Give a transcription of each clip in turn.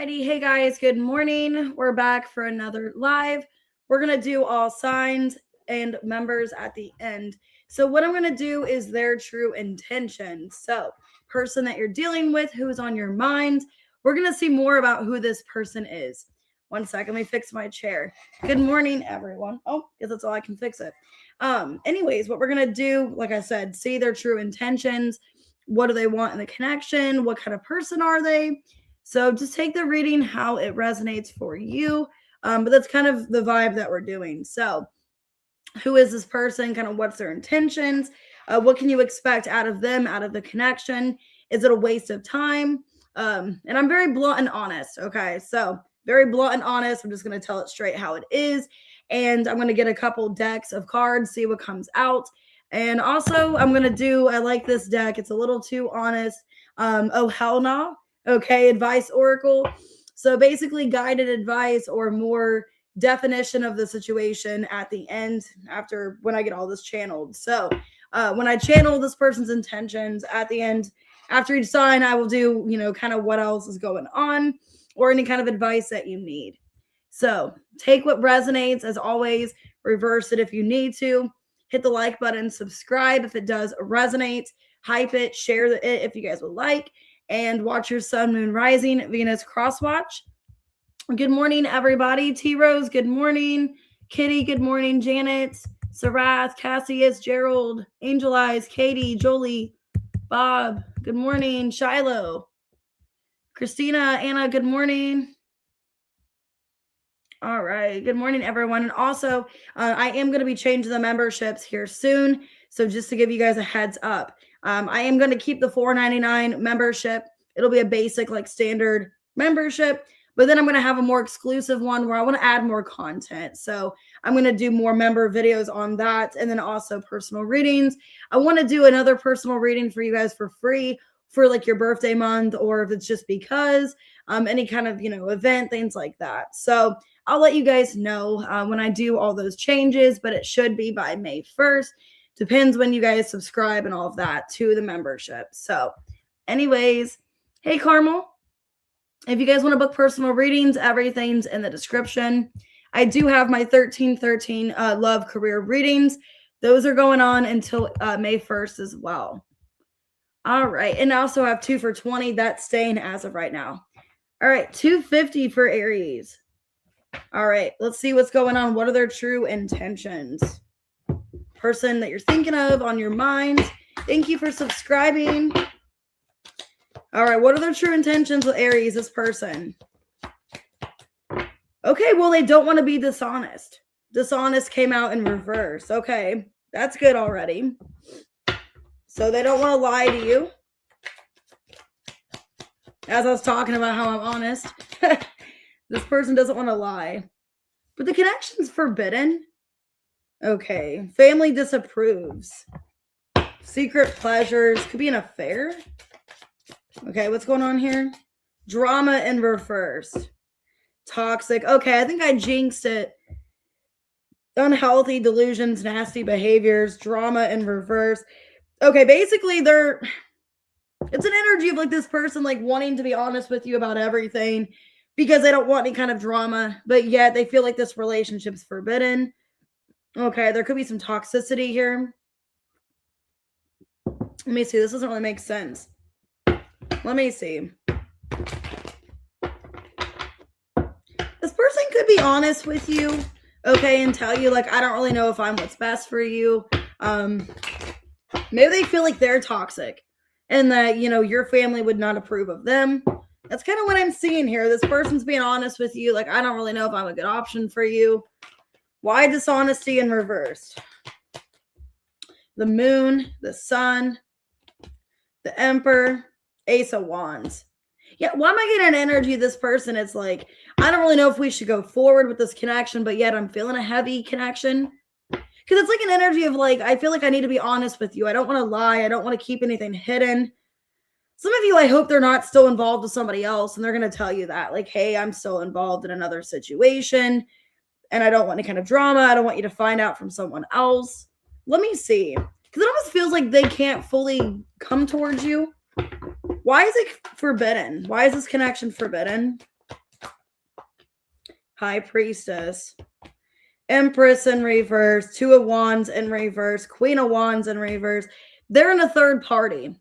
Alrighty, hey guys, good morning. We're back for another live. We're going to do all signs and members at the end. So what I'm going to do is their true intentions. So person that you're dealing with, who's on your mind, we're going to see more about who this person is. 1 second, let me fix my chair. Good morning, everyone. Oh, because that's all I can fix it. Anyways, what we're going to do, like I said, see their true intentions. What do they want in the connection? What kind of person are they? So just take the reading how it resonates for you. But that's kind of the vibe that we're doing. So who is this person? Kind of what's their intentions? What can you expect out of them, out of the connection? Is it a waste of time? And I'm very blunt and honest. Okay. So very blunt and honest. I'm just going to tell it straight how it is. And I'm going to get a couple decks of cards, see what comes out. And also I'm going to do, I like this deck. It's a little too honest. Oh, hell no. Okay, advice oracle. So basically guided advice or more definition of the situation at the end after when I get all this channeled. So when I channel this person's intentions at the end, after each sign, I will do, kind of what else is going on or any kind of advice that you need. So take what resonates. As always, reverse it if you need to. Hit the like button, subscribe if it does resonate, hype it, share it if you guys would like. And watch your sun, moon, rising, Venus crosswatch. Good morning, everybody. T-Rose, good morning. Kitty, good morning. Janet, Sarath, Cassius, Gerald, Angel Eyes, Katie, Jolie, Bob, good morning. Shiloh, Christina, Anna, good morning. All right. Good morning, everyone. And also, I am going to be changing the memberships here soon. So just to give you guys a heads up, I am going to keep the $4.99 membership. It'll be a basic, like standard membership, but then I'm going to have a more exclusive one where I want to add more content. So I'm going to do more member videos on that. And then also personal readings. I want to do another personal reading for you guys for free for like your birthday month, or if it's just because any kind of, event, things like that. So I'll let you guys know when I do all those changes, but it should be by May 1st. Depends when you guys subscribe and all of that to the membership. So anyways, hey, Carmel, if you guys want to book personal readings, everything's in the description. I do have my 1313 love career readings. Those are going on until May 1st as well. All right. And I also have 2 for $20. That's staying as of right now. All right. $250 for Aries. All right. Let's see what's going on. What are their true intentions? Person that you're thinking of on your mind. Thank you for subscribing. All right. What are their true intentions with Aries, this person? Okay. Well, they don't want to be dishonest. Dishonest came out in reverse. Okay. That's good already. So they don't want to lie to you. As I was talking about how I'm honest. This person doesn't want to lie. But the connection's forbidden. Okay. Family disapproves. Secret pleasures. Could be an affair. Okay. What's going on here? Drama in reverse. Toxic. Okay. I think I jinxed it. Unhealthy delusions, nasty behaviors, drama in reverse. Okay. Basically, it's an energy of like this person like wanting to be honest with you about everything because they don't want any kind of drama, but yet they feel like this relationship's forbidden. Okay, there could be some toxicity here. Let me see. This doesn't really make sense. Let me see. This person could be honest with you, okay, and tell you, like, I don't really know if I'm what's best for you. Maybe they feel like they're toxic and that, your family would not approve of them. That's kind of what I'm seeing here. This person's being honest with you. Like, I don't really know if I'm a good option for you. Why dishonesty in reverse? The moon, the sun, the emperor, ace of wands. Yeah, why am I getting an energy of this person? It's like, I don't really know if we should go forward with this connection, but yet I'm feeling a heavy connection. Because it's like an energy of like, I feel like I need to be honest with you. I don't want to lie. I don't want to keep anything hidden. Some of you, I hope they're not still involved with somebody else and they're going to tell you that. Like, hey, I'm still involved in another situation. And I don't want any kind of drama. I don't want you to find out from someone else. Let me see. Because it almost feels like they can't fully come towards you. Why is it forbidden? Why is this connection forbidden? High Priestess, Empress in reverse, Two of Wands in reverse, Queen of Wands in reverse. They're in a third party.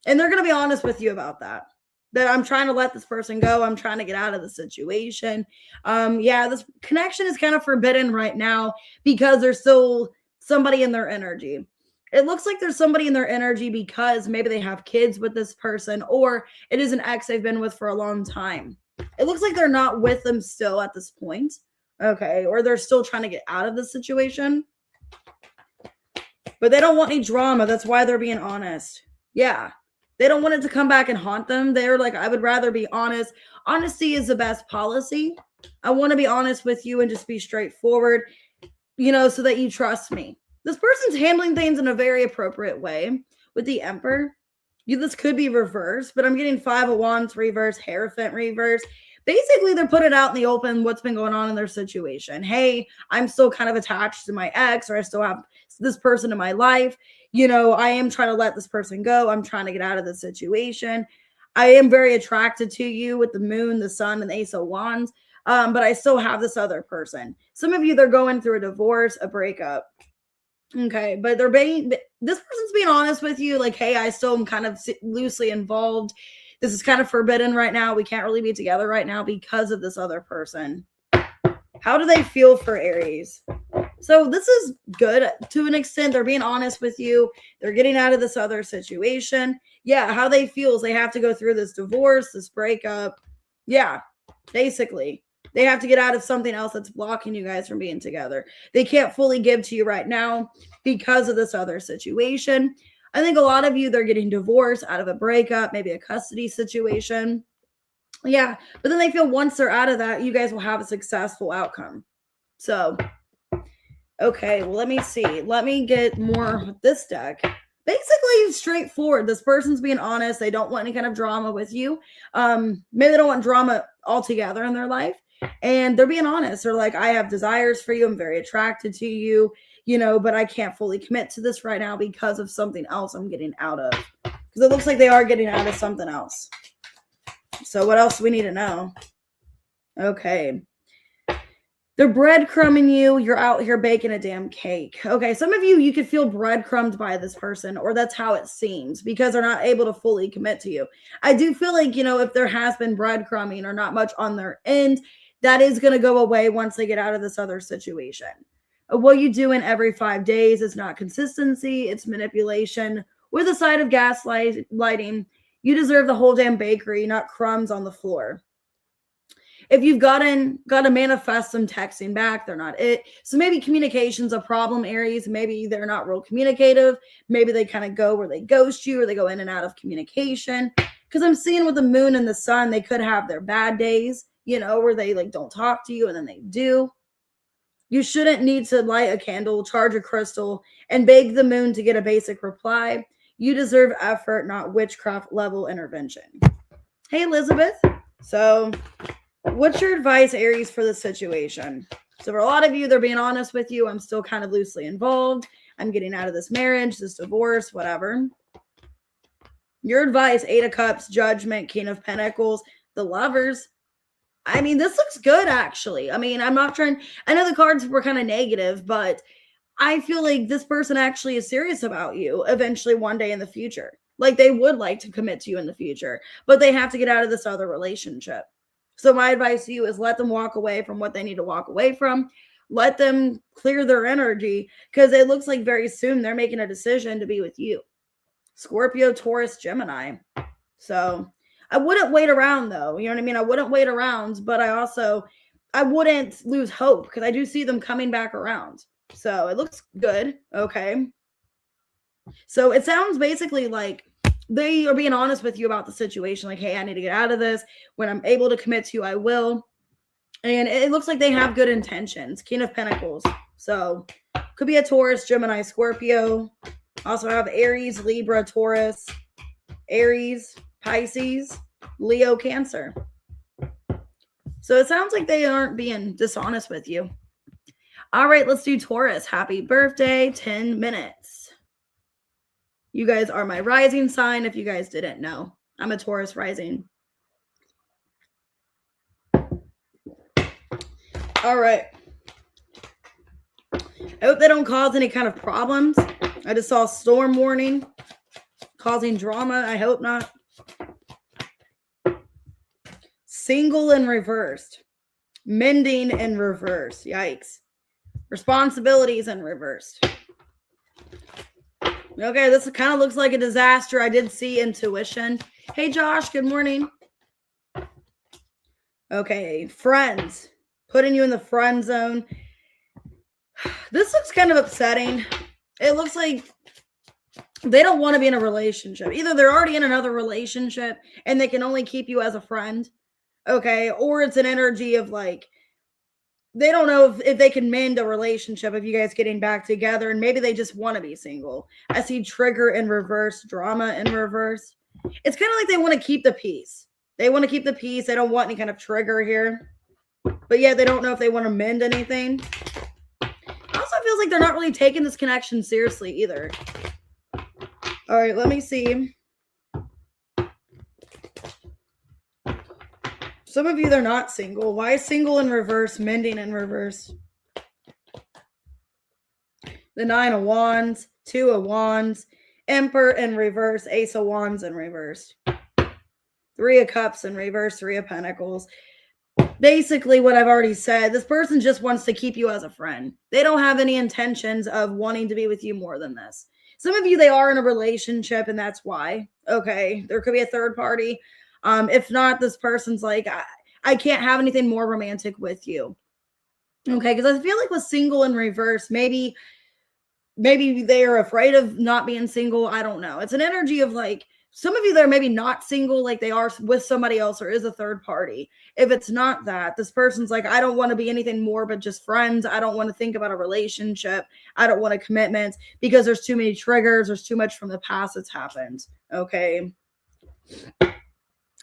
And they're going to be honest with you about that. That I'm trying to let this person go. I'm trying to get out of the situation. Yeah, this connection is kind of forbidden right now because there's still somebody in their energy. It looks like there's somebody in their energy because maybe they have kids with this person, or it is an ex they've been with for a long time. It looks like they're not with them still at this point. Okay, or they're still trying to get out of the situation. But they don't want any drama. That's why they're being honest. Yeah. They don't want it to come back and haunt them. They're like, I would rather be honest. Honesty is the best policy. I want to be honest with you and just be straightforward, so that you trust me. This person's handling things in a very appropriate way with the Emperor. This could be reversed, but I'm getting Five of Wands reverse, Hierophant reverse. Basically, they're putting out in the open what's been going on in their situation. Hey, I'm still kind of attached to my ex, or I still have this person in my life. I am trying to let this person go. I'm trying to get out of the situation. I am very attracted to you with the Moon, the Sun, and the Ace of Wands. But I still have this other person. Some of you, they're going through a divorce, a breakup. Okay, but this person's being honest with you. Like, hey, I still am kind of loosely involved. This is kind of forbidden right now. We can't really be together right now because of this other person. How do they feel for Aries? So this is good to an extent. They're being honest with you. They're getting out of this other situation. Yeah, how they feel is they have to go through this divorce, this breakup. Yeah, basically. They have to get out of something else that's blocking you guys from being together. They can't fully give to you right now because of this other situation. I think a lot of you, they're getting divorced out of a breakup, maybe a custody situation. Yeah, but then they feel once they're out of that, you guys will have a successful outcome. So, okay, well, let me see. Let me get more with this deck. Basically, straightforward. This person's being honest. They don't want any kind of drama with you. Maybe they don't want drama altogether in their life. And they're being honest. They're like, I have desires for you. I'm very attracted to you, but I can't fully commit to this right now because of something else I'm getting out of. Because it looks like they are getting out of something else. So what else do we need to know? Okay. They're breadcrumbing you. You're out here baking a damn cake. Okay, some of you could feel breadcrumbed by this person, or that's how it seems, because they're not able to fully commit to you. I do feel like, if there has been breadcrumbing or not much on their end, that is going to go away once they get out of this other situation. What you do in every 5 days is not consistency. It's manipulation with a side of gaslighting. You deserve the whole damn bakery, not crumbs on the floor. If you've got to manifest some texting back, they're not it. So maybe communication's a problem, Aries. Maybe they're not real communicative. Maybe they kind of go where they ghost you, or they go in and out of communication. Because I'm seeing with the Moon and the Sun, they could have their bad days, where they don't talk to you and then they do. You shouldn't need to light a candle, charge a crystal, and beg the Moon to get a basic reply. You deserve effort, not witchcraft level intervention. Hey, Elizabeth. So what's your advice, Aries, for the situation? So for a lot of you, they're being honest with you. I'm still kind of loosely involved. I'm getting out of this marriage, this divorce, whatever. Your advice, 8 of Cups, Judgment, King of Pentacles, the Lovers. I mean, this looks good, actually. I mean, I'm not trying. I know the cards were kind of negative, but I feel like this person actually is serious about you eventually one day in the future. Like, they would like to commit to you in the future, but they have to get out of this other relationship. So my advice to you is let them walk away from what they need to walk away from. Let them clear their energy, because it looks like very soon they're making a decision to be with you. Scorpio, Taurus, Gemini. So I wouldn't wait around, though. You know what I mean? I wouldn't wait around, but I wouldn't lose hope, because I do see them coming back around. So it looks good. Okay. So it sounds basically like they are being honest with you about the situation. Like, hey, I need to get out of this. When I'm able to commit to you, I will. And it looks like they have good intentions. King of Pentacles. So could be a Taurus, Gemini, Scorpio. Also have Aries, Libra, Taurus, Aries, Pisces, Leo, Cancer. So it sounds like they aren't being dishonest with you. All right, let's do Taurus. Happy birthday, 10 minutes. You guys are my rising sign, if you guys didn't know. I'm a Taurus rising. All right. I hope they don't cause any kind of problems. I just saw storm warning causing drama. I hope not. Single and reversed. Mending and reversed. Yikes. Responsibilities and reversed. Okay, this kind of looks like a disaster. I did see intuition. Hey, Josh, good morning. Okay, friends. Putting you in the friend zone. This looks kind of upsetting. It looks like they don't want to be in a relationship. Either they're already in another relationship and they can only keep you as a friend. Okay, or it's an energy of like, they don't know if they can mend a relationship of you guys getting back together, and maybe they just want to be single. I see trigger in reverse, drama in reverse. It's kind of like they want to keep the peace. They want to keep the peace. They don't want any kind of trigger here. But yeah, they don't know if they want to mend anything. Also feels like they're not really taking this connection seriously either. All right, let me see. Some of you, they're not single. Why single in reverse, mending in reverse? The 9 of Wands, 2 of Wands, Emperor in reverse, Ace of Wands in reverse. 3 of Cups in reverse, 3 of Pentacles. Basically, what I've already said, this person just wants to keep you as a friend. They don't have any intentions of wanting to be with you more than this. Some of you, they are in a relationship, and that's why. Okay, there could be a third party. If not, this person's like, I can't have anything more romantic with you. Okay, because I feel like with single in reverse, maybe they are afraid of not being single. I don't know. It's an energy of like, some of you that are maybe not single, like they are with somebody else or is a third party. If it's not that, this person's like, I don't want to be anything more but just friends. I don't want to think about a relationship. I don't want a commitment because there's too many triggers. There's too much from the past that's happened. Okay.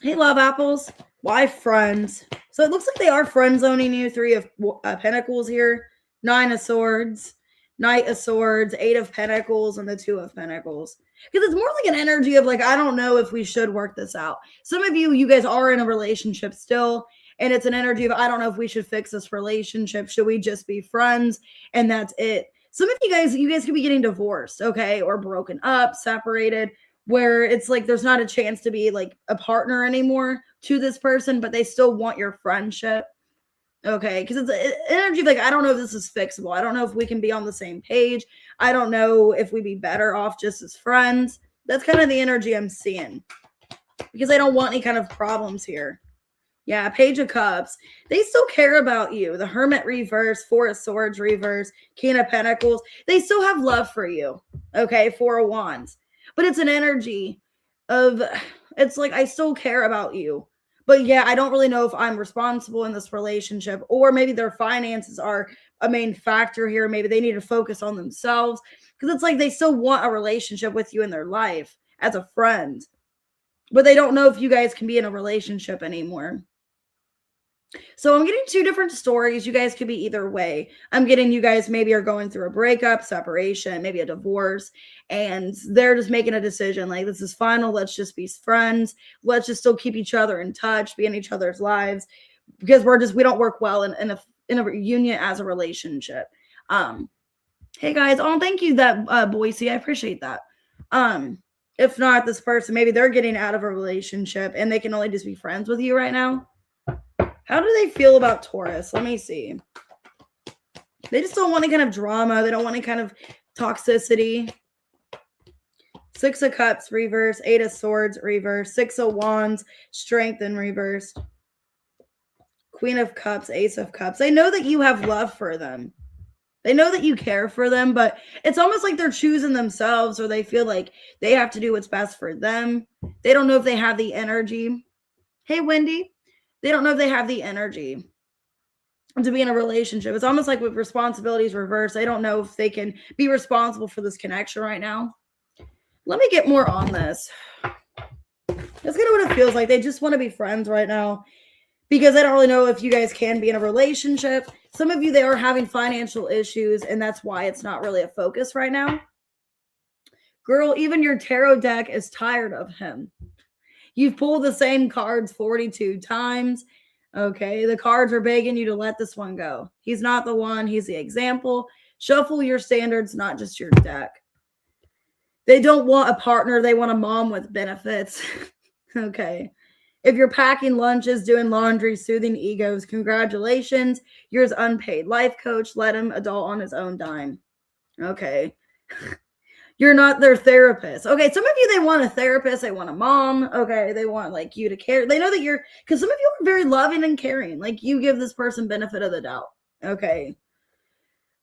Hey, love apples. Why friends? So it looks like they are friend zoning you. 3 of Pentacles here. 9 of Swords. Knight of Swords. 8 of Pentacles. And the 2 of Pentacles. Because it's more like an energy of like, I don't know if we should work this out. Some of you guys are in a relationship still. And it's an energy of, I don't know if we should fix this relationship. Should we just be friends? And that's it. Some of you guys could be getting divorced, okay? Or broken up, separated, where it's like there's not a chance to be like a partner anymore to this person, but they still want your friendship. Okay, because it's an energy of like, I don't know if this is fixable. I don't know if we can be on the same page. I don't know if we'd be better off just as friends. That's kind of the energy I'm seeing. Because they don't want any kind of problems here. Yeah, Page of Cups. They still care about you. The Hermit reverse, 4 of Swords reverse, King of Pentacles. They still have love for you. Okay, 4 of Wands. But it's an energy of, it's like, I still care about you. But yeah, I don't really know if I'm responsible in this relationship, or maybe their finances are a main factor here. Maybe they need to focus on themselves, because it's like they still want a relationship with you in their life as a friend, but they don't know if you guys can be in a relationship anymore. So I'm getting 2 different stories. You guys could be either way. I'm getting you guys maybe are going through a breakup, separation, maybe a divorce, and they're just making a decision like, this is final. Let's just be friends. Let's just still keep each other in touch, be in each other's lives, because we don't work well in a union as a relationship. Hey guys, thank you that Boise. I appreciate that. If not, this person, maybe they're getting out of a relationship and they can only just be friends with you right now. How do they feel about Taurus? Let me see. They just don't want any kind of drama. They don't want any kind of toxicity. 6 of Cups, reverse. 8 of Swords, reverse. 6 of Wands, Strength in reverse. Queen of Cups, Ace of Cups. They know that you have love for them. They know that you care for them, but it's almost like they're choosing themselves, or they feel like they have to do what's best for them. They don't know if they have the energy. Hey, Wendy. They don't know if they have the energy to be in a relationship. It's almost like with responsibilities reversed. They don't know if they can be responsible for this connection right now. Let me get more on this. That's kind of what it feels like. They just want to be friends right now, because I don't really know if you guys can be in a relationship. Some of you, they are having financial issues, and that's why it's not really a focus right now. Girl, even your tarot deck is tired of him. You've pulled the same cards 42 times. Okay, the cards are begging you to let this one go. He's not the one, he's the example. Shuffle your standards, not just your deck. They don't want a partner, they want a mom with benefits. Okay. If you're packing lunches, doing laundry, soothing egos, congratulations. You're his unpaid life coach. Let him adult on his own dime. Okay. You're not their therapist. Okay, some of you, they want a therapist. They want a mom. Okay, they want like you to care. They know that you're, because some of you are very loving and caring. Like you give this person benefit of the doubt. Okay.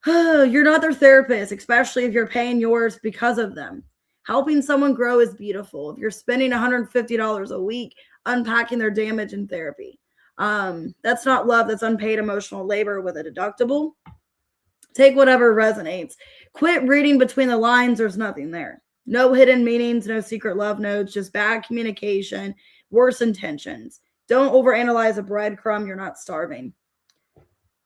You're not their therapist, especially if you're paying yours because of them. Helping someone grow is beautiful. If you're spending $150 a week unpacking their damage in therapy, that's not love. That's unpaid emotional labor with a deductible. Take whatever resonates. Quit reading between the lines. There's nothing there. No hidden meanings, no secret love notes, just bad communication, worse intentions. Don't overanalyze a breadcrumb. You're not starving.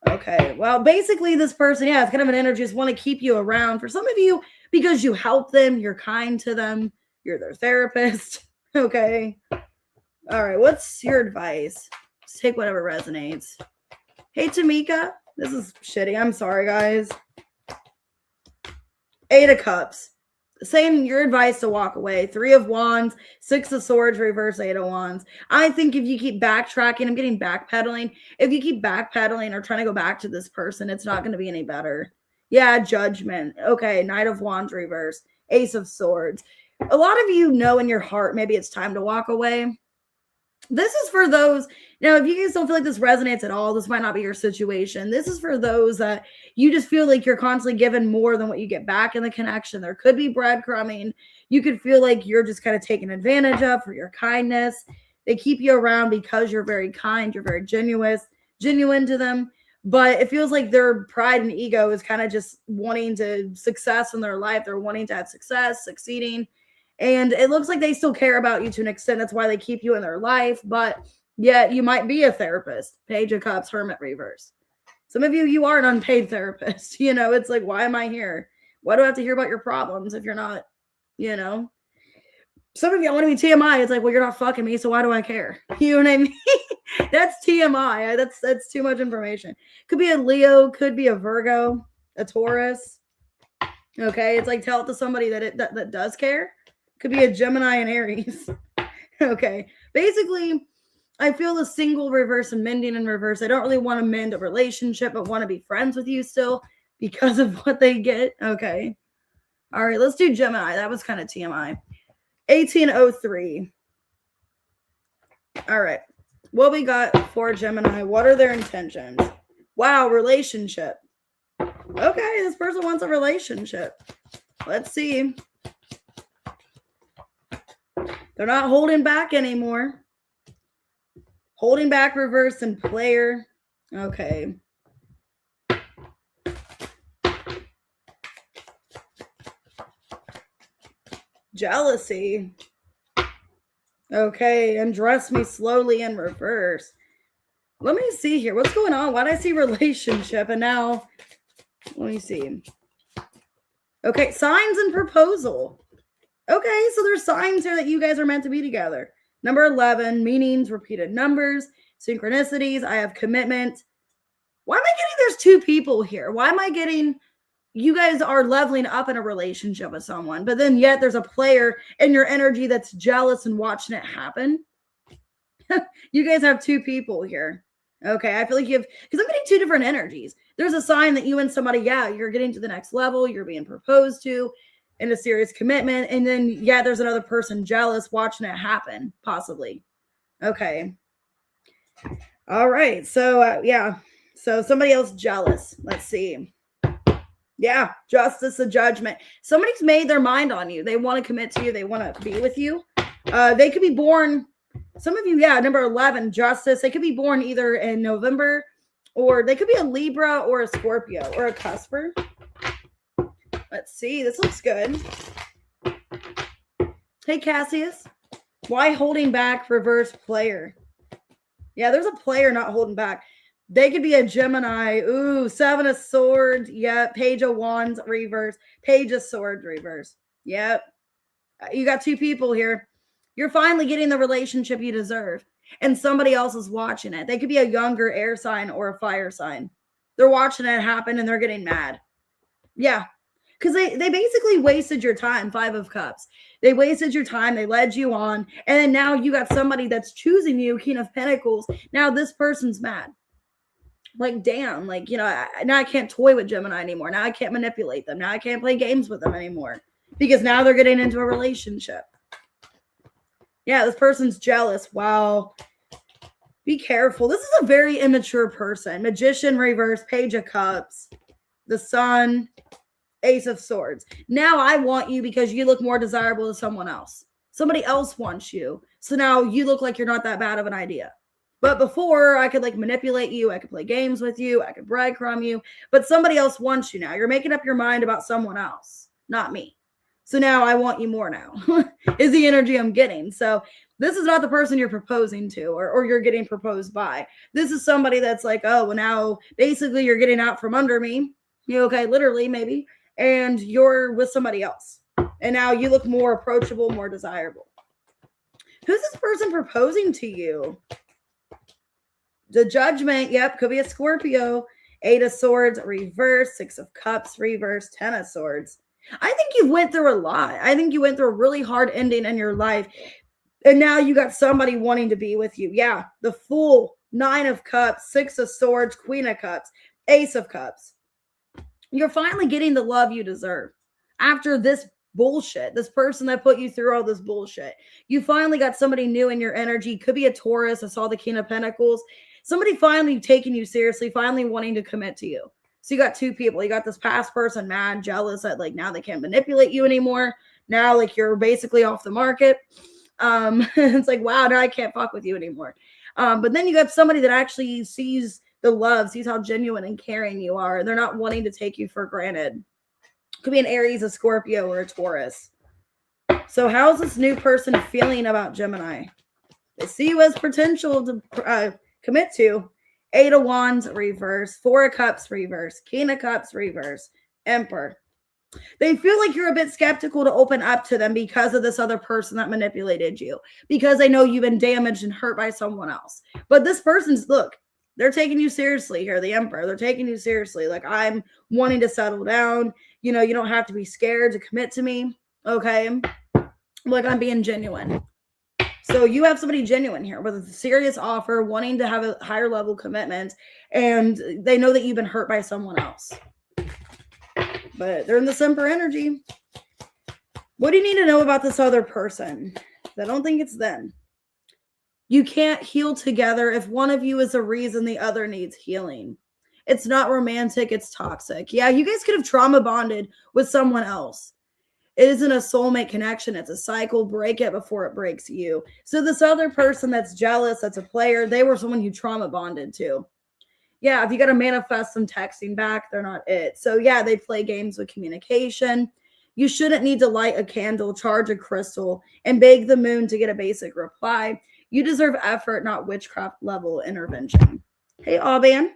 Okay, well, basically this person, yeah, it's kind of an energy, just want to keep you around. For some of you, because you help them, you're kind to them, you're their therapist. Okay. All right, what's your advice? Just take whatever resonates. Hey, Tamika. This is shitty. I'm sorry, guys. 8 of Cups. Saying your advice to walk away. 3 of Wands, 6 of Swords, reverse 8 of Wands. I think if you keep backtracking, I'm getting backpedaling. If you keep backpedaling or trying to go back to this person, it's not going to be any better. Yeah, Judgment. Okay, Knight of Wands, reverse. Ace of Swords. A lot of you know in your heart maybe it's time to walk away. This is for those, now, if you guys don't feel like this resonates at all, this might not be your situation. This is for those that you just feel like you're constantly given more than what you get back in the connection. There could be breadcrumbing. You could feel like you're just kind of taken advantage of for your kindness. They keep you around because you're very kind. You're very genuine to them. But it feels like their pride and ego is kind of just wanting to success in their life. They're wanting to have success, succeeding. And it looks like they still care about you to an extent. That's why they keep you in their life. But yet you might be a therapist. Page of Cups, Hermit reverse. Some of you, you are an unpaid therapist. You know, it's like, why am I here? Why do I have to hear about your problems if you're not, you know? Some of you want to be TMI. It's like, well, you're not fucking me, so why do I care? You know what I mean? That's TMI. That's too much information. Could be a Leo, could be a Virgo, a Taurus. Okay, it's like tell it to somebody that does care. Could be a Gemini and Aries. Okay. Basically, I feel the single reverse and mending in reverse. I don't really want to mend a relationship, but want to be friends with you still because of what they get. Okay. All right. Let's do Gemini. That was kind of TMI. 1803. All right. What we got for Gemini? What are their intentions? Wow. Relationship. Okay. This person wants a relationship. Let's see. They're not holding back anymore. Holding back, reverse, and player. Okay. Jealousy. Okay, undress me slowly in reverse. Let me see here. What's going on? Why did I see relationship? And now, let me see. Okay, signs and proposal. Okay, so there's signs here that you guys are meant to be together. Number 11, meanings, repeated numbers, synchronicities. I have commitment. Why am I getting there's 2 people here? Why am I getting you guys are leveling up in a relationship with someone, but then yet there's a player in your energy that's jealous and watching it happen? You guys have 2 people here. Okay, I feel like you have, because I'm getting 2 different energies. There's a sign that you and somebody, yeah, you're getting to the next level. You're being proposed to in a serious commitment. And then, yeah, there's another person jealous watching it happen, possibly. Okay. All right. So, yeah. So somebody else jealous. Let's see. Yeah. Justice, a judgment. Somebody's made their mind on you. They want to commit to you. They want to be with you. They could be born, some of you, yeah, number 11, justice. They could be born either in November, or they could be a Libra or a Scorpio or a cusper. Let's see. This looks good. Hey, Cassius. Why holding back, reverse player? Yeah, there's a player not holding back. They could be a Gemini. Ooh, 7 of Swords. Yep. Page of Wands, reverse. Page of Swords, reverse. Yep. You got 2 people here. You're finally getting the relationship you deserve. and somebody else is watching it. They could be a younger air sign or a fire sign. They're watching it happen and they're getting mad. Yeah. Because they basically wasted your time, 5 of Cups. They wasted your time. They led you on. And then now you got somebody that's choosing you, King of Pentacles. Now this person's mad. Like, damn. Like, you know, now I can't toy with Gemini anymore. Now I can't manipulate them. Now I can't play games with them anymore. Because now they're getting into a relationship. Yeah, this person's jealous. Wow. Be careful. This is a very immature person. Magician reverse, Page of Cups, the Sun, Ace of Swords. Now I want you because you look more desirable to someone else. Somebody else wants you. So now you look like you're not that bad of an idea. But before, I could like manipulate you. I could play games with you. I could breadcrumb you. But somebody else wants you now. You're making up your mind about someone else, not me. So now I want you more now is the energy I'm getting. So this is not the person you're proposing to or you're getting proposed by. This is somebody that's like, oh, well, now basically you're getting out from under me. Okay, literally maybe. And you're with somebody else. And now you look more approachable, more desirable. Who's this person proposing to you? The Judgment. Yep, could be a Scorpio. 8 of Swords, reverse. 6 of Cups, reverse. 10 of Swords. I think you went through a lot. I think you went through a really hard ending in your life. And now you got somebody wanting to be with you. Yeah, the Fool, 9 of Cups, 6 of Swords, Queen of Cups, Ace of Cups. You're finally getting the love you deserve. After this bullshit, this person that put you through all this bullshit. You finally got somebody new in your energy. Could be a Taurus. I saw the King of Pentacles. Somebody finally taking you seriously, finally wanting to commit to you. So you got 2 people. You got this past person mad, jealous that like now they can't manipulate you anymore. Now like you're basically off the market. It's like, wow, now I can't fuck with you anymore. But then you got somebody that actually sees the love, sees how genuine and caring you are. They're not wanting to take you for granted. Could be an Aries, a Scorpio, or a Taurus. So how's this new person feeling about Gemini? They see you as potential to commit to. 8 of Wands, reverse. 4 of Cups, reverse. King of Cups, reverse. Emperor. They feel like you're a bit skeptical to open up to them because of this other person that manipulated you. Because they know you've been damaged and hurt by someone else. But this person's, look, they're taking you seriously here, the Emperor. They're taking you seriously. Like, I'm wanting to settle down. You know, you don't have to be scared to commit to me. Okay? Like, I'm being genuine. So you have somebody genuine here with a serious offer, wanting to have a higher level commitment, and they know that you've been hurt by someone else. But they're in the Emperor energy. What do you need to know about this other person? I don't think it's them. You can't heal together if one of you is the reason the other needs healing. It's not romantic, it's toxic. Yeah, you guys could have trauma bonded with someone else. It isn't a soulmate connection. It's a cycle. Break it before it breaks you. So this other person that's jealous, that's a player, they were someone you trauma bonded to. Yeah, if you got to manifest some texting back, they're not it. So yeah, they play games with communication. You shouldn't need to light a candle, charge a crystal, and beg the moon to get a basic reply. You deserve effort, not witchcraft level intervention. Hey, Auban.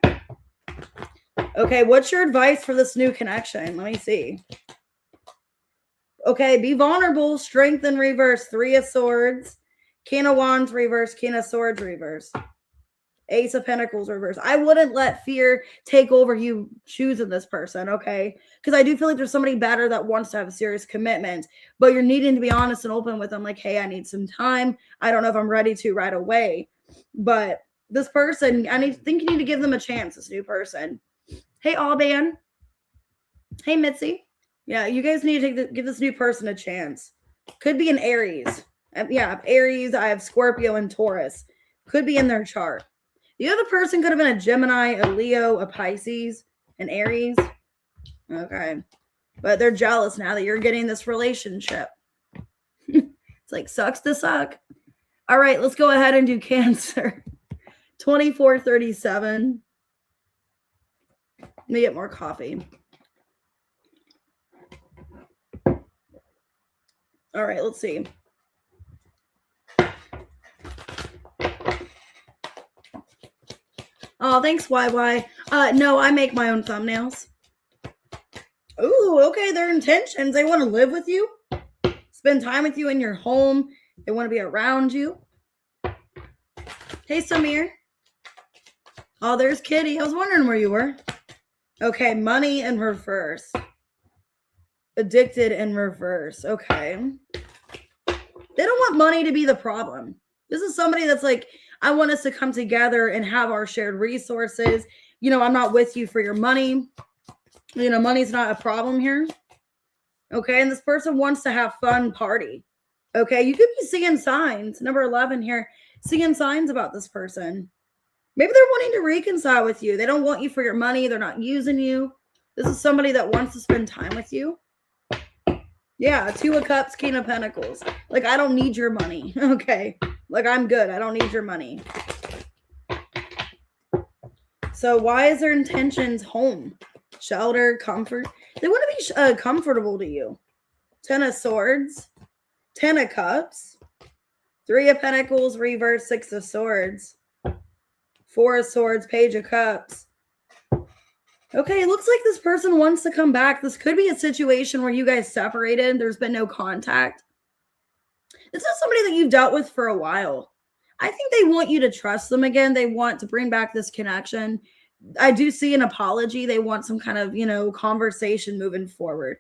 Okay, what's your advice for this new connection? Let me see. Okay, be vulnerable. Strength in reverse. 3 of Swords. King of Wands reverse. King of Swords reverse. Ace of Pentacles reverse. I wouldn't let fear take over you choosing this person, okay? Because I do feel like there's somebody better that wants to have a serious commitment, but you're needing to be honest and open with them. Like, hey, I need some time. I don't know if I'm ready to right away. But this person, think you need to give them a chance, this new person. Hey, Auban. Hey, Mitzi. Yeah, you guys need to give this new person a chance. Could be an Aries. Yeah, Aries. I have Scorpio and Taurus. Could be in their chart. The other person could have been a Gemini, a Leo, a Pisces, an Aries. Okay. But they're jealous now that you're getting this relationship. It's like, sucks to suck. All right, let's go ahead and do Cancer. 2437. Let me get more coffee. All right, let's see. Oh, thanks, YY. No, I make my own thumbnails. Ooh, okay, their intentions. They want to live with you, spend time with you in your home. They want to be around you. Hey, Samir. Oh, there's Kitty. I was wondering where you were. Okay, money in reverse. Addicted in reverse. Okay. They don't want money to be the problem. This is somebody that's like, I want us to come together and have our shared resources. You know, I'm not with you for your money. You know, money's not a problem here. Okay, and this person wants to have fun, party. Okay, you could be seeing signs. Number 11 here, seeing signs about this person. Maybe they're wanting to reconcile with you. They don't want you for your money. They're not using you. This is somebody that wants to spend time with you. Yeah, 2 of Cups, King of Pentacles. Like, I don't need your money. Okay, like, I'm good. I don't need your money. So why is their intentions home? Shelter, comfort. They want to be comfortable to you. 10 of Swords, 10 of Cups, 3 of Pentacles, reverse, 6 of Swords, 4 of Swords, Page of Cups. Okay, it looks like this person wants to come back. This could be a situation where you guys separated. There's been no contact. This is somebody that you've dealt with for a while. I think they want you to trust them again. They want to bring back this connection. I do see an apology. They want some kind of, you know, conversation moving forward.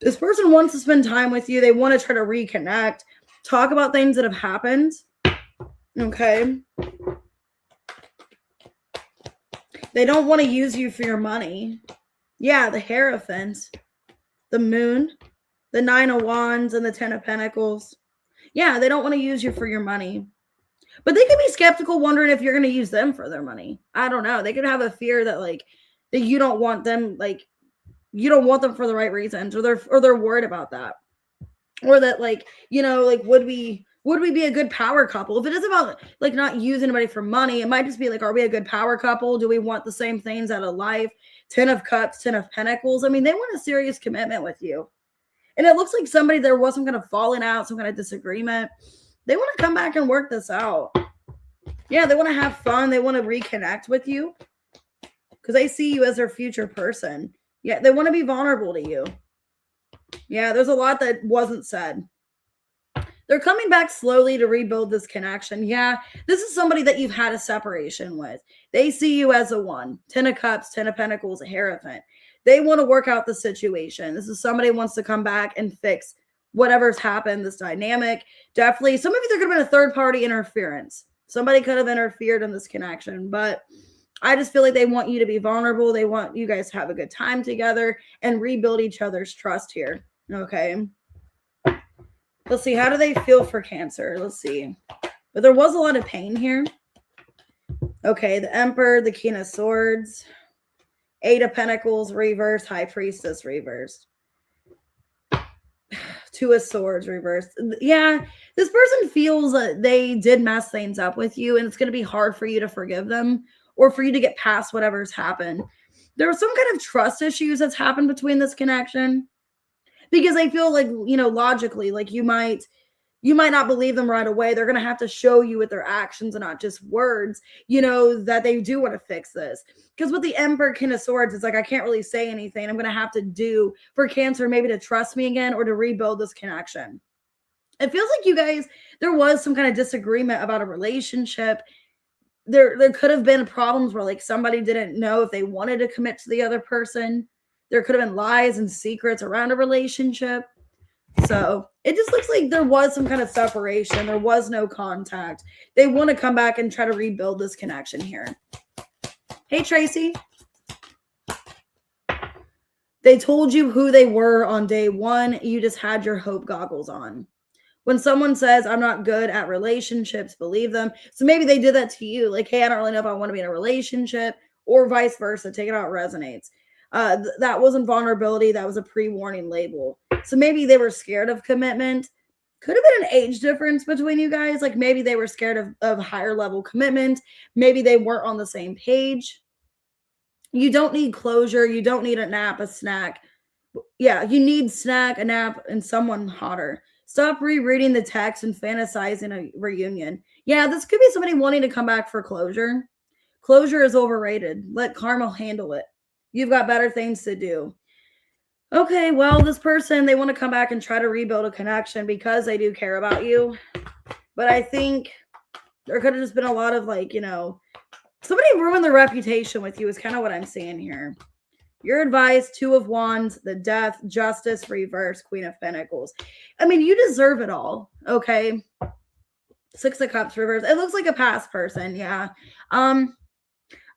This person wants to spend time with you. They want to try to reconnect, talk about things that have happened. Okay. They don't want to use you for your money. Yeah, the Hierophant, the Moon, the 9 of Wands, and the 10 of Pentacles. Yeah, they don't want to use you for your money. But they could be skeptical, wondering if you're going to use them for their money. I don't know. They could have a fear that, like, that you don't want them, like, you don't want them for the right reasons, or they're worried about that. Or that, like, you know, like, would we be a good power couple? If it is about, like, not using anybody for money, it might just be like, are we a good power couple? Do we want the same things out of life? 10 of Cups, 10 of Pentacles. I mean, they want a serious commitment with you. And it looks like somebody, there was some kind of falling out, some kind of disagreement. They want to come back and work this out. Yeah, they want to have fun. They want to reconnect with you because they see you as their future person. Yeah, they want to be vulnerable to you. Yeah, there's a lot that wasn't said. They're coming back slowly to rebuild this connection. Yeah, this is somebody that you've had a separation with. They see you as a 1. 10 of Cups, 10 of Pentacles, a Hierophant. They want to work out the situation. This is somebody who wants to come back and fix whatever's happened, this dynamic. Definitely, some of you, there could have been a third-party interference. Somebody could have interfered in this connection, but I just feel like they want you to be vulnerable. They want you guys to have a good time together and rebuild each other's trust here. Okay. Let's see. How do they feel for Cancer? Let's see. But there was a lot of pain here. Okay. The Emperor, the King of Swords, 8 of Pentacles, reverse, High Priestess, reversed. 2 of Swords, reversed. Yeah. This person feels that they did mess things up with you, and it's going to be hard for you to forgive them or for you to get past whatever's happened. There was some kind of trust issues that's happened between this connection, because they feel like, you know, logically, like you might not believe them right away. They're going to have to show you with their actions and not just words, you know, that they do want to fix this. Because with the Emperor, King of Swords, it's like, I can't really say anything. I'm going to have to do for Cancer maybe to trust me again or to rebuild this connection. It feels like you guys, there was some kind of disagreement about a relationship. There could have been problems where, like, somebody didn't know if they wanted to commit to the other person. There could have been lies and secrets around a relationship. So it just looks like there was some kind of separation. There was no contact. They want to come back and try to rebuild this connection here. Hey, Tracy. They told you who they were on day 1. You just had your hope goggles on. When someone says, I'm not good at relationships, believe them. So maybe they did that to you. Like, hey, I don't really know if I want to be in a relationship, or vice versa. Take it how it resonates. That wasn't vulnerability. That was a pre-warning label. So maybe they were scared of commitment. Could have been an age difference between you guys. Like, maybe they were scared of higher level commitment. Maybe they weren't on the same page. You don't need closure. You don't need a nap, a snack. Yeah, you need snack, a nap, and someone hotter. Stop rereading the text and fantasizing a reunion. Yeah, this could be somebody wanting to come back for closure. Closure is overrated. Let karma handle it. You've got better things to do. Okay, well, this person, they want to come back and try to rebuild a connection because they do care about you. But I think There could have just been a lot of like, somebody ruined their reputation with you is kind of what I'm seeing here. Your advice, Two of Wands, the Death, Justice, reverse, Queen of Pentacles. I mean, you deserve it all, okay? Six of Cups, reverse. It looks like a past person, yeah. I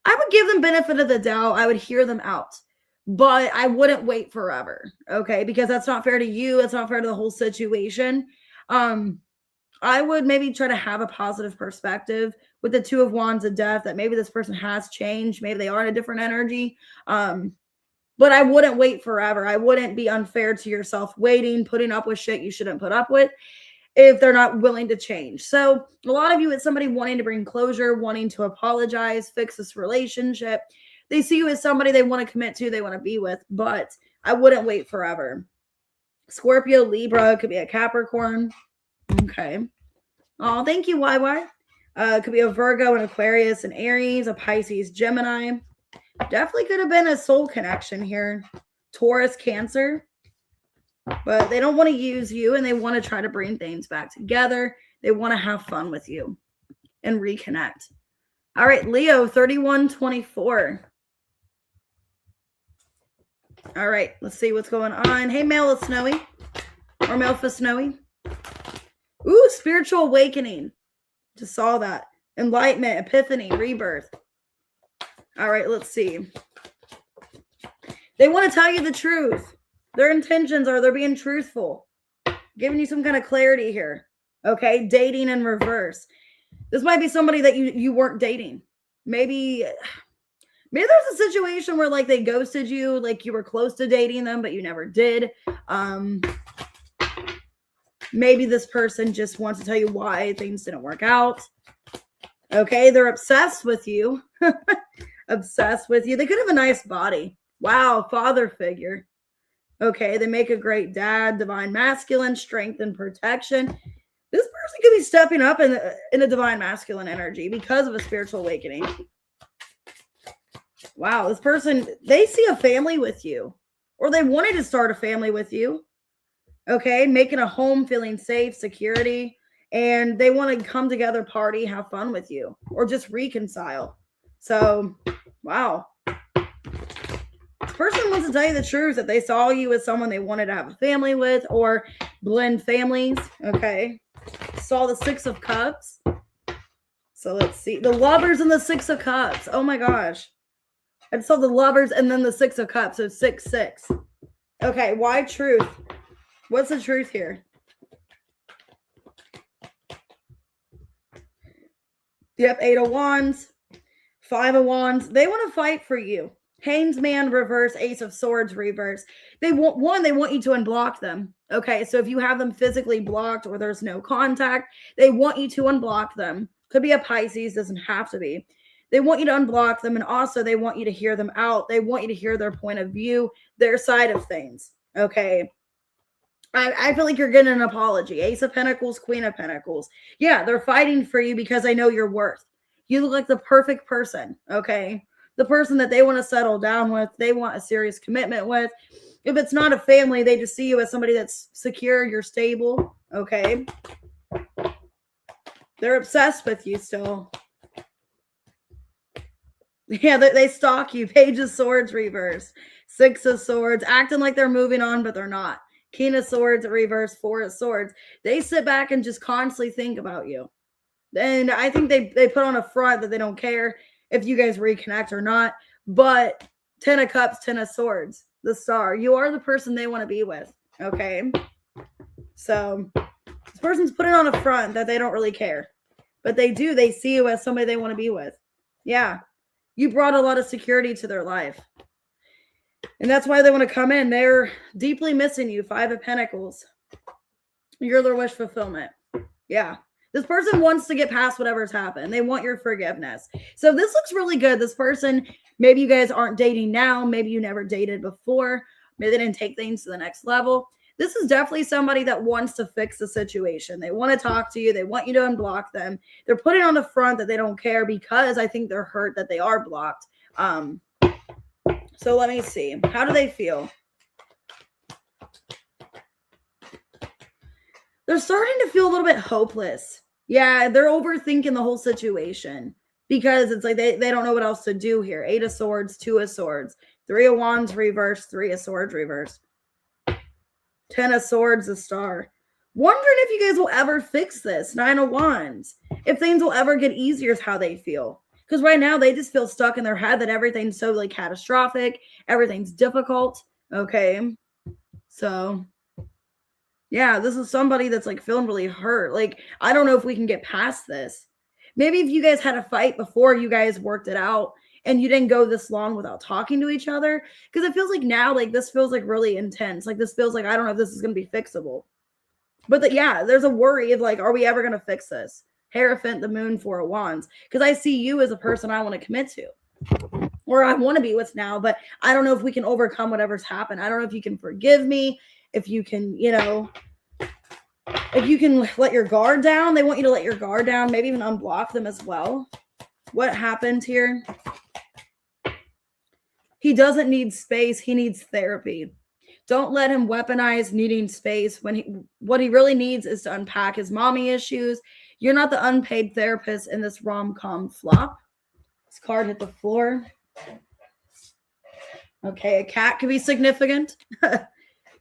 would give them benefit of the doubt. I would hear them out. But I wouldn't wait forever, okay? Because that's not fair to you. It's not fair to the whole situation. I would maybe try to have a positive perspective with the Two of Wands of Death that maybe this person has changed. Maybe they are in a different energy. But I wouldn't wait forever. I wouldn't be unfair to yourself waiting, putting up with shit you shouldn't put up with if they're not willing to change. So a lot of you, it's somebody wanting to bring closure, wanting to apologize, fix this relationship. They see you as somebody they want to commit to, they want to be with, but I wouldn't wait forever. Scorpio, Libra, could be a Capricorn. Okay. Oh, thank you, YY. Could be a Virgo, an Aquarius, an Aries, a Pisces, Gemini. Definitely could have been a soul connection here. Taurus, Cancer. But they don't want to use you and they want to try to bring things back together. They want to have fun with you and reconnect. All right, Leo, 3124. All right, let's see what's going on. Hey, Male of Snowy. Or Male for Snowy. Ooh, spiritual awakening. Just saw that. Enlightenment, epiphany, rebirth. All right, let's see. They want to tell you the truth. Their intentions are they're being truthful. Giving you some kind of clarity here. Okay, dating in reverse. This might be somebody that you weren't dating. Maybe there's a situation where like they ghosted you, like you were close to dating them, but you never did. Maybe this person just wants to tell you why things didn't work out. Okay, they're obsessed with you. Obsessed with you. They could have a nice body. Wow, father figure. Okay, they make a great dad, divine masculine, strength and protection. This person could be stepping up in a divine masculine energy because of a spiritual awakening. Wow, this person, they see a family with you, or they wanted to start a family with you. Okay, making a home, feeling safe, security, and they want to come together, party, have fun with you, or just reconcile. So, wow. This person wants to tell you the truth that they saw you as someone they wanted to have a family with or blend families. Okay. Saw the Six of Cups. So let's see. The Lovers and the Six of Cups. Oh my gosh. I saw the Lovers and then the Six of Cups. So 6-6. Okay. Why truth? What's the truth here? Yep. 8 of Wands. 5 of Wands. They want to fight for you. Hanged Man reverse, Ace of Swords reverse. They want you to unblock them. Okay, so if you have them physically blocked or there's no contact, they want you to unblock them. Could be a Pisces, doesn't have to be. They want you to unblock them, and also they want you to hear them out. They want you to hear their point of view, their side of things. Okay. I feel like you're getting an apology. Ace of Pentacles, Queen of Pentacles. Yeah, they're fighting for you because I know your worth. You look like the perfect person, okay? The person that they want to settle down with, they want a serious commitment with. If it's not a family, they just see you as somebody that's secure, you're stable, okay? They're obsessed with you still. Yeah, they stalk you. Page of Swords reverse. 6 of Swords, acting like they're moving on, but they're not. King of Swords reverse. 4 of Swords. They sit back and just constantly think about you. And I think they put on a front that they don't care if you guys reconnect or not. But 10 of Cups, 10 of Swords, the Star. You are the person they want to be with, okay? So this person's putting on a front that they don't really care. But they do. They see you as somebody they want to be with. Yeah. You brought a lot of security to their life. And that's why they want to come in. They're deeply missing you. 5 of Pentacles. You're their wish fulfillment. Yeah. This person wants to get past whatever's happened. They want your forgiveness. So this looks really good. This person, maybe you guys aren't dating now. Maybe you never dated before. Maybe they didn't take things to the next level. This is definitely somebody that wants to fix the situation. They want to talk to you. They want you to unblock them. They're putting on the front that they don't care because I think they're hurt that they are blocked. So let me see. How do they feel? They're starting to feel a little bit hopeless. Yeah, they're overthinking the whole situation because it's like they don't know what else to do here. 8 of Swords, 2 of Swords, 3 of Wands reverse, 3 of Swords reverse, 10 of Swords, a star. Wondering if you guys will ever fix this. 9 of Wands. If things will ever get easier is how they feel. Because right now they just feel stuck in their head that everything's so like catastrophic. Everything's difficult. Okay. So yeah, this is somebody that's like feeling really hurt. Like, I don't know if we can get past this. Maybe if you guys had a fight before you guys worked it out and you didn't go this long without talking to each other. Because it feels like now, like, this feels like really intense. Like, this feels like, I don't know if this is going to be fixable. But yeah, there's a worry of like, are we ever going to fix this? Hierophant, the moon, 4 of Wands. Because I see you as a person I want to commit to. Or I want to be with now. But I don't know if we can overcome whatever's happened. I don't know if you can forgive me. If you can, if you can let your guard down. They want you to let your guard down, maybe even unblock them as well. What happened here? He doesn't need space. He needs therapy. Don't let him weaponize needing space when what he really needs is to unpack his mommy issues. You're not the unpaid therapist in this rom-com flop. This card hit the floor. Okay, a cat could be significant.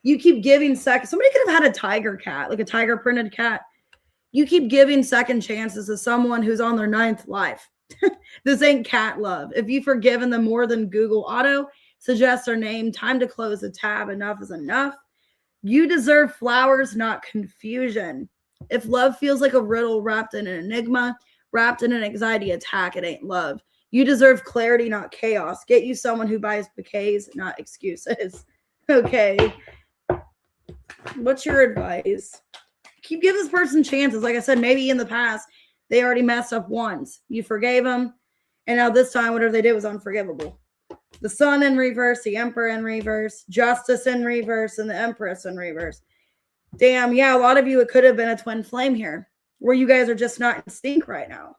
You keep giving second. Somebody could have had a tiger cat, like a tiger printed cat. You keep giving second chances to someone who's on their 9th life. This ain't cat love. If you've forgiven them more than Google Auto suggests their name, time to close the tab. Enough is enough. You deserve flowers, not confusion. If love feels like a riddle wrapped in an enigma, wrapped in an anxiety attack, it ain't love. You deserve clarity, not chaos. Get you someone who buys bouquets, not excuses. Okay. What's your advice? Keep giving this person chances. Like I said, maybe in the past, they already messed up once. You forgave them. And now this time, whatever they did was unforgivable. The Sun in reverse, the Emperor in reverse, Justice in reverse, and the Empress in reverse. Damn, yeah, a lot of you, it could have been a twin flame here where you guys are just not in sync right now.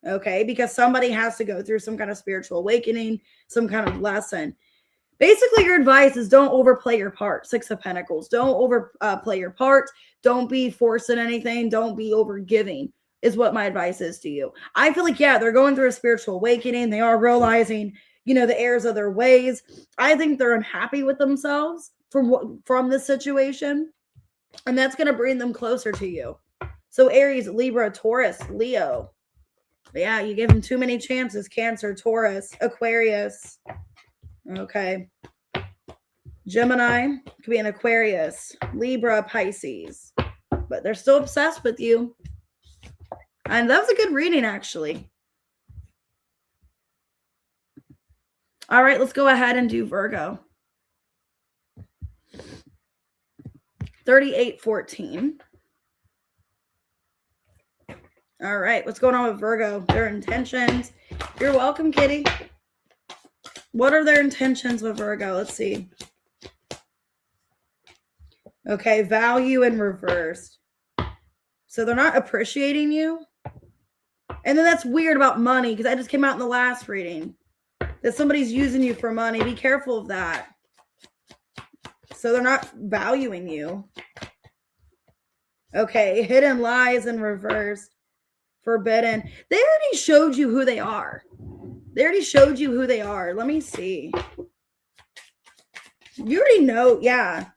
Okay, because somebody has to go through some kind of spiritual awakening, some kind of lesson. Basically, your advice is don't overplay your part. 6 of Pentacles. Don't overplay your part. Don't be forcing anything. Don't be overgiving is what my advice is to you. I feel like, yeah, they're going through a spiritual awakening. They are realizing, the errors of their ways. I think they're unhappy with themselves from this situation. And that's going to bring them closer to you. So Aries, Libra, Taurus, Leo. Yeah, you give them too many chances. Cancer, Taurus, Aquarius. Okay. Gemini could be an Aquarius, Libra, Pisces, but they're still obsessed with you. And that was a good reading, actually. All right, let's go ahead and do Virgo. 3814. All right, what's going on with Virgo? Their intentions. You're welcome, Kitty. What are their intentions with Virgo? Let's see. Okay, value in reverse. So they're not appreciating you. And then that's weird about money because that just came out in the last reading. That somebody's using you for money. Be careful of that. So they're not valuing you. Okay, hidden lies in reverse. Forbidden. They already showed you who they are. They already showed you who they are. Let me see. You already know. Yeah.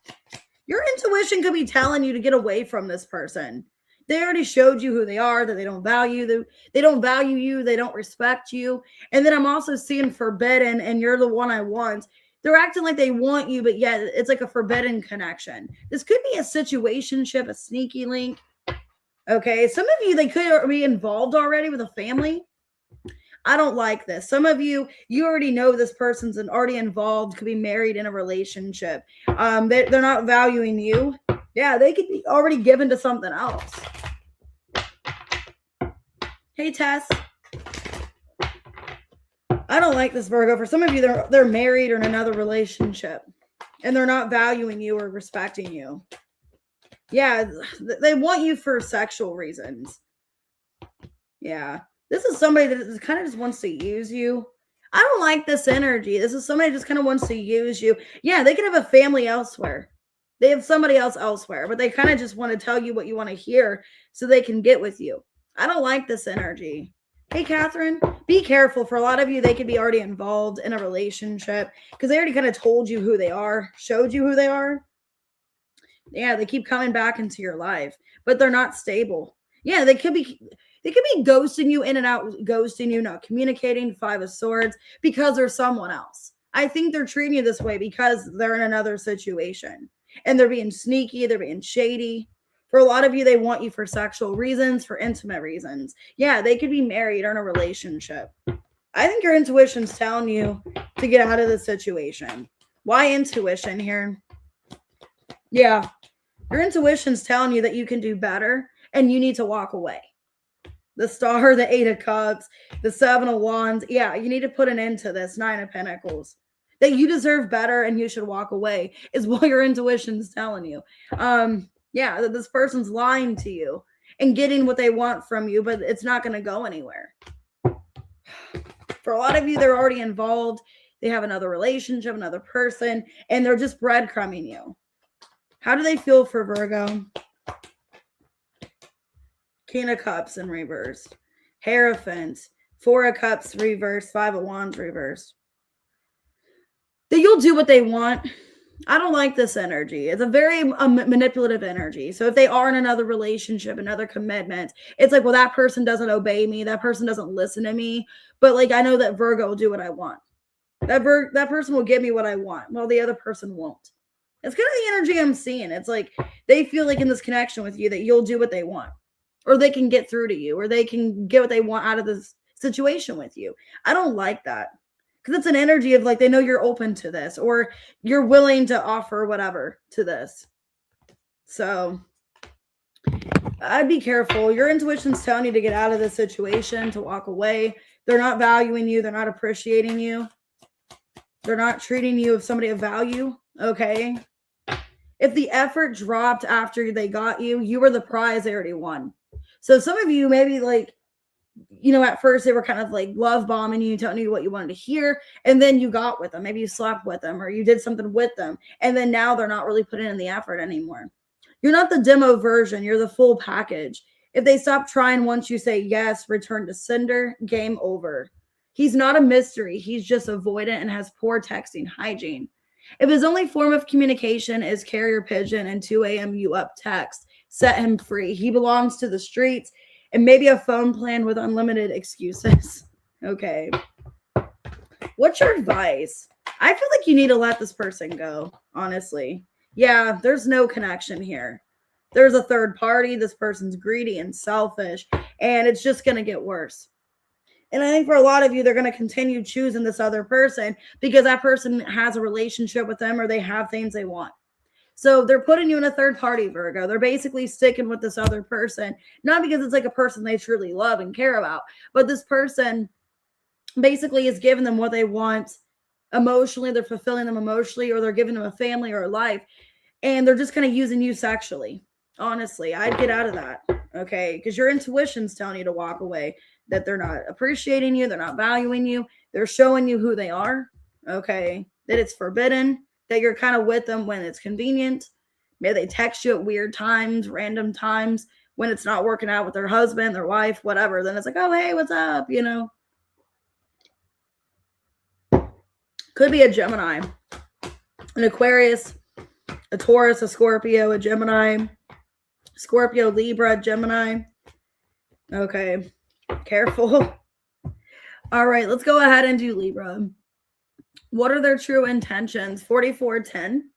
Your intuition could be telling you to get away from this person. They already showed you who they are, that they don't value them. They don't value you. They don't respect you. And then I'm also seeing forbidden, and you're the one I want. They're acting like they want you, but yet it's like a forbidden connection. This could be a situationship, a sneaky link. Okay. Some of you, they could be involved already with a family. I don't like this. Some of you, you already know this person's already involved, could be married in a relationship. They're not valuing you. Yeah, they could be already given to something else. Hey, Tess. I don't like this, Virgo. For some of you, they're married or in another relationship, and they're not valuing you or respecting you. Yeah, they want you for sexual reasons. Yeah. This is somebody that kind of just wants to use you. I don't like this energy. This is somebody that just kind of wants to use you. Yeah, they can have a family elsewhere. They have somebody else elsewhere, but they kind of just want to tell you what you want to hear so they can get with you. I don't like this energy. Hey, Catherine, be careful. For a lot of you, they could be already involved in a relationship because they already kind of told you who they are, showed you who they are. Yeah, they keep coming back into your life, but they're not stable. Yeah, they could be ghosting you in and out, ghosting you, not communicating, 5 of Swords, because they're someone else. I think they're treating you this way because they're in another situation and they're being sneaky, they're being shady. For a lot of you, they want you for sexual reasons, for intimate reasons. Yeah, they could be married or in a relationship. I think your intuition's telling you to get out of the situation. Why intuition here? Yeah, your intuition's telling you that you can do better and you need to walk away. The Star, the 8 of Cups, the 7 of Wands. Yeah, you need to put an end to this 9 of Pentacles. That you deserve better and you should walk away is what your intuition's telling you. Yeah, that this person's lying to you and getting what they want from you, but it's not going to go anywhere. For a lot of you, they're already involved. They have another relationship, another person, and they're just breadcrumbing you. How do they feel for Virgo? King of Cups in reverse. Hierophant. 4 of Cups reversed. 5 of Wands reversed. That you'll do what they want. I don't like this energy. It's a very manipulative energy. So if they are in another relationship, another commitment, it's like, well, that person doesn't obey me. That person doesn't listen to me. But like, I know that Virgo will do what I want. That person will give me what I want. Well, the other person won't. It's kind of the energy I'm seeing. It's like they feel like in this connection with you that you'll do what they want. Or they can get through to you. Or they can get what they want out of this situation with you. I don't like that. Because it's an energy of like, they know you're open to this or you're willing to offer whatever to this. So I'd be careful. Your intuition's telling you to get out of this situation, to walk away. They're not valuing you. They're not appreciating you. They're not treating you as somebody of value. Okay. If the effort dropped after they got you, you were the prize they already won. So some of you maybe like, you know, at first they were kind of like love bombing you, telling you what you wanted to hear. And then you got with them. Maybe you slept with them or you did something with them. And then now they're not really putting in the effort anymore. You're not the demo version. You're the full package. If they stop trying once you say yes, return to sender, game over. He's not a mystery. He's just avoidant and has poor texting hygiene. If his only form of communication is carrier pigeon and 2 a.m. you up text, set him free. He belongs to the streets. And maybe a phone plan with unlimited excuses. Okay. What's your advice? I feel like you need to let this person go, honestly. Yeah, there's no connection here. There's a third party. This person's greedy and selfish, and it's just going to get worse. And I think for a lot of you, they're going to continue choosing this other person because that person has a relationship with them or they have things they want. So they're putting you in a third party, Virgo. They're basically sticking with this other person, not because it's like a person they truly love and care about, but this person basically is giving them what they want emotionally. They're fulfilling them emotionally, or they're giving them a family or a life, and they're just kind of using you sexually. Honestly, I'd get out of that, okay? Because your intuition's telling you to walk away, that they're not appreciating you, they're not valuing you, they're showing you who they are, okay? That it's forbidden, that you're kind of with them when it's convenient. Maybe they text you at weird times, random times, when it's not working out with their husband, their wife, whatever. Then it's like, oh, hey, what's up? You know? Could be a Gemini, an Aquarius, a Taurus, a Scorpio, a Gemini, Scorpio, Libra, Gemini. Okay. Careful. All right, let's go ahead and do Libra. What are their true intentions? 4410.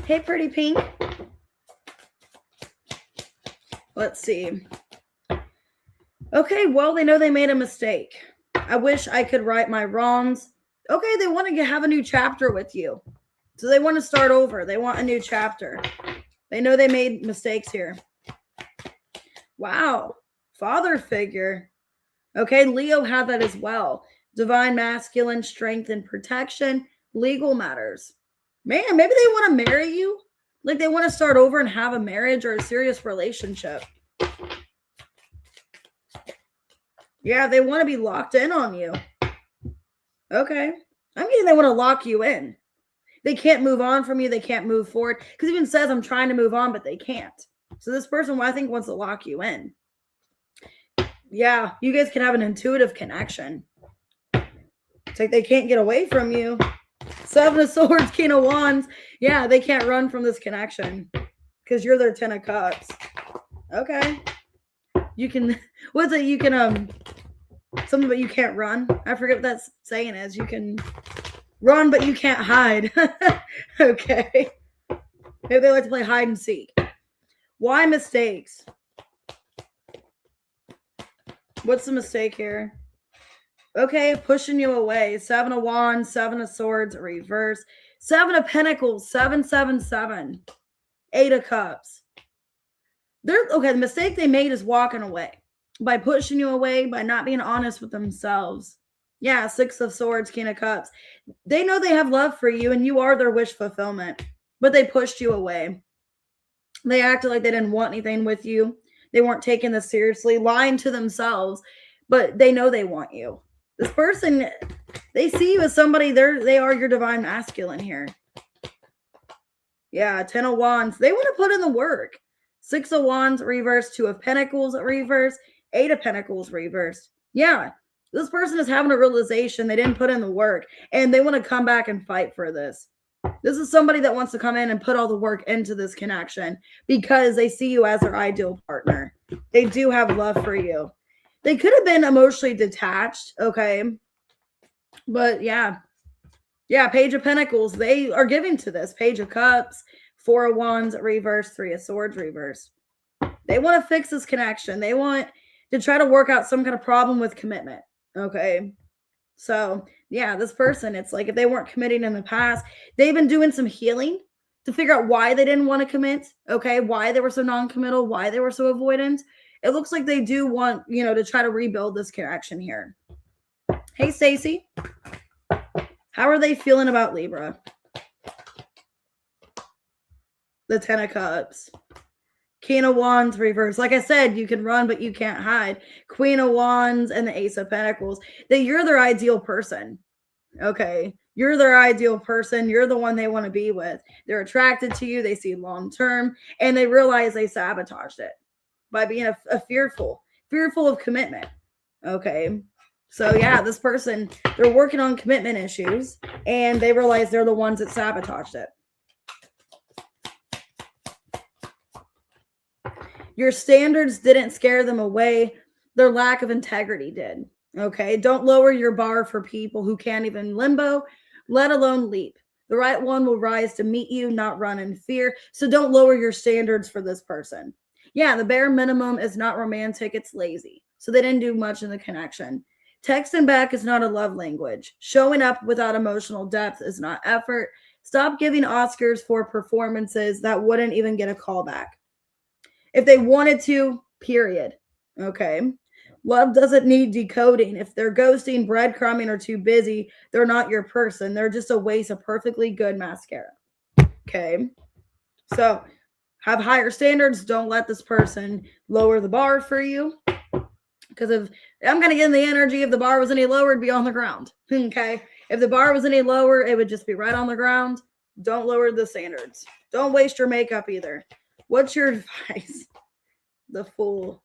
Hey, pretty pink. Let's see. Okay, well, they know they made a mistake. I wish I could right my wrongs. Okay, they want to have a new chapter with you. So they want to start over. They want a new chapter. They know they made mistakes here. Wow. Father figure. Okay, Leo had that as well. Divine masculine, strength and protection, legal matters. Man, maybe they want to marry you. Like they want to start over and have a marriage or a serious relationship. Yeah, they want to be locked in on you. Okay. I'm getting they want to lock you in. They can't move on from you. They can't move forward. Because even says, I'm trying to move on, but they can't. So this person, well, I think, wants to lock you in. Yeah, you guys can have an intuitive connection. It's like they can't get away from you. Seven of Swords, King of Wands. Yeah, they can't run from this connection because you're their 10 of Cups. Okay. You can, what's it? You can, something, but you can't run. I forget what that saying is. You can run, but you can't hide. Okay. Maybe they like to play hide and seek. Why mistakes? What's the mistake here? Okay, pushing you away. 7 of Wands, 7 of Swords, reverse. 7 of Pentacles, 777. 8 of Cups. Okay, the mistake they made is walking away. By pushing you away, by not being honest with themselves. Yeah, 6 of Swords, King of Cups. They know they have love for you and you are their wish fulfillment. But they pushed you away. They acted like they didn't want anything with you. They weren't taking this seriously, lying to themselves, but they know they want you. This person, they see you as somebody, they are your divine masculine here. Yeah, 10 of Wands. They want to put in the work. 6 of Wands, reverse. 2 of Pentacles, reverse. 8 of Pentacles, reversed. Yeah, this person is having a realization they didn't put in the work, and they want to come back and fight for this. This is somebody that wants to come in and put all the work into this connection because they see you as their ideal partner. They do have love for you. They could have been emotionally detached, okay? But yeah. Yeah, Page of Pentacles. They are giving to this. Page of Cups, 4 of Wands, reverse, 3 of Swords, reverse. They want to fix this connection. They want to try to work out some kind of problem with commitment, okay? So, yeah, this person, it's like if they weren't committing in the past, they've been doing some healing to figure out why they didn't want to commit, okay? Why they were so non-committal, why they were so avoidant. It looks like they do want, to try to rebuild this connection here. Hey, Stacey. How are they feeling about Libra? The 10 of Cups. King of Wands, reverse. Like I said, you can run, but you can't hide. Queen of Wands and the Ace of Pentacles. That you're their ideal person. Okay. You're their ideal person. You're the one they want to be with. They're attracted to you. They see long term. And they realize they sabotaged it by being a fearful of commitment. Okay. So yeah, this person, they're working on commitment issues. And they realize they're the ones that sabotaged it. Your standards didn't scare them away. Their lack of integrity did. Okay. Don't lower your bar for people who can't even limbo, let alone leap. The right one will rise to meet you, not run in fear. So don't lower your standards for this person. Yeah, the bare minimum is not romantic. It's lazy. So they didn't do much in the connection. Texting back is not a love language. Showing up without emotional depth is not effort. Stop giving Oscars for performances that wouldn't even get a call back. If they wanted to, period. Okay. Love doesn't need decoding. If they're ghosting, breadcrumbing, or too busy, they're not your person. They're just a waste of perfectly good mascara. Okay. So have higher standards. Don't let this person lower the bar for you. Because if I'm going to get in the energy, if the bar was any lower, it'd be on the ground. Okay. If the bar was any lower, it would just be right on the ground. Don't lower the standards. Don't waste your makeup either. What's your advice? The Fool.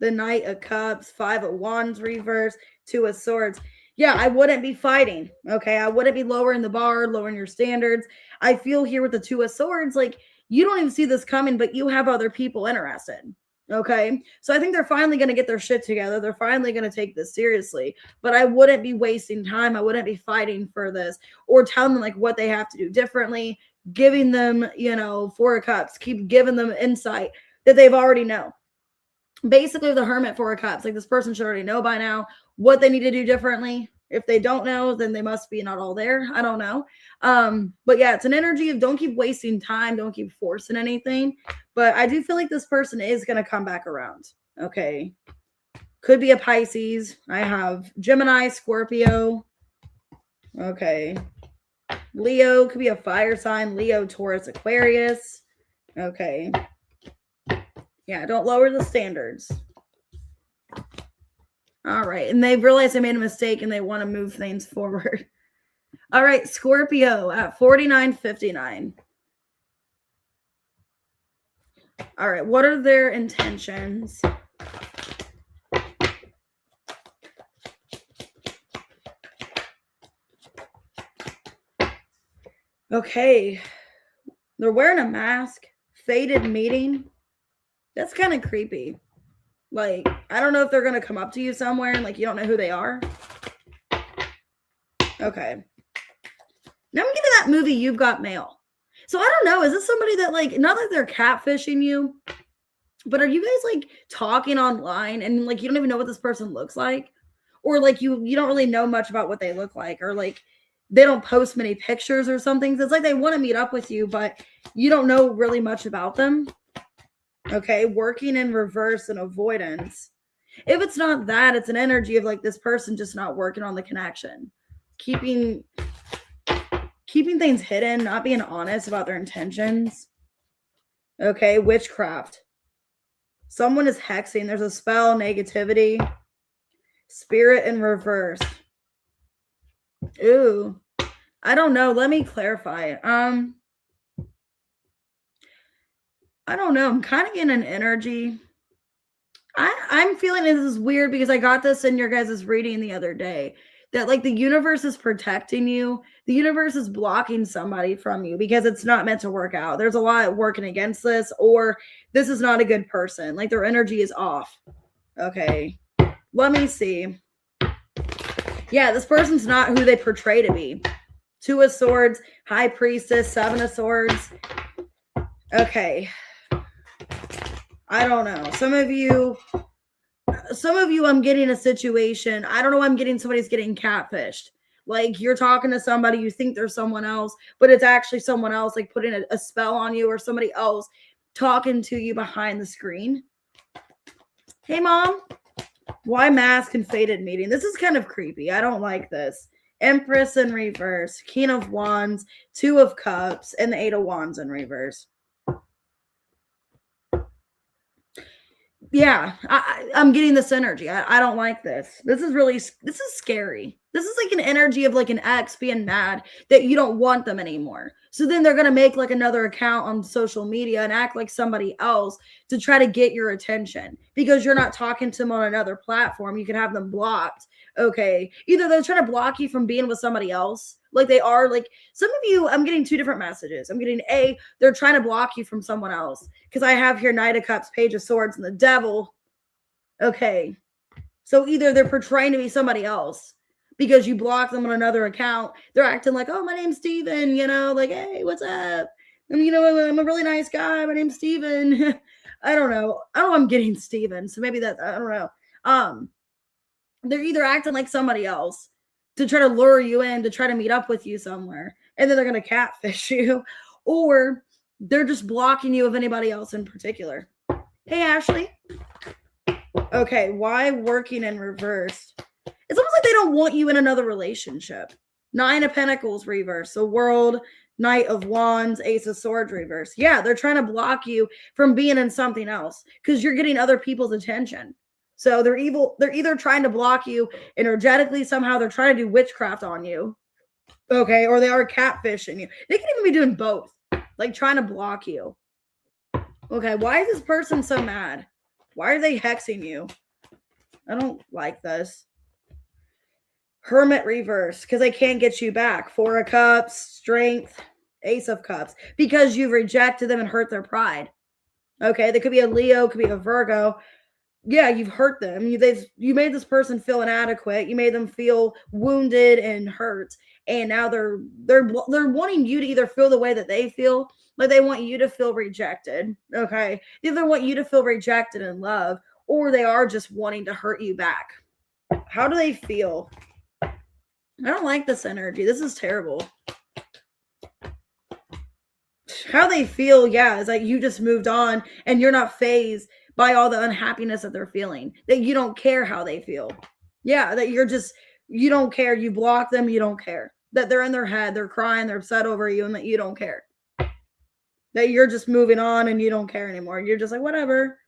The Knight of Cups. 5 of Wands reverse. 2 of Swords. Yeah, I wouldn't be fighting. Okay. I wouldn't be lowering the bar, lowering your standards. I feel here with the 2 of Swords, like you don't even see this coming, but you have other people interested. Okay. So I think they're finally going to get their shit together. They're finally going to take this seriously, but I wouldn't be wasting time. I wouldn't be fighting for this or telling them like what they have to do differently. Giving them, 4 of Cups, keep giving them insight that they've already know. Basically, the Hermit, 4 of Cups, like this person should already know by now what they need to do differently. If they don't know, then they must be not all there. I don't know. But yeah, it's an energy of don't keep wasting time. Don't keep forcing anything. But I do feel like this person is going to come back around. Okay. Could be a Pisces. I have Gemini, Scorpio. Okay. Leo could be a fire sign. Leo, Taurus, Aquarius. Okay. Yeah, don't lower the standards. All right. And they've realized they made a mistake and they want to move things forward. All right, Scorpio at 49.59. All right, what are their intentions? Okay, they're wearing a mask. Faded meeting. That's kind of creepy. Like, I don't know if they're going to come up to you somewhere and, like, you don't know who they are. Okay. Now I'm getting that movie, You've Got Mail. So I don't know. Is this somebody that, like, not that they're catfishing you, but are you guys, like, talking online and, like, you don't even know what this person looks like? Or, like, you don't really know much about what they look like, or, like, they don't post many pictures or something. So it's like they want to meet up with you, but you don't know really much about them. Okay, working in reverse and avoidance. If it's not that, it's an energy of, like, this person just not working on the connection. Keeping things hidden, not being honest about their intentions. Okay, witchcraft. Someone is hexing. There's a spell, negativity. Spirit in reverse. Ooh. I don't know. Let me clarify. I don't know. I'm kind of getting an energy. I'm feeling this is weird because I got this in your guys' reading the other day. That, like, the universe is protecting you. The universe is blocking somebody from you because it's not meant to work out. There's a lot working against this, or this is not a good person. Like, their energy is off. Okay. Let me see. Yeah, this person's not who they portray to be. 2 of Swords, High Priestess, 7 of Swords. Okay. I don't know. Some of you, I'm getting a situation. I don't know. I'm getting somebody's getting catfished. Like, you're talking to somebody, you think there's someone else, but it's actually someone else, like, putting a spell on you, or somebody else talking to you behind the screen. Hey, Mom. Why mask and faded meeting? This is kind of creepy. I don't like this. Empress in reverse, King of Wands, 2 of Cups, and the 8 of Wands in reverse. Yeah, I'm getting this energy. I don't like this. This is scary. This is like an energy of, like, an ex being mad that you don't want them anymore. So then they're going to make, like, another account on social media and act like somebody else to try to get your attention because you're not talking to them on another platform. You can have them blocked. Okay. Either they're trying to block you from being with somebody else. Like, they are, like, some of you, I'm getting 2 different messages. I'm getting they're trying to block you from someone else. Because I have here Knight of Cups, Page of Swords, and the Devil. Okay. So either they're portraying to be somebody else because you block them on another account. They're acting like, oh, my name's Steven, like, hey, what's up? And, I'm a really nice guy. My name's Steven. I don't know. I'm getting Steven. So maybe that, I don't know. They're either acting like somebody else to try to lure you in, to try to meet up with you somewhere. And then they're going to catfish you. Or they're just blocking you of anybody else in particular. Hey, Ashley. Okay, why working in reverse? It's almost like they don't want you in another relationship. 9 of Pentacles reverse. So World, Knight of Wands, Ace of Swords reverse. Yeah, they're trying to block you from being in something else because you're getting other people's attention. So they're evil. They're either trying to block you energetically somehow. They're trying to do witchcraft on you. Okay, or they are catfishing you. They can even be doing both. Like, trying to block you. Okay, why is this person so mad? Why are they hexing you? I don't like this. Hermit reverse, because they can't get you back. 4 of Cups, Strength, Ace of Cups. Because you've rejected them and hurt their pride. Okay, they could be a Leo, could be a Virgo. Yeah, you've hurt them. You made this person feel inadequate. You made them feel wounded and hurt. And now they're wanting you to either feel the way that they feel, like they want you to feel rejected. Okay. They either want you to feel rejected and love, or they are just wanting to hurt you back. How do they feel? I don't like this energy. This is terrible. How they feel, yeah, is like you just moved on and you're not fazed by all the unhappiness that they're feeling. That you don't care how they feel. Yeah, that you don't care. You block them, you don't care. That they're in their head, they're crying, they're upset over you, and that you don't care. That you're just moving on and you don't care anymore. You're just like, whatever.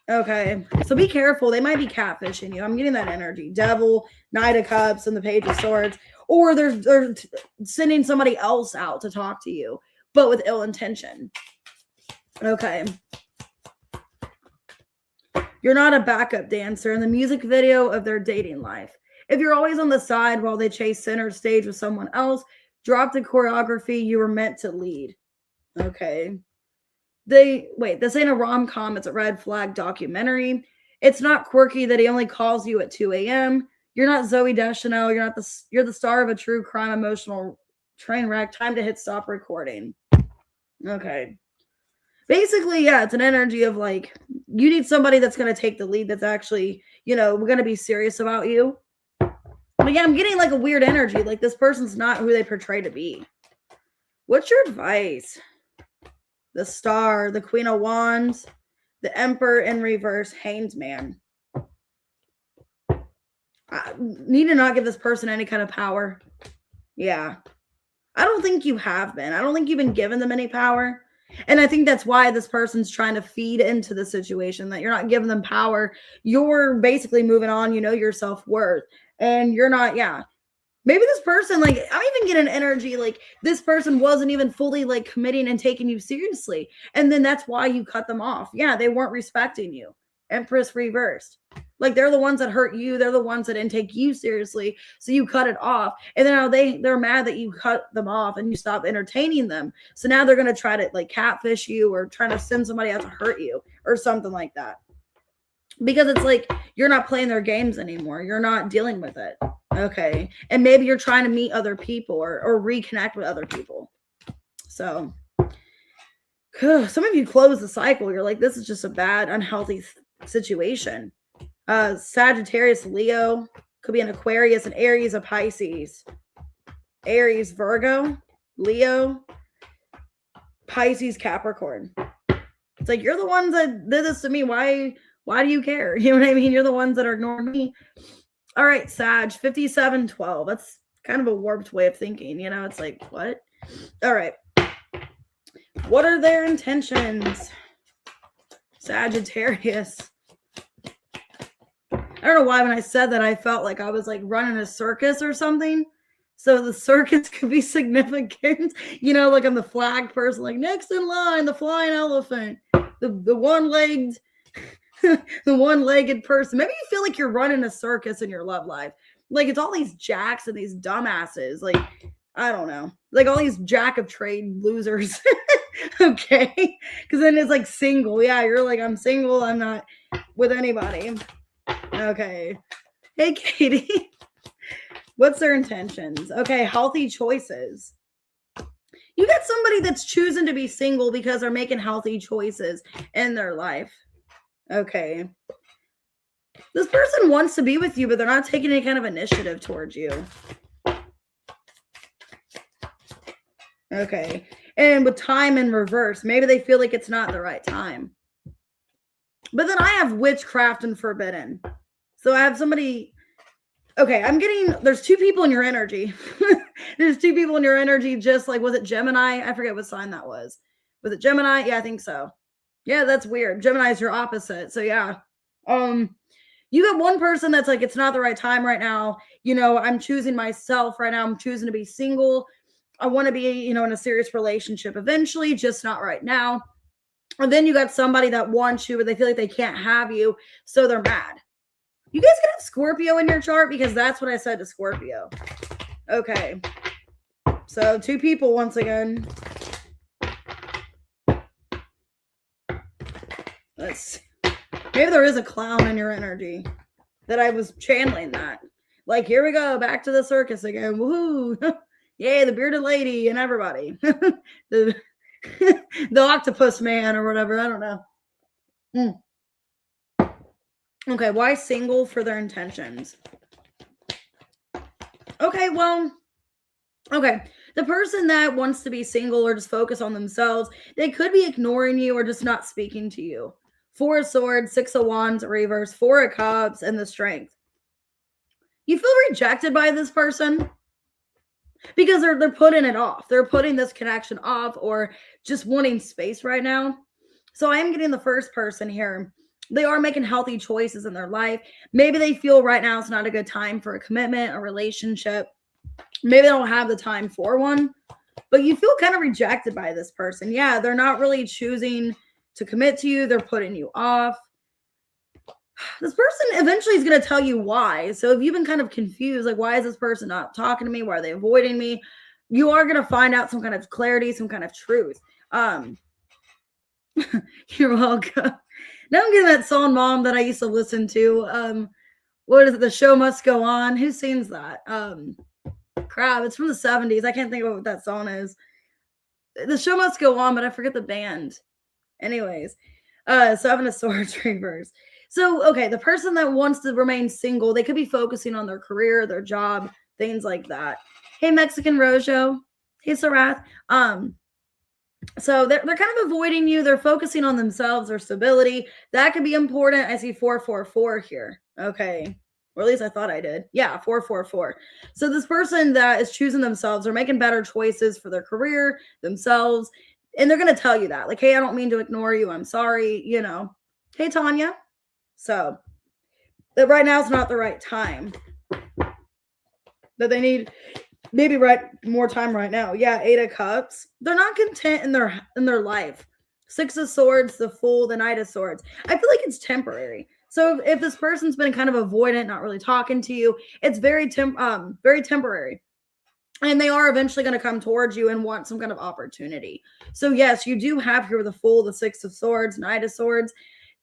Okay, so be careful. They might be catfishing you. I'm getting that energy. Devil, Knight of Cups, and the Page of Swords. or they're sending somebody else out to talk to you, but with ill intention. Okay. You're not a backup dancer in the music video of their dating life. If you're always on the side while they chase center stage with someone else, drop the choreography you were meant to lead. Okay. This ain't a rom-com, it's a red flag documentary. It's not quirky that he only calls you at 2 a.m. You're not Zooey Deschanel. You're the star of a true crime emotional train wreck. Time to hit stop recording. Okay. Basically, yeah, it's an energy of like, you need somebody that's going to take the lead, that's actually, we're going to be serious about you. But yeah, I'm getting like a weird energy. Like this person's not who they portray to be. What's your advice? The Star, the Queen of Wands, the Emperor in reverse, Hanged Man. I need to not give this person any kind of power. Yeah. I don't think you have been. I don't think you've been giving them any power. And I think that's why this person's trying to feed into the situation, that you're not giving them power. You're basically moving on. You know your self-worth. And you're not, yeah. Maybe this person, like, I even get an energy like this person wasn't even fully like committing and taking you seriously. And then that's why you cut them off. Yeah, they weren't respecting you. Empress reversed. Like they're the ones that hurt you. They're the ones that didn't take you seriously. So you cut it off. And then now they're mad that you cut them off and you stop entertaining them. So now they're going to try to like catfish you or trying to send somebody out to hurt you or something like that. Because it's like you're not playing their games anymore. You're not dealing with it. Okay. And maybe you're trying to meet other people or reconnect with other people. So some of you close the cycle. You're like, this is just a bad, unhealthy situation. Sagittarius, Leo, could be an Aquarius, an Aries, a Pisces. Aries, Virgo, Leo, Pisces, Capricorn. It's like, you're the ones that did this to me. Why do you care? You know what I mean? You're the ones that are ignoring me. All right, Sag, 5712. That's kind of a warped way of thinking. It's like, what? All right. What are their intentions? Sagittarius. I don't know why when I said that, I felt like I was like running a circus or something. So the circus could be significant. Like I'm the flag person, like next in line, the flying elephant, the one-legged the one-legged person. Maybe you feel like you're running a circus in your love life. Like it's all these jacks and these dumbasses. Like, I don't know. Like all these jack of trade losers. Okay. Because then it's like single. Yeah, you're like, I'm single. I'm not with anybody. Okay. Hey, Katie. What's their intentions? Okay, healthy choices. You got somebody that's choosing to be single because they're making healthy choices in their life. Okay. This person wants to be with you, but they're not taking any kind of initiative towards you. Okay. And with time in reverse, maybe they feel like it's not the right time. But then I have witchcraft and forbidden. So I have somebody. Okay, there's two people in your energy. There's two people in your energy, just like, was it Gemini? I forget what sign that was. Was it Gemini? Yeah, I think so. Yeah, that's weird. Gemini is your opposite. So yeah. You got one person that's like, it's not the right time right now. I'm choosing myself right now. I'm choosing to be single. I want to be, in a serious relationship eventually, just not right now. And then you got somebody that wants you, but they feel like they can't have you. So they're mad. You guys can have Scorpio in your chart because that's what I said to Scorpio. Okay. So two people once again. Let's see. Maybe there is a clown in your energy that I was channeling that. Like, here we go. Back to the circus again. Woohoo. Yay, the bearded lady and everybody. the octopus man or whatever. I don't know. Okay, why single for their intentions? Okay, well, okay. The person that wants to be single or just focus on themselves, they could be ignoring you or just not speaking to you. 4 of Swords, 6 of Wands, reverse, 4 of Cups, and the Strength. You feel rejected by this person because they're putting it off. They're putting this connection off or just wanting space right now. So I am getting the first person here. They are making healthy choices in their life. Maybe they feel right now it's not a good time for a commitment, a relationship. Maybe they don't have the time for one, but you feel kind of rejected by this person. Yeah, they're not really choosing to commit to you. They're putting you off. This person eventually is going to tell you why. So if you've been kind of confused, like, why is this person not talking to me? Why are they avoiding me? You are going to find out some kind of clarity, some kind of truth. You're welcome. Now I'm getting that song, Mom, that I used to listen to. What is it? The Show Must Go On. Who sings that? Crap, it's from the 70s. I can't think of what that song is. The Show Must Go On, but I forget the band. Anyways, Seven of Swords reverse. So, okay, the person that wants to remain single, they could be focusing on their career, their job, things like that. Hey, Mexican Rojo. Hey, Sarath. So they're kind of avoiding you. They're focusing on themselves, their stability. That could be important. I see 444 here. Okay. Or at least I thought I did. Yeah, 444. So this person that is choosing themselves, they're making better choices for their career, themselves. And they're going to tell you that. Like, hey, I don't mean to ignore you. I'm sorry. You know. Hey, Tanya. So that right now is not the right time. That they need maybe more time right now. Yeah, 8 of Cups. They're not content in their life. 6 of Swords, the Fool, the Knight of Swords. I feel like it's temporary. So if this person's been kind of avoidant, not really talking to you, it's very temporary. And they are eventually going to come towards you and want some kind of opportunity. So yes, you do have here the Fool, the 6 of Swords, Knight of Swords.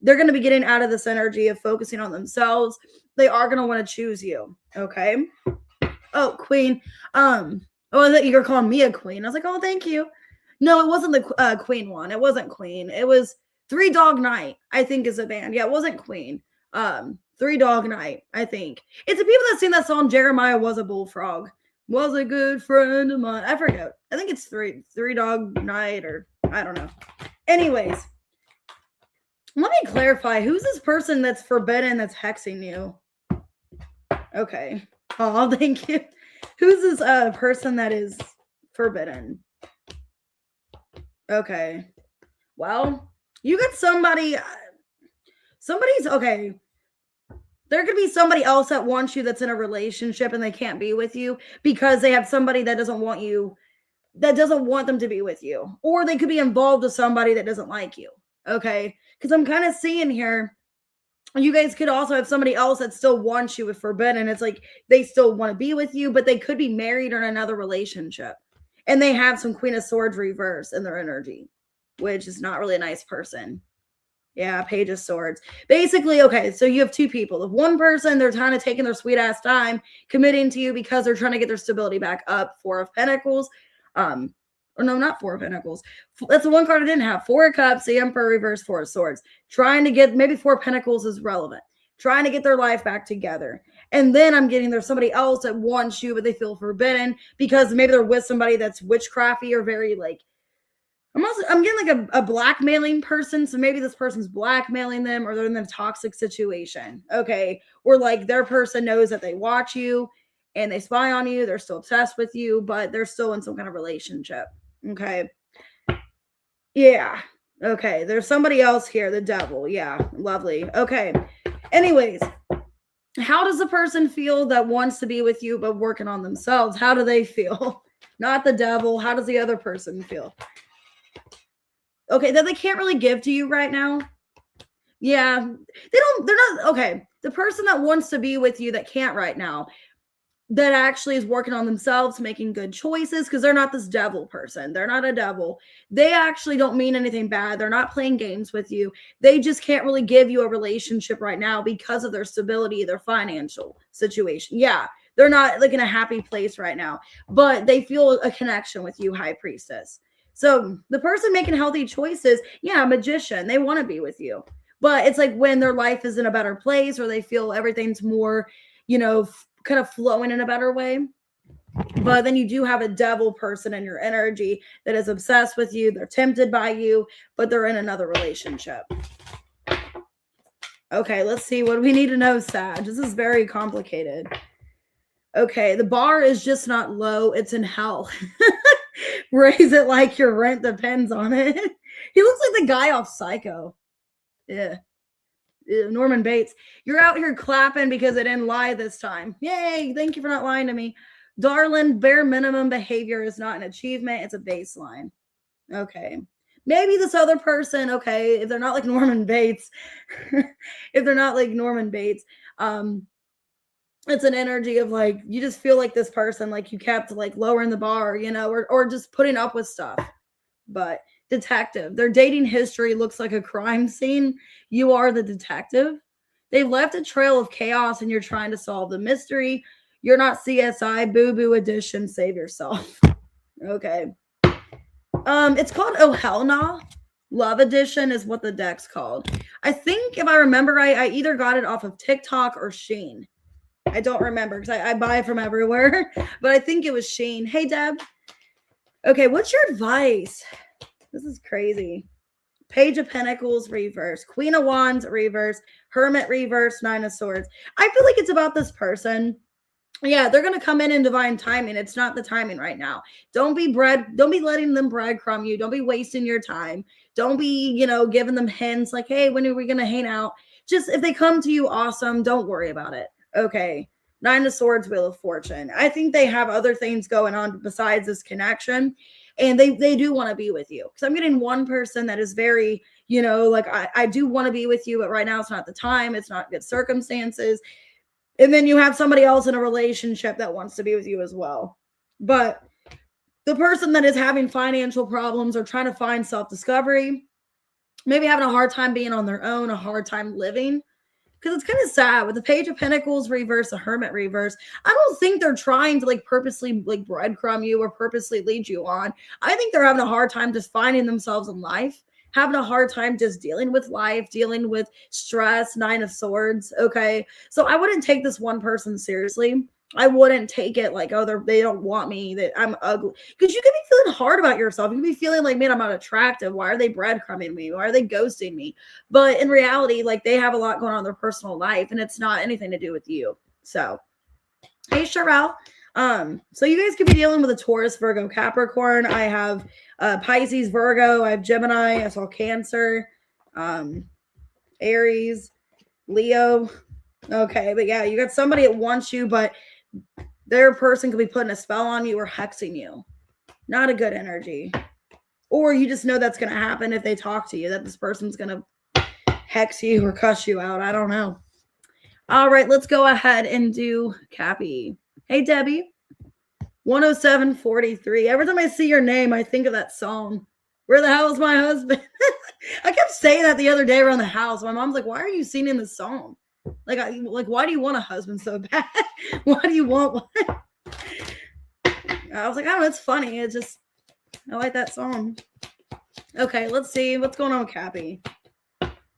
They're going to be getting out of this energy of focusing on themselves. They are going to want to choose you. Okay. Oh, Queen. Oh, I thought you were calling me a queen. I was like, oh, thank you. No, it wasn't the Queen one. It wasn't Queen. It was Three Dog Night, I think, is a band. Yeah, it wasn't Queen. Three Dog Night, I think. It's the people that sing that song, Jeremiah Was a Bullfrog. Was a good friend of mine. I forget. I think it's Three Dog Night, or I don't know. Anyways, let me clarify. Who's this person that's forbidden that's hexing you? Okay. Oh, thank you. Who's this person that is forbidden? Okay. Well, you got somebody's okay. There could be somebody else that wants you that's in a relationship and they can't be with you because they have somebody that doesn't want you, that doesn't want them to be with you. Or they could be involved with somebody that doesn't like you. Okay. Because I'm kind of seeing here, you guys could also have somebody else that still wants you with forbidden. It's like they still want to be with you, but they could be married or in another relationship. And they have some Queen of Swords reverse in their energy, which is not really a nice person. Yeah, Page of Swords. Basically, okay, so you have two people. The one person, they're kind of taking their sweet ass time committing to you because they're trying to get their stability back up. 4 of Pentacles. Or no, not 4 of Pentacles. That's the one card I didn't have. 4 of Cups, the Emperor reverse, 4 of Swords. Trying to get, maybe 4 of Pentacles is relevant. Trying to get their life back together. And then I'm getting there's somebody else that wants you, but they feel forbidden because maybe they're with somebody that's witchcrafty or very like, I'm getting like a blackmailing person. So maybe this person's blackmailing them or they're in a toxic situation. Okay. Or like their person knows that they watch you and they spy on you. They're still obsessed with you, but they're still in some kind of relationship. Okay. Yeah. Okay. There's somebody else here. The devil. Yeah. Lovely. Okay. Anyways, how does the person feel that wants to be with you, but working on themselves? How do they feel? Not the devil. How does the other person feel? Okay. That they can't really give to you right now. Yeah. They're not. Okay. The person that wants to be with you that can't right now, that actually is working on themselves, making good choices, because they're not this devil person. They're not a devil. They actually don't mean anything bad. They're not playing games with you. They just can't really give you a relationship right now because of their stability, their financial situation. Yeah, they're not like in a happy place right now, but they feel a connection with you, High Priestess. So the person making healthy choices, yeah, magician, they want to be with you. But it's like when their life is in a better place or they feel everything's more, kind of flowing in a better way. But then you do have a devil person in your energy that is obsessed with you. They're tempted by you, but they're in another relationship. Okay, let's see what we need to know, Sag. This is very complicated. Okay, the bar is just not low. It's in hell. Raise it like your rent depends on it. He looks like the guy off Psycho. Yeah. Norman Bates, you're out here clapping because it didn't lie this time. Yay, thank you for not lying to me. Darling, bare minimum behavior is not an achievement. It's a baseline. Okay. Maybe this other person, okay, if they're not like Norman Bates, if they're not like Norman Bates, it's an energy of like, you just feel like this person, like you kept like lowering the bar, or just putting up with stuff. But detective, their dating history looks like a crime scene. You are the detective. They've left a trail of chaos and you're trying to solve the mystery. You're not CSI, boo boo edition, save yourself. Okay. It's called Oh Hell Nah. Love Edition is what the deck's called. I think if I remember right, I either got it off of TikTok or Shein. I don't remember because I buy from everywhere, but I think it was Shein. Hey, Deb. Okay, what's your advice? This is crazy. Page of Pentacles reverse, Queen of Wands reverse, Hermit reverse, Nine of Swords. I feel like it's about this person. Yeah, they're going to come in divine timing. It's not the timing right now. Don't be letting them breadcrumb you. Don't be wasting your time. Don't be, giving them hints like, hey, when are we going to hang out? Just if they come to you, awesome. Don't worry about it. Okay. Nine of Swords, Wheel of Fortune. I think they have other things going on besides this connection. And they do want to be with you. Because I'm getting one person that is very, like, I do want to be with you, but right now it's not the time. It's not good circumstances. And then you have somebody else in a relationship that wants to be with you as well. But the person that is having financial problems or trying to find self-discovery, maybe having a hard time being on their own, a hard time living, because it's kind of sad with the Page of Pentacles reverse, the Hermit reverse. I don't think they're trying to like purposely like breadcrumb you or purposely lead you on. I think they're having a hard time just finding themselves in life, having a hard time just dealing with life, dealing with stress, Nine of Swords. Okay. So I wouldn't take this one person seriously. I wouldn't take it like, oh, they don't want me, that I'm ugly. Because you could be feeling hard about yourself. You could be feeling like, man, I'm not attractive. Why are they breadcrumbing me? Why are they ghosting me? But in reality, like they have a lot going on in their personal life and it's not anything to do with you. So, hey, Sherelle. So you guys could be dealing with a Taurus, Virgo, Capricorn. I have Pisces, Virgo. I have Gemini. I saw Cancer, Aries, Leo. Okay, but yeah, you got somebody that wants you, but their person could be putting a spell on you or hexing you. Not a good energy. Or you just know that's going to happen if they talk to you, that this person's going to hex you or cuss you out. I don't know. All right, let's go ahead and do Cappy. Hey, Debbie. 10743. Every time I see your name, I think of that song. Where the hell is my husband? I kept saying that the other day around the house. My mom's like, why are you singing this song? Like, why do you want a husband so bad? Why do you want one? I was like, I don't know, it's funny. It's just, I like that song. Okay, let's see. What's going on with Cappy?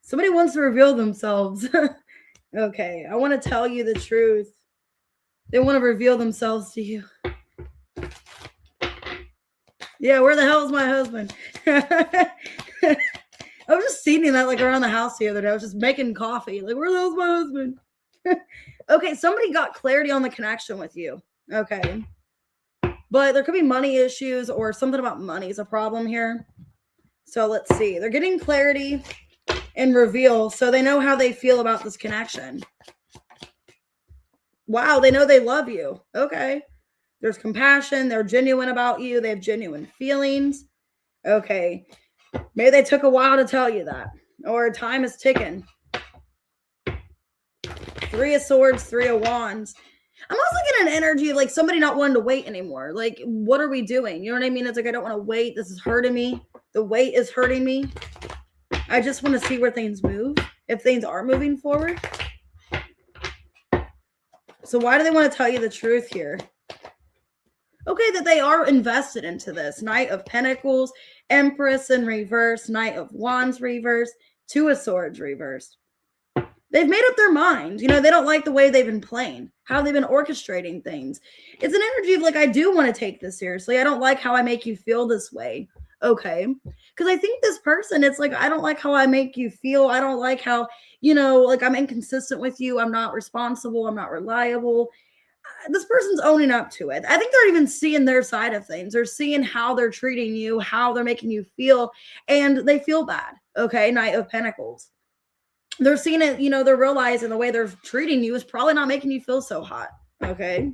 Somebody wants to reveal themselves. Okay, I want to tell you the truth. They want to reveal themselves to you. Yeah, where the hell is my husband? I was just seeing that like around the house the other day. I was just making coffee. Like, where the hell's my husband? Okay, somebody got clarity on the connection with you. Okay. But there could be money issues or something about money is a problem here. So let's see. They're getting clarity and reveal so they know how they feel about this connection. Wow, they know they love you. Okay. There's compassion. They're genuine about you. They have genuine feelings. Okay. Maybe they took a while to tell you that. Or time is ticking. Three of Swords, Three of Wands. I'm also getting an energy of like somebody not wanting to wait anymore. Like, what are we doing? You know what I mean? It's like, I don't want to wait. This is hurting me. The wait is hurting me. I just want to see where things move. If things are moving forward. So why do they want to tell you the truth here? Okay, that they are invested into this. Knight of Pentacles, Empress in reverse, Knight of Wands reverse, Two of Swords reversed. They've made up their mind. You know, they don't like the way they've been playing, how they've been orchestrating things. It's an energy of like, I do want to take this seriously. I don't like how I make you feel this way. Okay. Because I think this person, it's like, I don't like how I make you feel. I don't like how, like I'm inconsistent with you. I'm not responsible. I'm not reliable. This person's owning up to it. I think they're even seeing their side of things. They're seeing how they're treating you, how they're making you feel, and they feel bad. Okay. Knight of Pentacles. They're seeing it, they're realizing the way they're treating you is probably not making you feel so hot. Okay.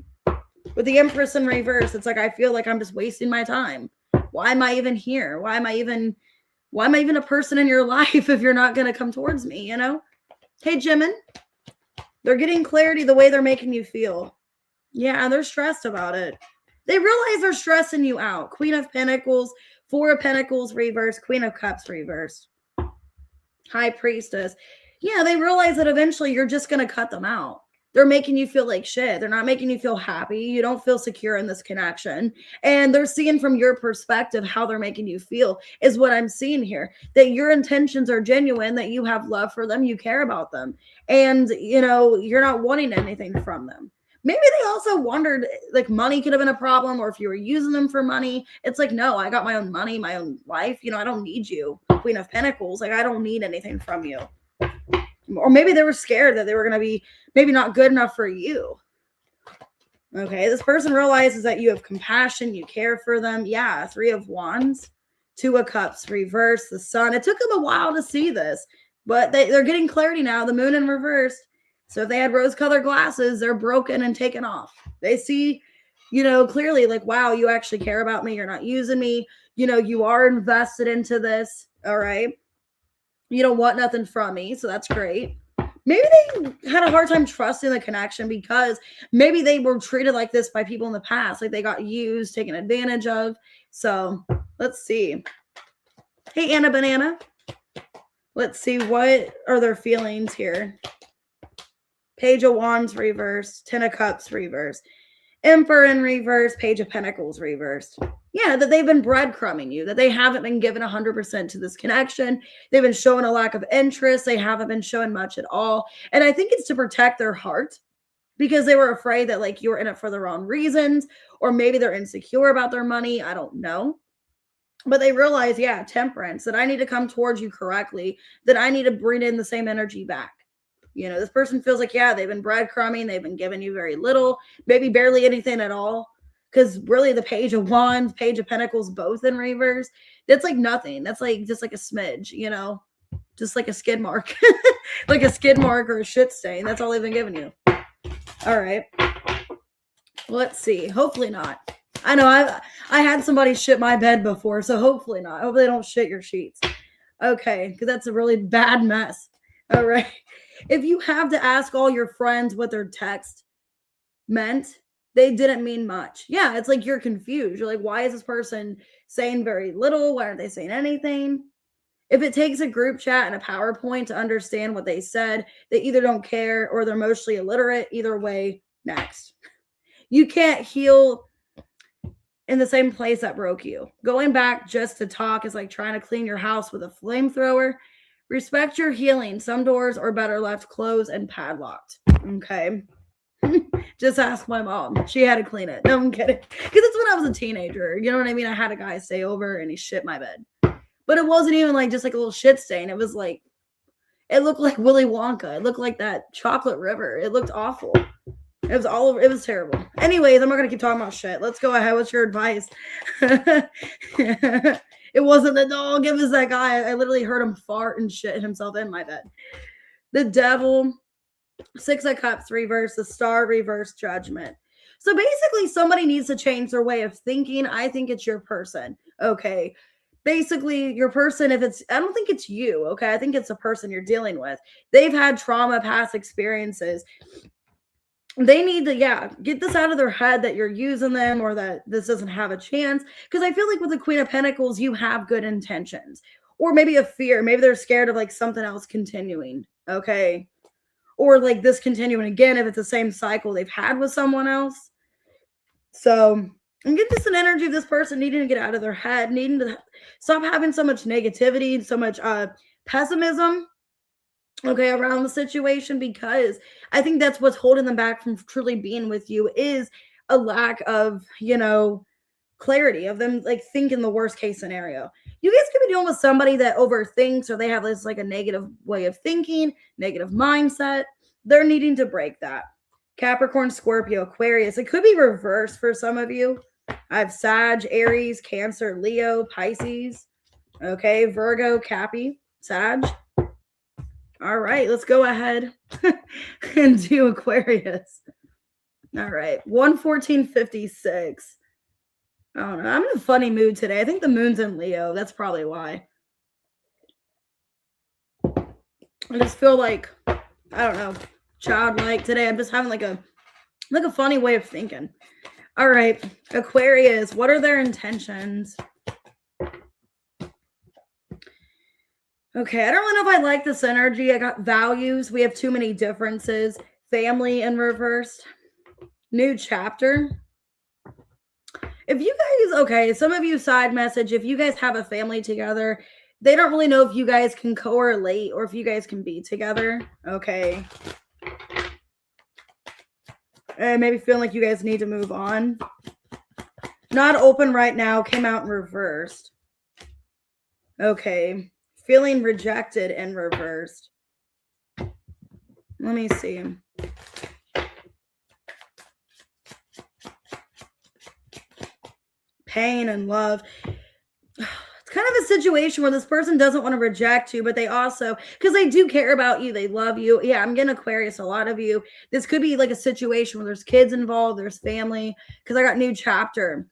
With the Empress in reverse, it's like, I feel like I'm just wasting my time. Why am I even here? Why am I even a person in your life if you're not going to come towards me, you know? Hey, Jimin, they're getting clarity the way they're making you feel. Yeah, they're stressed about it. They realize they're stressing you out. Queen of Pentacles, Four of Pentacles reverse, Queen of Cups reverse, High Priestess. Yeah, they realize that eventually you're just going to cut them out. They're making you feel like shit. They're not making you feel happy. You don't feel secure in this connection. And they're seeing from your perspective how they're making you feel is what I'm seeing here. That your intentions are genuine, that you have love for them, you care about them. And, you know, you're not wanting anything from them. Maybe they also wondered, like, money could have been a problem, or if you were using them for money. It's like, no, I got my own money, my own life. You know, I don't need you. Queen of Pentacles. Like, I don't need anything from you. Or maybe they were scared that they were going to be maybe not good enough for you. Okay, this person realizes that you have compassion, you care for them. Yeah, Three of Wands, Two of Cups, reverse, the Sun. It took them a while to see this, but they're getting clarity now. The Moon in reverse. So if they had rose-colored glasses, they're broken and taken off. They see, you know, clearly, like, wow, you actually care about me. You're not using me. You know, you are invested into this. All right. You don't want nothing from me, so that's great. Maybe they had a hard time trusting the connection because maybe they were treated like this by people in the past, like they got used, taken advantage of. So let's see. Hey, Anna Banana. Let's see, what are their feelings here? Page of Wands reversed, Ten of Cups reversed, Emperor in reverse, Page of Pentacles reversed. Yeah, that they've been breadcrumbing you, that they haven't been given 100% to this connection. They've been showing a lack of interest. They haven't been showing much at all. And I think it's to protect their heart because they were afraid that, like, you were in it for the wrong reasons, or maybe they're insecure about their money. I don't know. But they realize, yeah, temperance, that I need to come towards you correctly, that I need to bring in the same energy back. You know, this person feels like, yeah, they've been breadcrumbing. They've been giving you very little, maybe barely anything at all. Because really the Page of Wands, Page of Pentacles, both in reverse, that's like nothing. That's like just like a smidge, you know, just like a skid mark, like a skid mark or a shit stain. That's all they've been giving you. All right. Let's see. Hopefully not. I know I had somebody shit my bed before, so hopefully not. Hopefully they don't shit your sheets. Okay, because that's a really bad mess. All right. If you have to ask all your friends what their text meant, they didn't mean much. Yeah, it's like you're confused. You're like, why is this person saying very little? Why aren't they saying anything? If it takes a group chat and a PowerPoint to understand what they said, they either don't care or they're emotionally illiterate. Either way, next. You can't heal in the same place that broke you. Going back just to talk is like trying to clean your house with a flamethrower. Respect your healing. Some doors are better left closed and padlocked. Okay. Just ask my mom. She had to clean it. No, I'm kidding. Because it's when I was a teenager. You know what I mean? I had a guy stay over and he shit my bed. But it wasn't even like just like a little shit stain. It was like, it looked like Willy Wonka. It looked like that chocolate river. It looked awful. It was all over. It was terrible. Anyways, I'm not going to keep talking about shit. Let's go ahead. What's your advice? It wasn't the dog. It was that guy. I literally heard him fart and shit himself in my bed. The Devil, Six of Cups reverse, the Star reverse, Judgment. So basically somebody needs to change their way of thinking. I think it's your person. Okay. Basically your person, I don't think it's you. Okay. I think it's a person you're dealing with. They've had trauma, past experiences. They need to, get this out of their head that you're using them or that this doesn't have a chance. Because I feel like with the Queen of Pentacles, you have good intentions. Or maybe a fear. Maybe they're scared of like something else continuing. Okay. Or like this continuing again if it's the same cycle they've had with someone else. So I'm getting just an energy of this person needing to get out of their head, needing to stop having so much negativity, so much pessimism, okay, around the situation, because I think that's what's holding them back from truly being with you is a lack of, clarity of them like thinking the worst case scenario. You guys could be dealing with somebody that overthinks or they have this like a negative way of thinking, negative mindset. They're needing to break that. Capricorn, Scorpio, Aquarius. It could be reversed for some of you. I have Sag, Aries, Cancer, Leo, Pisces. Okay, Virgo, Cappy, Sag. All right, let's go ahead and do Aquarius. All right. 11456. I don't know. I'm in a funny mood today. I think the moon's in Leo. That's probably why. I just feel like, I don't know, childlike today. I'm just having like a funny way of thinking. All right. Aquarius, what are their intentions? Okay, I don't really know if I like this energy. I got values. We have too many differences. Family in reversed. New chapter. If you guys, okay, some of you side message, if you guys have a family together, they don't really know if you guys can correlate or if you guys can be together. Okay. And maybe feeling like you guys need to move on. Not open right now, came out in reversed. Okay. Feeling rejected and reversed. Let me see. Pain and love. It's kind of a situation where this person doesn't want to reject you, but they also, because they do care about you, they love you. Yeah, I'm getting Aquarius, a lot of you. This could be like a situation where there's kids involved, there's family, because I got new chapter.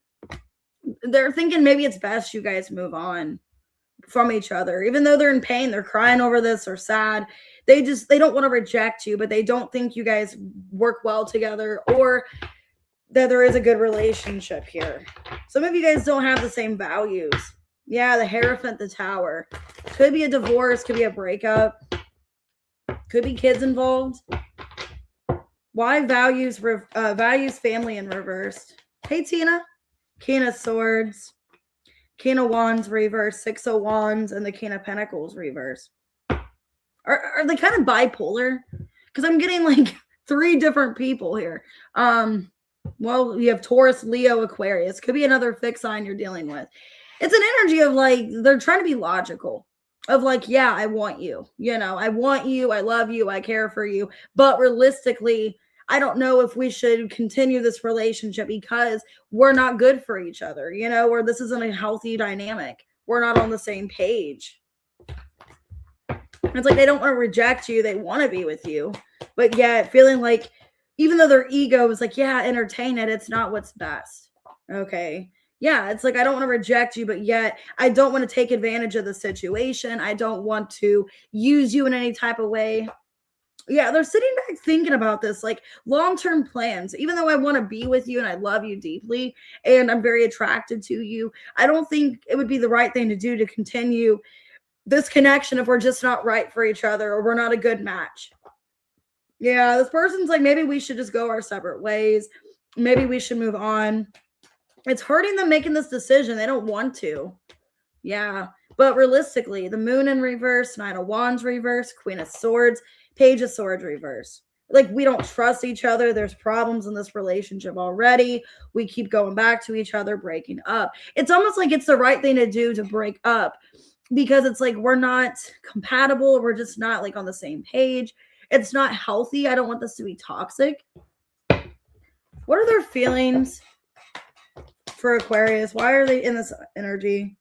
They're thinking maybe it's best you guys move on from each other. Even though they're in pain, they're crying over this or sad. They don't want to reject you, but they don't think you guys work well together or that there is a good relationship here. Some of you guys don't have the same values. Yeah, the Hierophant, the Tower. Could be a divorce, could be a breakup. Could be kids involved. Why values family in reversed? Hey, Tina. King of Swords. King of Wands reverse. Six of Wands and the King of Pentacles reverse. Are they kind of bipolar? Because I'm getting like 3 different people here. Well, you have Taurus, Leo, Aquarius. Could be another fixed sign you're dealing with. It's an energy of like, they're trying to be logical. Of like, yeah, I want you. You know, I want you. I love you. I care for you. But realistically, I don't know if we should continue this relationship because we're not good for each other, you know, or this isn't a healthy dynamic. We're not on the same page. It's like they don't want to reject you. They want to be with you. But yet feeling like, even though their ego is like, yeah, entertain it, it's not what's best. Okay. Yeah, it's like, I don't want to reject you, but yet I don't want to take advantage of the situation. I don't want to use you in any type of way. Yeah, they're sitting back thinking about this, like long-term plans. Even though I want to be with you and I love you deeply and I'm very attracted to you, I don't think it would be the right thing to do to continue this connection if we're just not right for each other or we're not a good match. Yeah, this person's like, maybe we should just go our separate ways. Maybe we should move on. It's hurting them making this decision. They don't want to. Yeah. But realistically, the moon in reverse, Knight of Wands reverse, Queen of Swords, Page of Swords reverse. Like, we don't trust each other. There's problems in this relationship already. We keep going back to each other, breaking up. It's almost like it's the right thing to do to break up because it's like we're not compatible. We're just not like on the same page. It's not healthy. I don't want this to be toxic. What are their feelings for Aquarius? Why are they in this energy?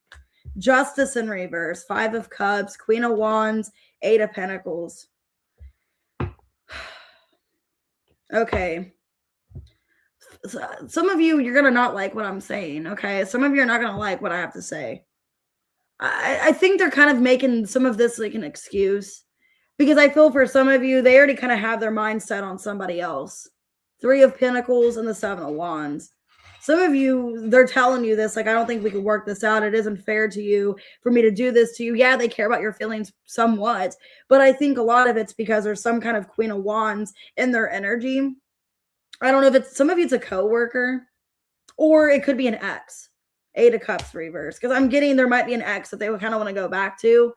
Justice in reverse. 5 of Cups, Queen of Wands, 8 of Pentacles. Okay. Some of you, you're going to not like what I'm saying, okay? Some of you are not going to like what I have to say. I think they're kind of making some of this like an excuse. Because I feel for some of you, they already kind of have their mind set on somebody else. 3 of Pentacles and the 7 of Wands. Some of you, they're telling you this, like, I don't think we can work this out. It isn't fair to you for me to do this to you. Yeah, they care about your feelings somewhat, but I think a lot of it's because there's some kind of Queen of Wands in their energy. I don't know if it's, some of you it's a coworker, or it could be an ex. 8 of Cups reverse, because I'm getting there might be an ex that they would kind of want to go back to,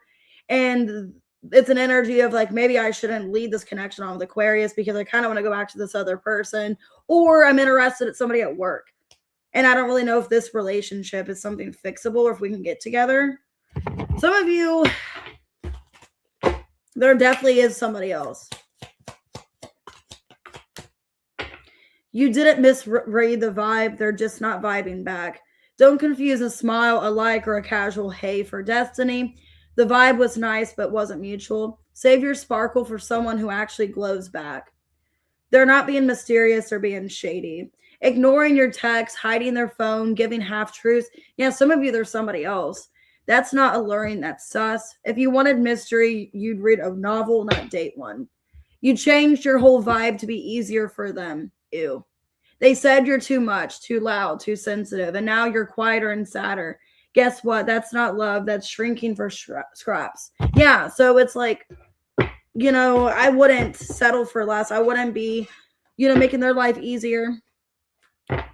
and it's an energy of like, maybe I shouldn't lead this connection on with Aquarius because I kind of want to go back to this other person, or I'm interested at somebody at work. And I don't really know if this relationship is something fixable or if we can get together. Some of you, there definitely is somebody else. You didn't misread the vibe. They're just not vibing back. Don't confuse a smile, a like, or a casual hey for destiny. The vibe was nice, but wasn't mutual. Save your sparkle for someone who actually glows back. They're not being mysterious or being shady. Ignoring your texts, hiding their phone, giving half-truths. Yeah, some of you, there's somebody else. That's not alluring, that's sus. If you wanted mystery, you'd read a novel, not date one. You changed your whole vibe to be easier for them. Ew. They said you're too much, too loud, too sensitive, and now you're quieter and sadder. Guess what? That's not love. That's shrinking for scraps. Yeah, so it's like, I wouldn't settle for less. I wouldn't be, making their life easier.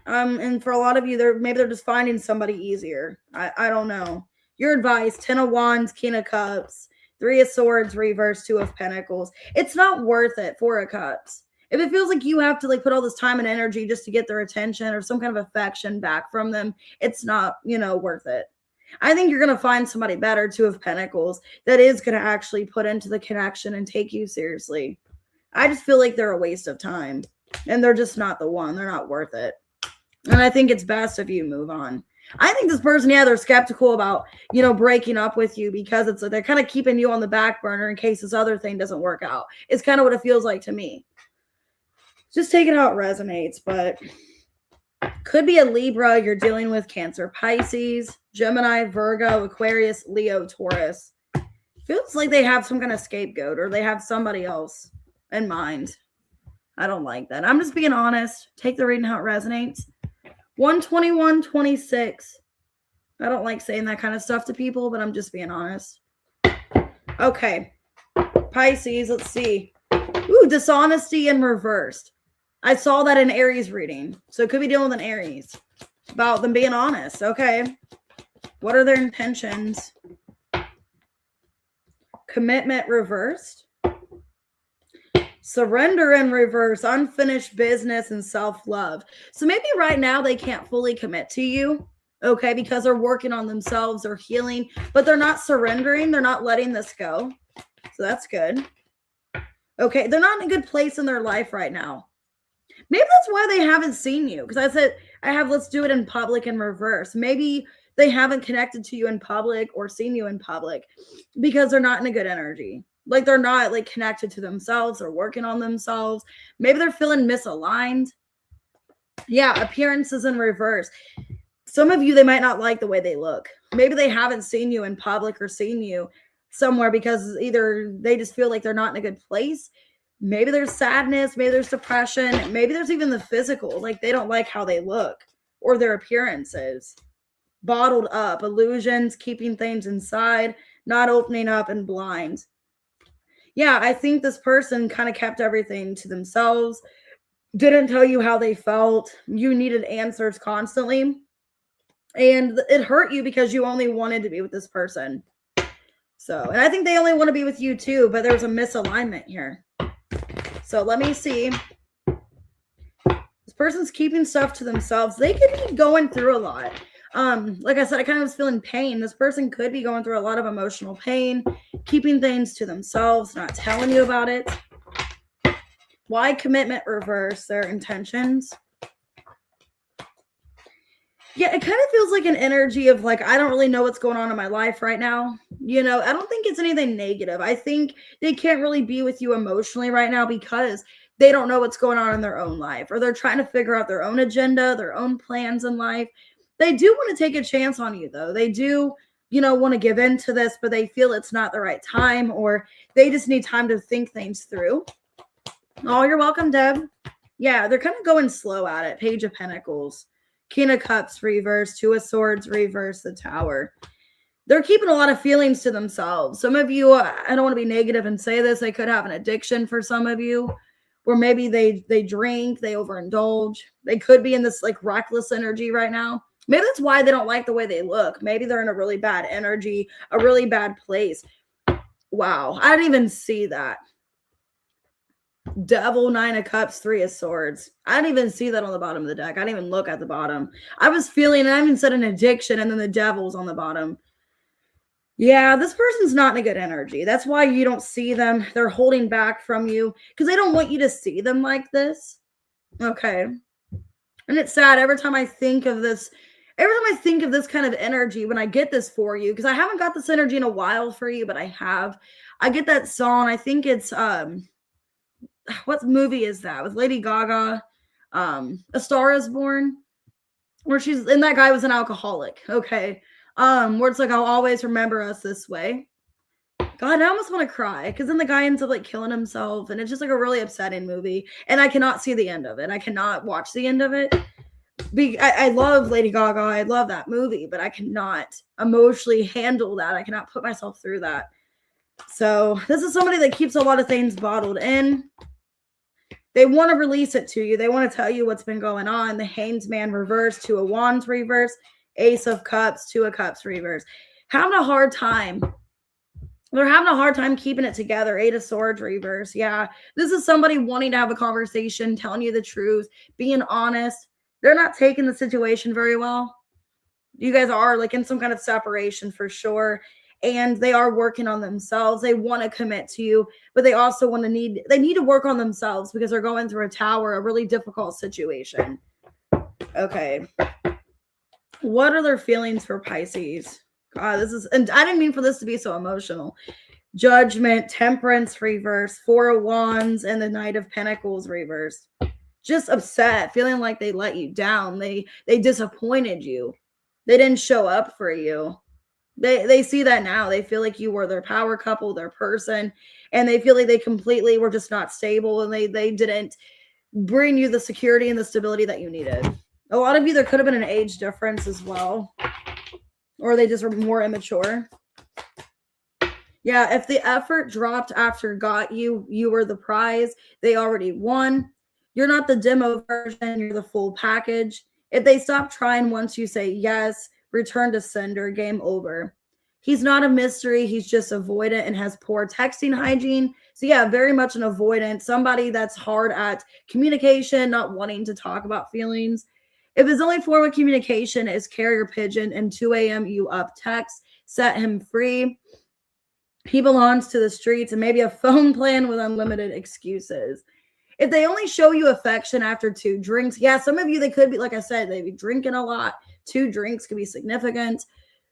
And for a lot of you, maybe they're just finding somebody easier. I don't know. Your advice: 10 of Wands, King of Cups, 3 of Swords, reverse, 2 of Pentacles. It's not worth it. 4 of Cups. If it feels like you have to put all this time and energy just to get their attention or some kind of affection back from them, it's not, worth it. I think you're going to find somebody better, 2 of Pentacles, that is going to actually put into the connection and take you seriously. I just feel like they're a waste of time and they're just not the one. They're not worth it. And I think it's best if you move on. I think this person, they're skeptical about, breaking up with you because they're kind of keeping you on the back burner in case this other thing doesn't work out. It's kind of what it feels like to me. Just take it how it resonates, but could be a Libra. You're dealing with Cancer, Pisces, Gemini, Virgo, Aquarius, Leo, Taurus. Feels like they have some kind of scapegoat or they have somebody else in mind. I don't like that. I'm just being honest. Take the reading how it resonates. 121-26. I don't like saying that kind of stuff to people, but I'm just being honest. Okay. Pisces, let's see. Ooh, dishonesty in reversed. I saw that in Aries reading. So it could be dealing with an Aries. About them being honest. Okay. What are their intentions? Commitment reversed. Surrender in reverse, unfinished business, and self-love. So maybe right now they can't fully commit to you, okay, because they're working on themselves or healing, but they're not surrendering. They're not letting this go. So that's good. Okay, they're not in a good place in their life right now. Maybe that's why they haven't seen you, because I said I have let's do it in public in reverse. Maybe they haven't connected to you in public or seen you in public because they're not in a good energy. Like they're not connected to themselves or working on themselves. Maybe they're feeling misaligned. Yeah, appearances in reverse. Some of you, they might not like the way they look. Maybe they haven't seen you in public or seen you somewhere because either they just feel like they're not in a good place. Maybe there's sadness. Maybe there's depression. Maybe there's even the physical. Like they don't like how they look or their appearances. Bottled up. Illusions, keeping things inside, not opening up, and blind. Yeah, I think this person kind of kept everything to themselves, didn't tell you how they felt. You needed answers constantly. And it hurt you because you only wanted to be with this person. So, and I think they only want to be with you too, but there's a misalignment here. So let me see. This person's keeping stuff to themselves. They could be going through a lot. Like I said, I kind of was feeling pain. This person could be going through a lot of emotional pain, keeping things to themselves, not telling you about it. Why commitment reverse? Their intentions. Yeah, it kind of feels like an energy of I don't really know what's going on in my life right now. I don't think it's anything negative. I think they can't really be with you emotionally right now because they don't know what's going on in their own life, or they're trying to figure out their own agenda, their own plans in life. They do want to take a chance on you, though. They do, want to give in to this, but they feel it's not the right time, or they just need time to think things through. Oh, you're welcome, Deb. Yeah, they're kind of going slow at it. Page of Pentacles, King of Cups, reverse, 2 of Swords, reverse, the Tower. They're keeping a lot of feelings to themselves. Some of you, I don't want to be negative and say this, they could have an addiction for some of you, or maybe they drink, they overindulge. They could be in this reckless energy right now. Maybe that's why they don't like the way they look. Maybe they're in a really bad energy, a really bad place. Wow, I didn't even see that. Devil, 9 of Cups, 3 of Swords. I didn't even see that on the bottom of the deck. I didn't even look at the bottom. I was feeling, and I even said an addiction, and then the Devil's on the bottom. Yeah, this person's not in a good energy. That's why you don't see them. They're holding back from you because they don't want you to see them like this. Okay. And it's sad every time I think of this. Every time I think of this kind of energy, when I get this for you, because I haven't got this energy in a while for you, but I have. I get that song. I think it's what movie is that with Lady Gaga? A Star Is Born, where and that guy was an alcoholic. Okay. Where it's like, I'll always remember us this way. God, I almost want to cry because then the guy ends up like killing himself, and it's just like a really upsetting movie. And I cannot see the end of it. I cannot watch the end of it. I love Lady Gaga. I love that movie, but I cannot emotionally handle that. I cannot put myself through that. So this is somebody that keeps a lot of things bottled in. They want to release it to you. They want to tell you what's been going on. The Hanged Man reverse, Two of Wands reverse, Ace of Cups, Two of Cups reverse. Having a hard time. They're having a hard time keeping it together. Eight of Swords reverse. Yeah, this is somebody wanting to have a conversation, telling you the truth, being honest. They're not taking the situation very well. You guys are like in some kind of separation for sure. And they are working on themselves. They want to commit to you, but they also need to work on themselves because they're going through a tower, a really difficult situation. Okay. What are their feelings for Pisces? God, and I didn't mean for this to be so emotional. Judgment, Temperance reverse, Four of Wands, and the Knight of Pentacles reverse. Just upset, feeling like they let you down. They disappointed you. They didn't show up for you. They see that now. They feel like you were their power couple, their person, and they feel like they completely were just not stable, and they didn't bring you the security and the stability that you needed. A lot of you, there could have been an age difference as well, or they just were more immature. Yeah, if the effort dropped after got you, you were the prize. They already won. You're not the demo version. You're the full package. If they stop trying once you say yes, return to sender, game over. He's not a mystery. He's just avoidant and has poor texting hygiene. So yeah, very much an avoidant. Somebody that's hard at communication, not wanting to talk about feelings. If his only form of communication is carrier pigeon and 2 a.m. you up text, set him free. He belongs to the streets and maybe a phone plan with unlimited excuses. If they only show you affection after 2 drinks, yeah, some of you, they could be, like I said, they'd be drinking a lot. 2 drinks could be significant.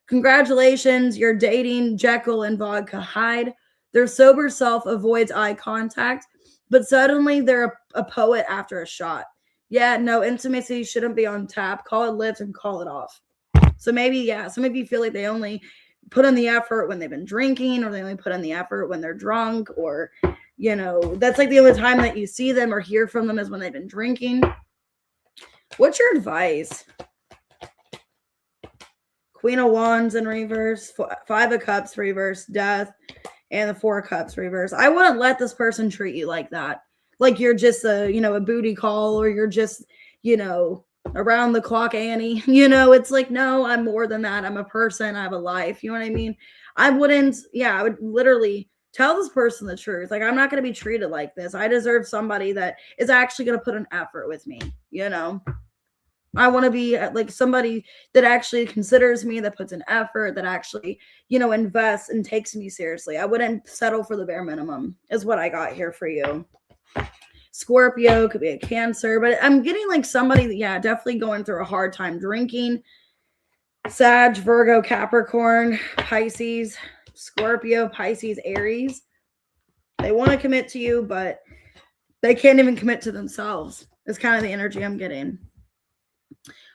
Congratulations, you're dating Jekyll and Vodka Hyde. Their sober self avoids eye contact, but suddenly they're a poet after a shot. Yeah, no, intimacy shouldn't be on tap. Call it lit and call it off. So maybe, yeah, some of you feel like they only put in the effort when they've been drinking, or they only put in the effort when they're drunk, or, you know, that's like the only time that you see them or hear from them is when they've been drinking. What's your advice? Queen of Wands in reverse, 5 of Cups reverse, Death, and the 4 of Cups reverse. I wouldn't let this person treat you like that. Like you're just a booty call, or you're just, around the clock Annie. It's like, no, I'm more than that. I'm a person. I have a life. You know what I mean? I would literally tell this person the truth. Like, I'm not going to be treated like this. I deserve somebody that is actually going to put an effort with me. I want to be like somebody that actually considers me, that puts an effort, that actually, invests and takes me seriously. I wouldn't settle for the bare minimum is what I got here for you. Scorpio, could be a Cancer, but I'm getting like somebody that, yeah, definitely going through a hard time drinking. Sag, Virgo, Capricorn, Pisces, Scorpio, Pisces, Aries. They want to commit to you, but they can't even commit to themselves. It's kind of the energy I'm getting.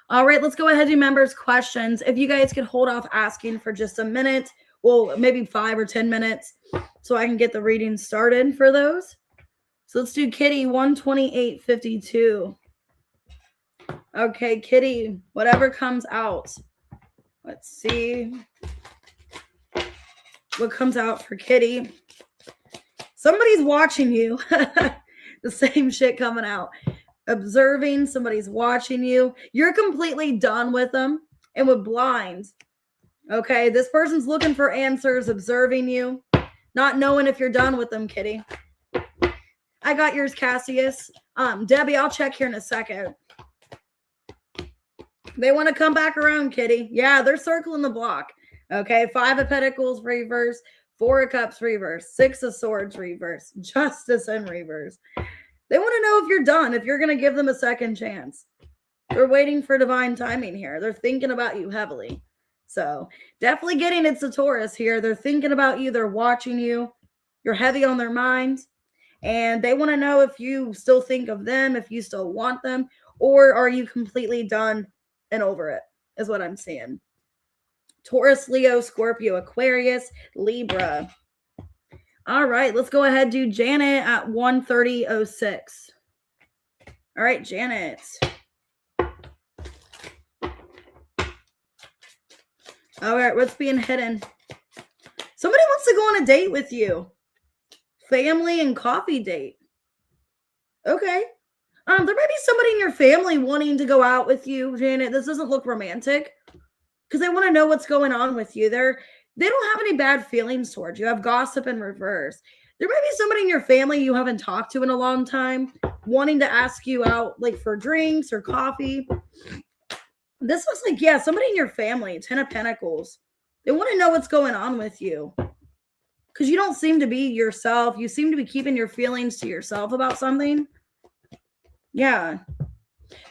All right, let's go ahead and do members' questions. If you guys could hold off asking for just a minute, well, maybe 5 or 10 minutes, so I can get the reading started for those. So let's do Kitty 12852. Okay, Kitty, whatever comes out. Let's see what comes out for Kitty. Somebody's watching you. The same shit coming out. Observing, somebody's watching you. You're completely done with them and with blinds. Okay, this person's looking for answers, observing you, not knowing if you're done with them, Kitty. I got yours, Cassius. Debbie, I'll check here in a second. They want to come back around, Kitty. Yeah, they're circling the block. Okay, 5 of Pentacles reverse, 4 of Cups reverse, 6 of Swords reverse, Justice in reverse. They want to know if you're done, if you're going to give them a second chance. They're waiting for divine timing here. They're thinking about you heavily. So definitely it's a Taurus here. They're thinking about you. They're watching you. You're heavy on their minds. And they want to know if you still think of them, if you still want them, or are you completely done and over it, is what I'm seeing. Taurus, Leo, Scorpio, Aquarius, Libra. All right, let's go ahead and do Janet at 1:30:06. All right, Janet. All right, what's being hidden? Somebody wants to go on a date with you. Family and coffee date. Okay. There might be somebody in your family wanting to go out with you, Janet. This doesn't look romantic because they want to know what's going on with you. They don't have any bad feelings towards you. Have gossip in reverse. There might be somebody in your family you haven't talked to in a long time wanting to ask you out, like for drinks or coffee. This looks like, yeah, somebody in your family, 10 of Pentacles. They want to know what's going on with you because you don't seem to be yourself. You seem to be keeping your feelings to yourself about something. Yeah.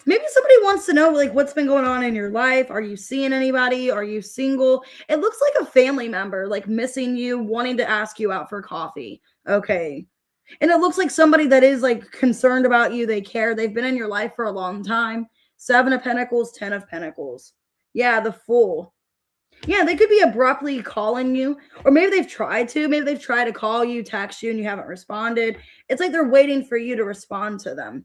Maybe somebody wants to know, like, what's been going on in your life. Are you seeing anybody? Are you single? It looks like a family member, like, missing you, wanting to ask you out for coffee. Okay. And it looks like somebody that is, like, concerned about you. They care. They've been in your life for a long time. 7 of Pentacles, 10 of Pentacles. Yeah, the Fool. Yeah, they could be abruptly calling you. Or maybe they've tried to. Maybe they've tried to call you, text you, and you haven't responded. It's like they're waiting for you to respond to them.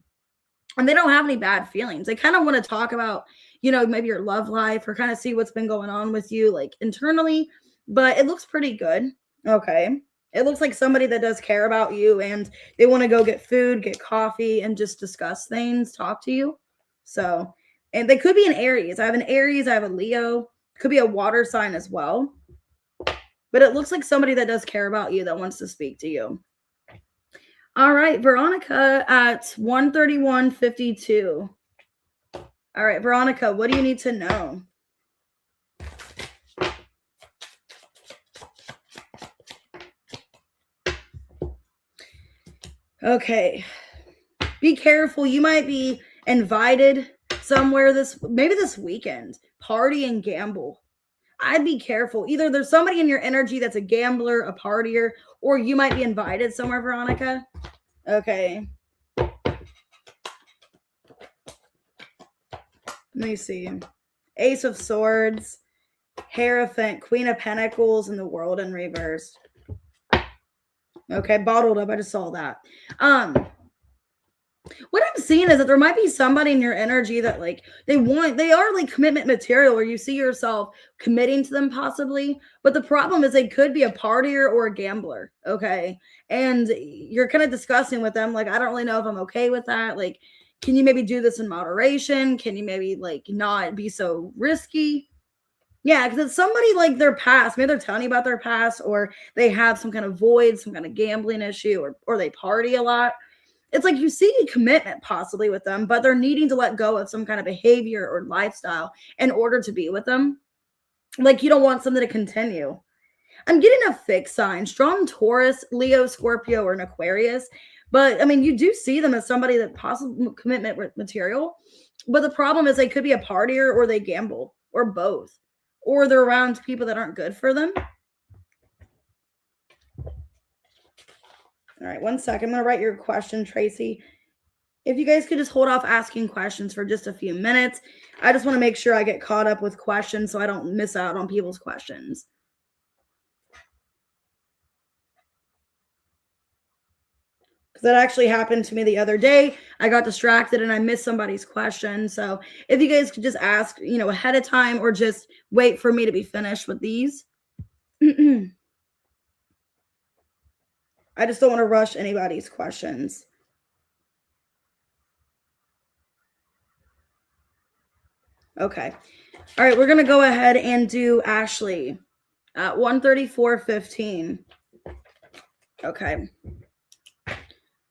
And they don't have any bad feelings. They kind of want to talk about, maybe your love life or kind of see what's been going on with you, like internally. But it looks pretty good. Okay. It looks like somebody that does care about you and they want to go get food, get coffee, and just discuss things, talk to you. So, and they could be an Aries. I have an Aries. I have a Leo. Could be a water sign as well. But it looks like somebody that does care about you that wants to speak to you. All right, Veronica at 1:31:52. All right, Veronica, what do you need to know? Okay. Be careful. You might be invited somewhere maybe this weekend. Party and gamble. I'd be careful. Either there's somebody in your energy that's a gambler, a partier, or you might be invited somewhere, Veronica. Okay. Let me see. Ace of Swords, Hierophant, Queen of Pentacles, and the World in reverse. Okay, bottled up. I just saw that. What I'm seeing is that there might be somebody in your energy that like they are like commitment material, where you see yourself committing to them possibly. But the problem is they could be a partier or a gambler. Okay. And you're kind of discussing with them, like, I don't really know if I'm okay with that. Like, can you maybe do this in moderation? Can you maybe like not be so risky? Yeah, because it's somebody like their past. Maybe they're telling you about their past, or they have some kind of void, some kind of gambling issue, or they party a lot. It's like you see a commitment possibly with them, but they're needing to let go of some kind of behavior or lifestyle in order to be with them. Like you don't want something to continue. I'm getting a fixed sign, strong Taurus, Leo, Scorpio, or an Aquarius. But I mean, you do see them as somebody that possible commitment material. But the problem is they could be a partier or they gamble or both. Or they're around people that aren't good for them. All right, 1 second. I'm going to write your question, Tracy. If you guys could just hold off asking questions for just a few minutes. I just want to make sure I get caught up with questions so I don't miss out on people's questions. Because that actually happened to me the other day. I got distracted and I missed somebody's question. So if you guys could just ask, ahead of time, or just wait for me to be finished with these. I just don't want to rush anybody's questions. Okay. All right, we're going to go ahead and do Ashley at 1:34:15. Okay.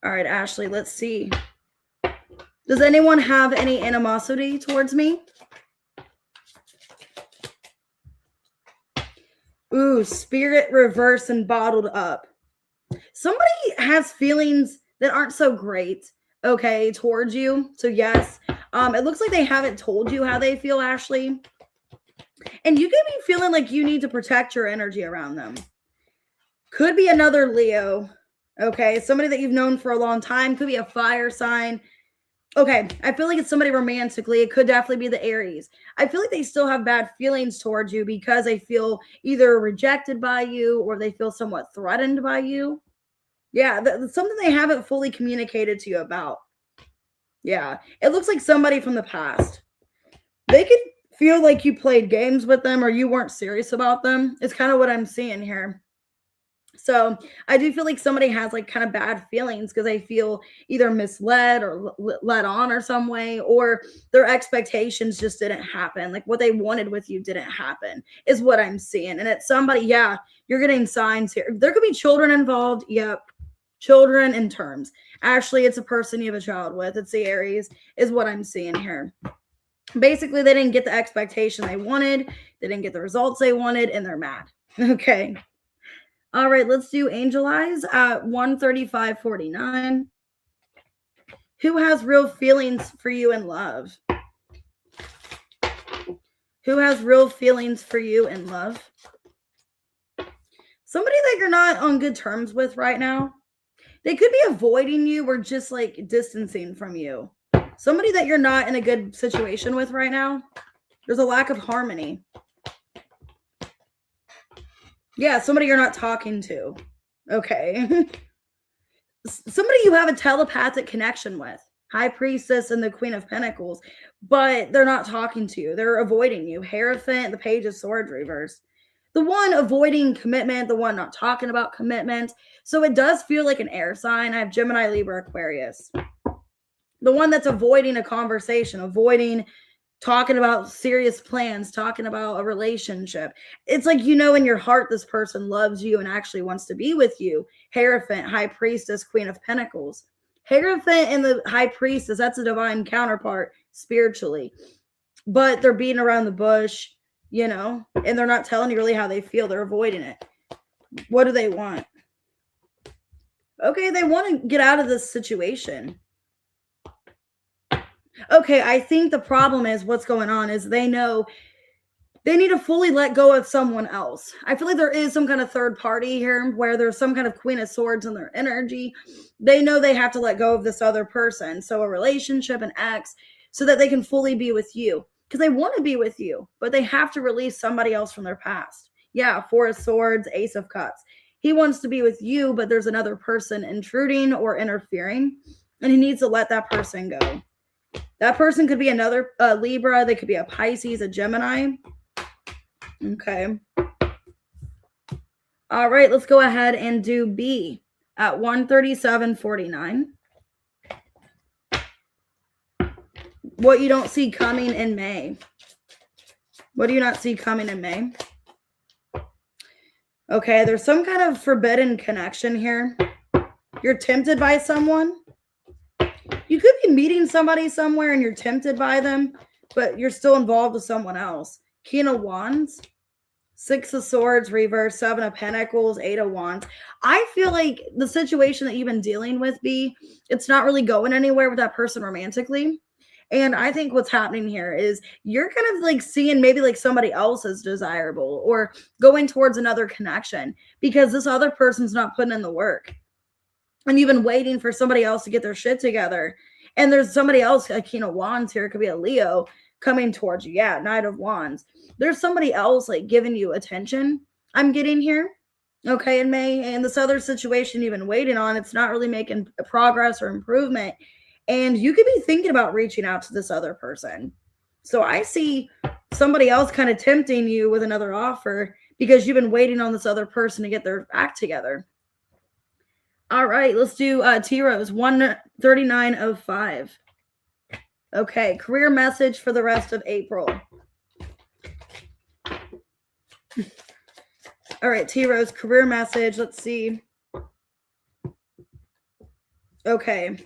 All right, Ashley, let's see. Does anyone have any animosity towards me? Ooh, Spirit reverse and bottled up. Somebody has feelings that aren't so great, okay, towards you. So yes, it looks like they haven't told you how they feel, Ashley. And you could be feeling like you need to protect your energy around them. Could be another Leo. Okay, somebody that you've known for a long time. Could be a fire sign. Okay, I feel like it's somebody romantically. It could definitely be the Aries. I feel like they still have bad feelings towards you because they feel either rejected by you or they feel somewhat threatened by you. Yeah, that's something they haven't fully communicated to you about. Yeah, it looks like somebody from the past. They could feel like you played games with them or you weren't serious about them. It's kind of what I'm seeing here. So I do feel like somebody has like kind of bad feelings because they feel either misled or led on or some way, or their expectations just didn't happen. Like what they wanted with you didn't happen, is what I'm seeing. And it's somebody, yeah, you're getting signs here. There could be children involved. Yep. Children in terms. Actually, it's a person you have a child with. It's the Aries, is what I'm seeing here. Basically, they didn't get the expectation they wanted. They didn't get the results they wanted, and they're mad. Okay. All right, let's do Angel Eyes at 135.49. Who has real feelings for you in love? Who has real feelings for you in love? Somebody that you're not on good terms with right now. They could be avoiding you or just like distancing from you. Somebody that you're not in a good situation with right now. There's a lack of harmony. Yeah, somebody you're not talking to. Okay. Somebody you have a telepathic connection with. High Priestess and the Queen of Pentacles. But they're not talking to you. They're avoiding you. Hierophant, the Page of Swords reverse. The one avoiding commitment. The one not talking about commitment. So it does feel like an air sign. I have Gemini, Libra, Aquarius. The one that's avoiding a conversation. Avoiding talking about serious plans, talking about a relationship. It's like, you know, in your heart, this person loves you and actually wants to be with you. Hierophant, High Priestess, Queen of Pentacles. Hierophant and the High Priestess, that's a divine counterpart spiritually. But they're beating around the bush, you know, and they're not telling you really how they feel. They're avoiding it. What do they want? Okay, they want to get out of this situation. Okay, I think the problem is what's going on is they know they need to fully let go of someone else. I feel like there is some kind of third party here where there's some kind of Queen of Swords in their energy. They know they have to let go of this other person. So a relationship, an ex, so that they can fully be with you. Because they want to be with you, but they have to release somebody else from their past. Yeah, Four of Swords, Ace of Cups. He wants to be with you, but there's another person intruding or interfering, and he needs to let that person go. That person could be another Libra. They could be a Pisces, a Gemini. Okay. All right, let's go ahead and do B at 137.49. What you don't see coming in May. What do you not see coming in May? Okay, there's some kind of forbidden connection here. You're tempted by someone. You could be meeting somebody somewhere and you're tempted by them, but you're still involved with someone else. King of Wands, Six of Swords, reverse, Seven of Pentacles, Eight of Wands. I feel like the situation that you've been dealing with, B, it's not really going anywhere with that person romantically. And I think what's happening here is you're kind of like seeing maybe like somebody else as desirable or going towards another connection because this other person's not putting in the work. And you've been waiting for somebody else to get their shit together. And there's somebody else, a King of Wands here. It could be a Leo coming towards you. Yeah, Knight of Wands. There's somebody else like giving you attention. I'm getting here. Okay, in May. And this other situation you've been waiting on, it's not really making progress or improvement. And you could be thinking about reaching out to this other person. So I see somebody else kind of tempting you with another offer because you've been waiting on this other person to get their act together. All right, let's do T-Rose, 139.05. Okay, career message for the rest of April. All right, T-Rose, career message. Let's see. Okay.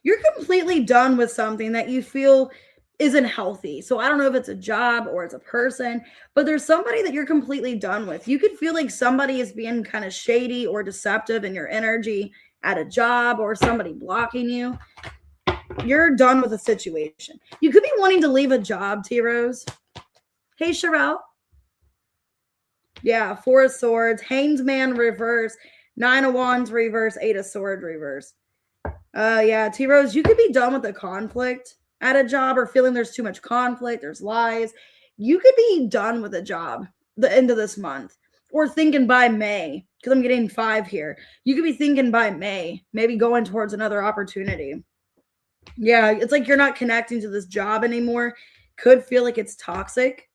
You're completely done with something that you feel isn't healthy. So I don't know if it's a job or it's a person, but there's somebody that you're completely done with. You could feel like somebody is being kind of shady or deceptive in your energy at a job or somebody blocking you. You're done with the situation. You could be wanting to leave a job, T-Rose. Hey, Sherelle. Yeah, Four of Swords, Hanged Man reverse, Nine of Wands reverse, Eight of Swords reverse. Yeah, T-Rose, you could be done with the conflict at a job or feeling there's too much conflict, there's lies. You could be done with a job the end of this month or thinking by May, because I'm getting 5 here. You could be thinking by May, maybe going towards another opportunity. Yeah, it's like you're not connecting to this job anymore. Could feel like it's toxic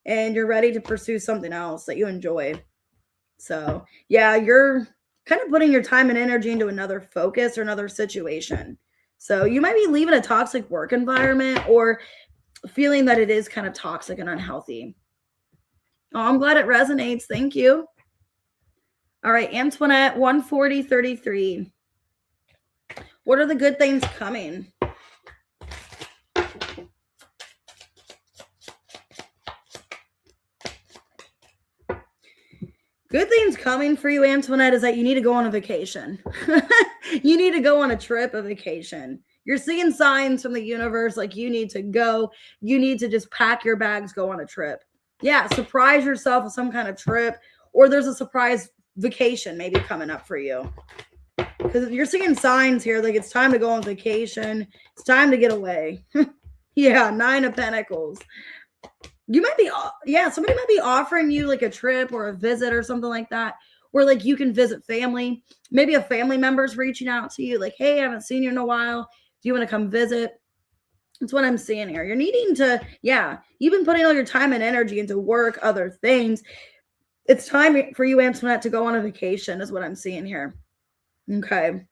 and you're ready to pursue something else that you enjoy. So, yeah, you're kind of putting your time and energy into another focus or another situation. So, you might be leaving a toxic work environment or feeling that it is kind of toxic and unhealthy. Oh, I'm glad it resonates. Thank you. All right, Antoinette, 14033. What are the good things coming? Good things coming for you, Antoinette, is that you need to go on a vacation. You need to go on a trip, a vacation. You're seeing signs from the universe like you need to go. You need to just pack your bags, go on a trip. Yeah, surprise yourself with some kind of trip, or there's a surprise vacation maybe coming up for you. Because you're seeing signs here like it's time to go on vacation. It's time to get away. Yeah, 9 of Pentacles. You might be, somebody might be offering you like a trip or a visit or something like that, where like you can visit family. Maybe a family member's reaching out to you like, hey, I haven't seen you in a while. Do you want to come visit? That's what I'm seeing here. You're needing to, you've been putting all your time and energy into work, other things. It's time for you, Antoinette, to go on a vacation is what I'm seeing here. Okay.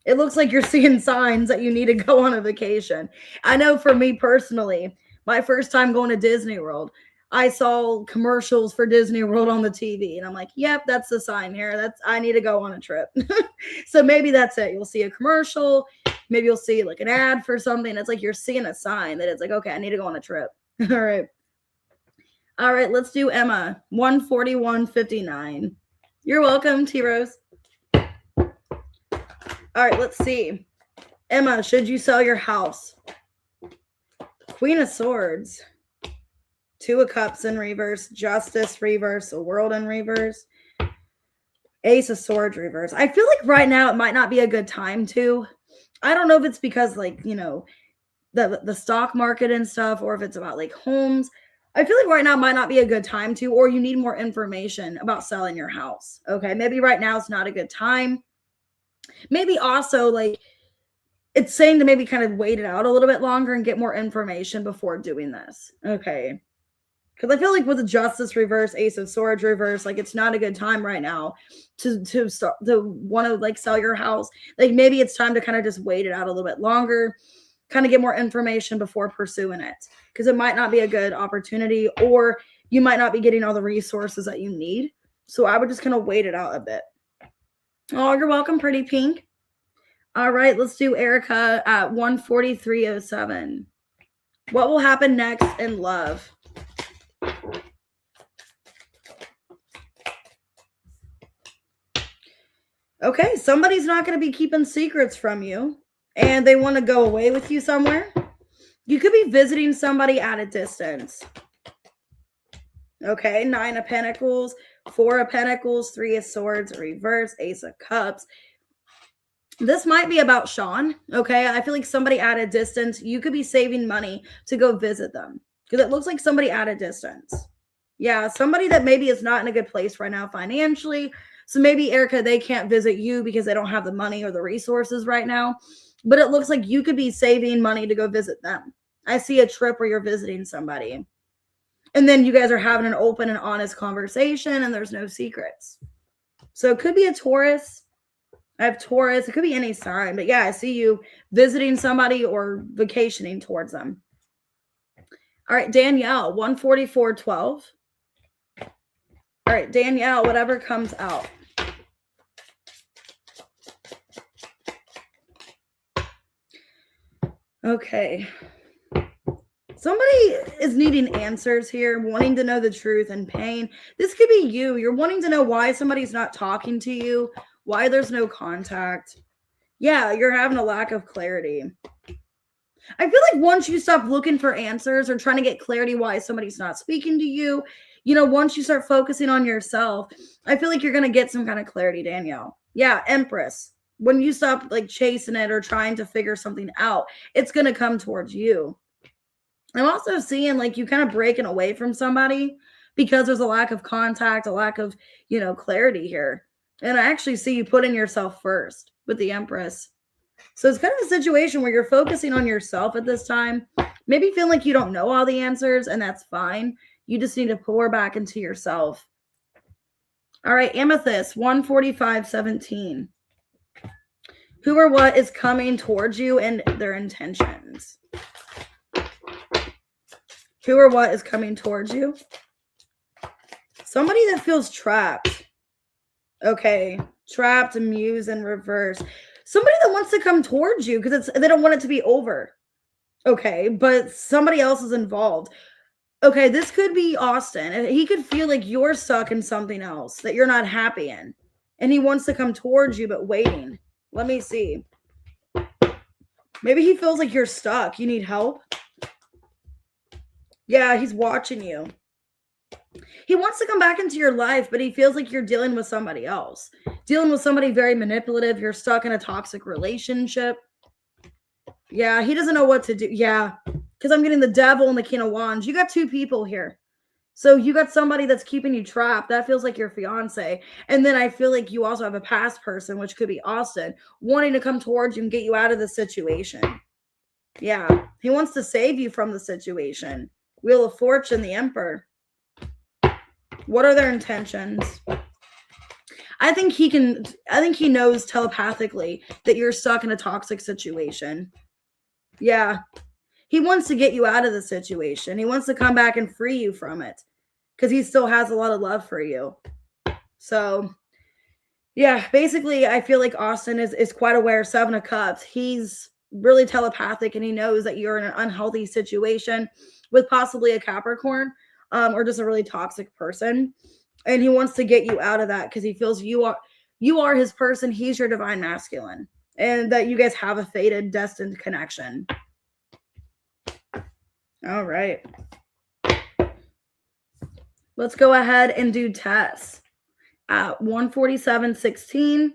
It looks like you're seeing signs that you need to go on a vacation. I know for me personally, my first time going to Disney World, I saw commercials for Disney World on the TV. And I'm like, yep, that's the sign here. I need to go on a trip. So maybe that's it. You'll see a commercial. Maybe you'll see like an ad for something. It's like you're seeing a sign that it's like, okay, I need to go on a trip. All right. All right, let's do Emma, 14159. You're welcome, T-Rose. All right, let's see. Emma, should you sell your house? Queen of Swords, 2 of Cups in reverse, Justice reverse, a World in reverse, Ace of Swords reverse. I feel like right now it might not be a good time to. I don't know if it's because like, the stock market and stuff, or if it's about like homes. I feel like right now might not be a good time to, or you need more information about selling your house. Okay, maybe right now it's not a good time. Maybe also like it's saying to maybe kind of wait it out a little bit longer and get more information before doing this. Okay. Because I feel like with the Justice reverse, Ace of Swords reverse, like it's not a good time right now to want to like sell your house. Like maybe it's time to kind of just wait it out a little bit longer, kind of get more information before pursuing it. Because it might not be a good opportunity, or you might not be getting all the resources that you need. So I would just kind of wait it out a bit. Oh, you're welcome, Pretty Pink. All right, let's do Erica at 14307. What will happen next in love? Okay, somebody's not going to be keeping secrets from you, and they want to go away with you somewhere. You could be visiting somebody at a distance. Okay, 9 of Pentacles, 4 of Pentacles, 3 of Swords, reverse, Ace of Cups. This might be about Sean, okay? I feel like somebody at a distance, you could be saving money to go visit them because it looks like somebody at a distance. Yeah, somebody that maybe is not in a good place right now financially. So maybe, Erica, they can't visit you because they don't have the money or the resources right now. But it looks like you could be saving money to go visit them. I see a trip where you're visiting somebody. And then you guys are having an open and honest conversation and there's no secrets. So it could be a Taurus. I have Taurus. It could be any sign. But yeah, I see you visiting somebody or vacationing towards them. All right, Danielle, 14412. All right, Danielle, whatever comes out. Okay. Somebody is needing answers here, wanting to know the truth and pain. This could be you. You're wanting to know why somebody's not talking to you, why there's no contact. Yeah, you're having a lack of clarity. I feel like once you stop looking for answers or trying to get clarity why somebody's not speaking to you, once you start focusing on yourself, I feel like you're going to get some kind of clarity, Danielle. Yeah, Empress. When you stop like chasing it or trying to figure something out, it's going to come towards you. I'm also seeing like you kind of breaking away from somebody because there's a lack of contact, a lack of, clarity here. And I actually see you putting yourself first with the Empress. So it's kind of a situation where you're focusing on yourself at this time. Maybe feeling like you don't know all the answers, and that's fine. You just need to pour back into yourself. All right, Amethyst, 145:17. Who or what is coming towards you and their intentions? Who or what is coming towards you? Somebody that feels trapped. Okay, trapped, Muse in reverse. Somebody that wants to come towards you because they don't want it to be over. Okay, but somebody else is involved. Okay, this could be Austin. He could feel like you're stuck in something else that you're not happy in. And he wants to come towards you, but waiting. Let me see. Maybe he feels like you're stuck. You need help. Yeah, he's watching you. He wants to come back into your life, but he feels like you're dealing with somebody else. Dealing with somebody very manipulative. You're stuck in a toxic relationship. Yeah, he doesn't know what to do. Yeah, because I'm getting the Devil and the King of Wands. You got two people here. So you got somebody that's keeping you trapped. That feels like your fiance. And then I feel like you also have a past person, which could be Austin, wanting to come towards you and get you out of the situation. Yeah, he wants to save you from the situation. Wheel of Fortune, the Emperor. What are their intentions? I think he knows telepathically that you're stuck in a toxic situation. Yeah. He wants to get you out of the situation. He wants to come back and free you from it because he still has a lot of love for you. So, yeah, basically, I feel like Austin is quite aware. 7 of Cups. He's really telepathic and he knows that you're in an unhealthy situation with possibly a Capricorn or just a really toxic person. And he wants to get you out of that because he feels you are his person. He's your divine masculine. And that you guys have a fated, destined connection. All right. Let's go ahead and do Tess. At 147:16.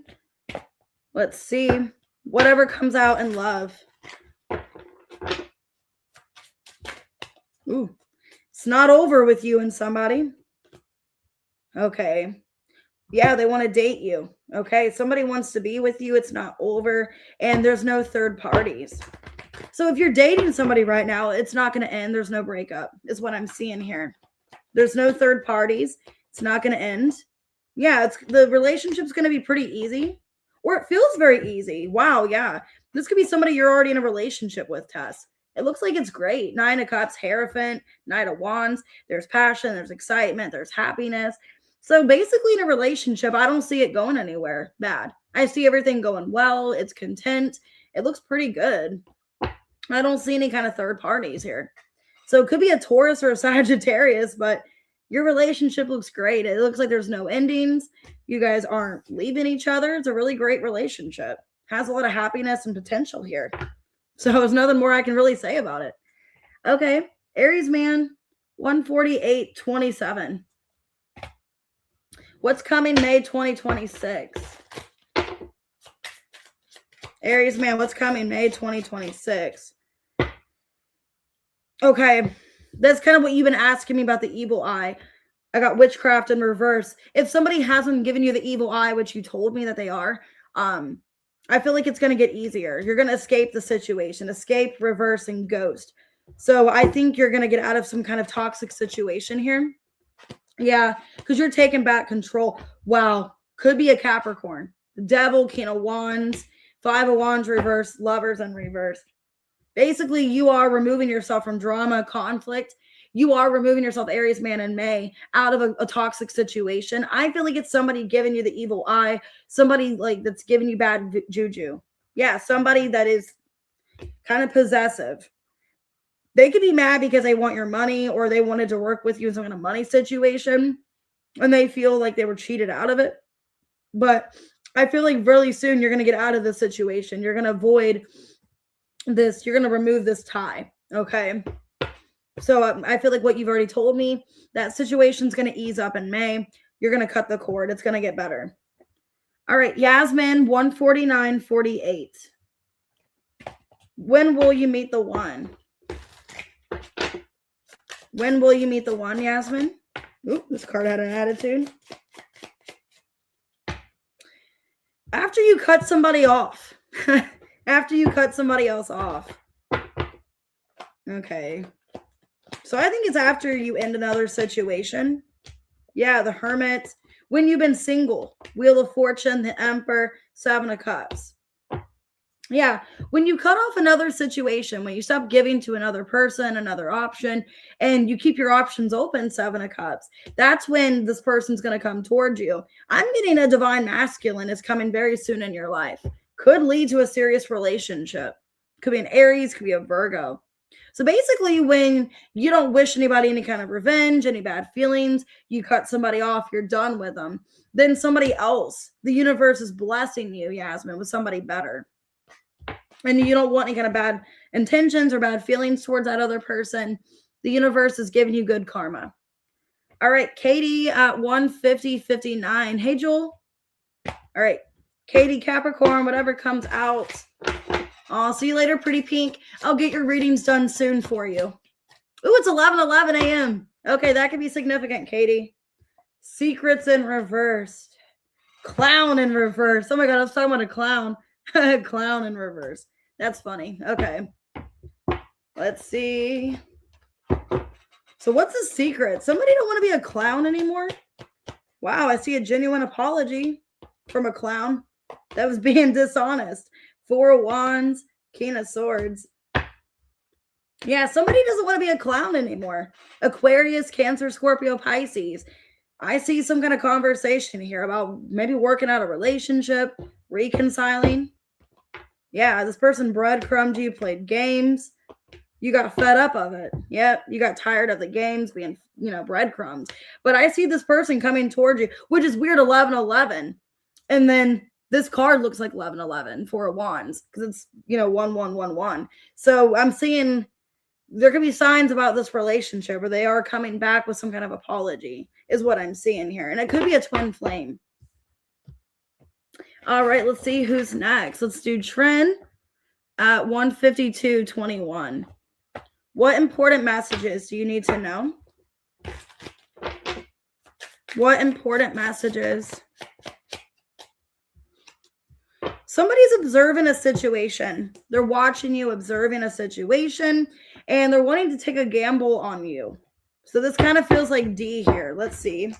Let's see. Whatever comes out in love. Ooh. It's not over with you and somebody. Okay. Yeah, they want to date you. Okay. Somebody wants to be with you. It's not over. And there's no third parties. So if you're dating somebody right now, it's not going to end. There's no breakup, is what I'm seeing here. There's no third parties. It's not going to end. Yeah, the relationship's going to be pretty easy. Or it feels very easy. Wow, yeah. This could be somebody you're already in a relationship with, Tess. It looks like it's great. 9 of Cups, Hierophant, Knight of Wands. There's passion, there's excitement, there's happiness. So basically in a relationship, I don't see it going anywhere bad. I see everything going well. It's content. It looks pretty good. I don't see any kind of third parties here. So it could be a Taurus or a Sagittarius, but your relationship looks great. It looks like there's no endings. You guys aren't leaving each other. It's a really great relationship. Has a lot of happiness and potential here. So there's nothing more I can really say about it. Okay. Aries man, 148:27. What's coming May 2026? Aries man, what's coming May 2026? Okay. That's kind of what you've been asking me about the evil eye. I got witchcraft in reverse. If somebody hasn't given you the evil eye, which you told me that they are, I feel like it's going to get easier. You're going to escape the situation, escape, reverse, and ghost. So I think you're going to get out of some kind of toxic situation here. Yeah, because you're taking back control. Wow. Could be a Capricorn. The Devil, King of Wands, 5 of Wands reverse, Lovers in reverse. Basically, you are removing yourself from drama, conflict. You are removing yourself, Aries man, in May, out of a toxic situation. I feel like it's somebody giving you the evil eye, somebody like that's giving you bad juju. Yeah, somebody that is kind of possessive. They could be mad because they want your money or they wanted to work with you in some kind of money situation and they feel like they were cheated out of it. But I feel like really soon you're going to get out of this situation. You're going to avoid this. You're going to remove this tie. Okay. So I feel like what you've already told me, that situation's going to ease up in May. You're going to cut the cord. It's going to get better. All right, Yasmin, 149.48. When will you meet the one? When will you meet the one, Yasmin? Ooh, this card had an attitude. After you cut somebody off. After you cut somebody else off. Okay. So I think it's after you end another situation. Yeah, the Hermit. When you've been single. Wheel of Fortune, the Emperor, Seven of Cups. Yeah, when you cut off another situation, when you stop giving to another person, another option, and you keep your options open, Seven of Cups, that's when this person's going to come towards you. I'm getting a divine masculine is coming very soon in your life. Could lead to a serious relationship. Could be an Aries, could be a Virgo. So basically, when you don't wish anybody any kind of revenge, any bad feelings, you cut somebody off, you're done with them. Then somebody else, the universe is blessing you, Yasmin, with somebody better. And you don't want any kind of bad intentions or bad feelings towards that other person. The universe is giving you good karma. All right, Katie at 150.59. Hey, Joel. All right, Katie, Capricorn, whatever comes out. I'll see you later, pretty pink. I'll get your readings done soon for you. Ooh, it's 11:11 a.m. Okay, that could be significant, Katie. Secrets in reverse. Clown in reverse. Oh my God, I was talking about a clown. Clown in reverse. That's funny. Okay. Let's see. So what's the secret? Somebody don't want to be a clown anymore? Wow, I see a genuine apology from a clown that was being dishonest. Four of Wands, King of Swords. Yeah, somebody doesn't want to be a clown anymore. Aquarius, Cancer, Scorpio, Pisces. I see some kind of conversation here about maybe working out a relationship, reconciling. Yeah, this person breadcrumbed you, played games. You got fed up of it. Yep, you got tired of the games being, breadcrumbs. But I see this person coming towards you, which is weird, 11:11. And then this card looks like 11:11, Four of Wands, because it's, 1111. So I'm seeing there could be signs about this relationship where they are coming back with some kind of apology, is what I'm seeing here. And it could be a twin flame. All right, let's see who's next. Let's do Trin at 152.21. What important messages do you need to know? What important messages? Somebody's observing a situation. They're watching you, observing a situation, and they're wanting to take a gamble on you. So this kind of feels like D here. Let's see.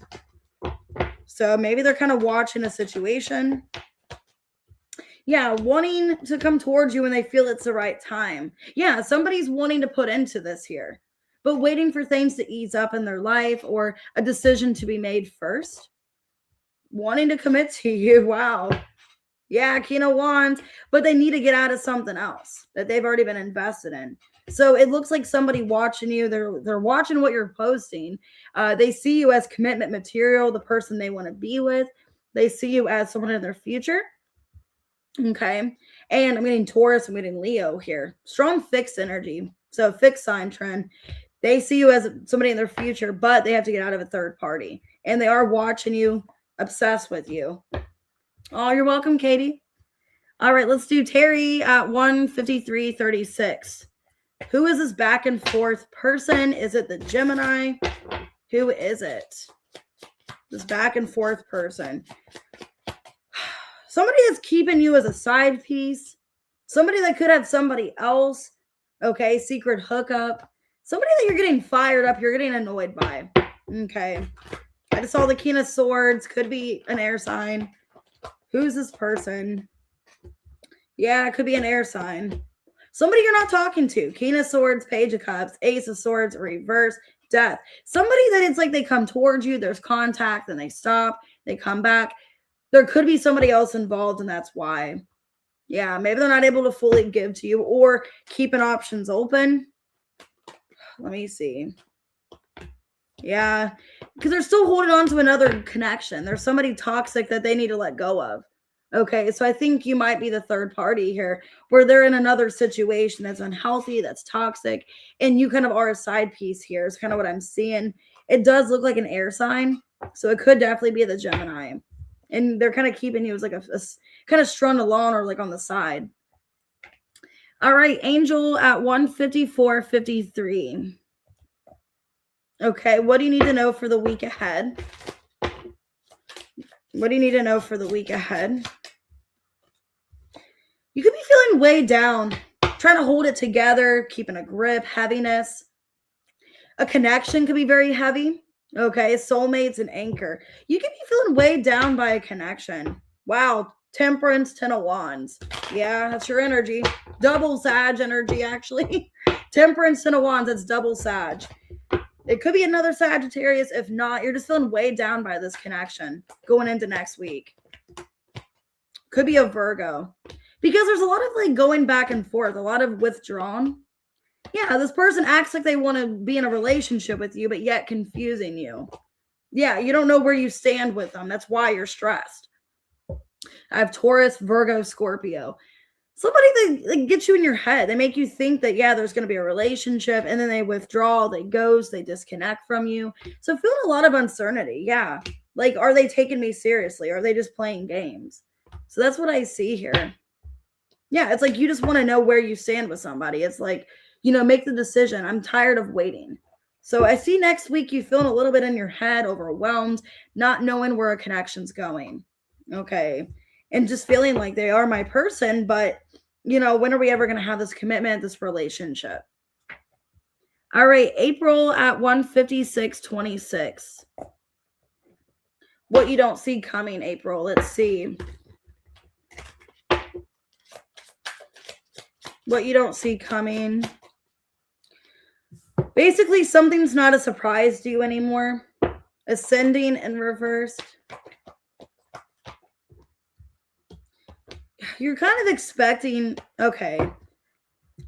So maybe they're kind of watching a situation. Yeah, wanting to come towards you when they feel it's the right time. Yeah, somebody's wanting to put into this here, but waiting for things to ease up in their life or a decision to be made first. Wanting to commit to you. Wow. Yeah, King of Wands, but they need to get out of something else that they've already been invested in. So it looks like somebody watching you. They're watching what you're posting. They see you as commitment material, the person they want to be with. They see you as someone in their future. Okay. And I'm getting Taurus, I'm getting Leo here. Strong fixed energy. So fixed sign trend. They see you as somebody in their future, but they have to get out of a third party. And they are watching you, obsessed with you. Oh, you're welcome, Katie. All right, let's do Terry at 153.36. Who is this back and forth person? Is it the Gemini? Who is it? This back and forth person. Somebody that's keeping you as a side piece. Somebody that could have somebody else. Okay, secret hookup. Somebody that you're getting fired up, you're getting annoyed by. Okay. I just saw the King of Swords. Could be an air sign. Who's this person? Yeah, it could be an air sign. Somebody you're not talking to. King of Swords, Page of Cups, Ace of Swords, reverse, Death. Somebody that it's like they come towards you, there's contact, then they stop, they come back. There could be somebody else involved, and that's why. Yeah, maybe they're not able to fully give to you or keeping options open. Let me see. Yeah, because they're still holding on to another connection. There's somebody toxic that they need to let go of. Okay, so I think you might be the third party here where they're in another situation that's unhealthy, that's toxic, and you kind of are a side piece here is kind of what I'm seeing. It does look like an air sign, so it could definitely be the Gemini. And they're kind of keeping you as like a kind of strung along or like on the side. All right, Angel at 154.53. Okay, what do you need to know for the week ahead? What do you need to know for the week ahead? You could be feeling way down, trying to hold it together, keeping a grip, heaviness. A connection could be very heavy. Okay, soulmates and anchor. You could be feeling way down by a connection. Wow, Temperance, 10 of Wands. Yeah, that's your energy. Double Sag energy, actually. Temperance, 10 of Wands, that's double Sag. It could be another Sagittarius. If not, you're just feeling way down by this connection going into next week. Could be a Virgo. Because there's a lot of like going back and forth, a lot of withdrawn. Yeah, this person acts like they want to be in a relationship with you, but yet confusing you. Yeah, you don't know where you stand with them. That's why you're stressed. I have Taurus, Virgo, Scorpio. Somebody that gets you in your head. They make you think that, yeah, there's going to be a relationship, and then they withdraw, they ghost, they disconnect from you. So feeling a lot of uncertainty. Yeah. Like, are they taking me seriously? Or are they just playing games? So that's what I see here. Yeah, it's like you just want to know where you stand with somebody. It's like, make the decision. I'm tired of waiting. So I see next week you feeling a little bit in your head, overwhelmed, not knowing where a connection's going. Okay. And just feeling like they are my person, but, when are we ever going to have this commitment, this relationship? All right, April at 156.26. What you don't see coming, April. Let's see. What you don't see coming. Basically, something's not a surprise to you anymore. Ascending and reversed. You're kind of expecting, okay,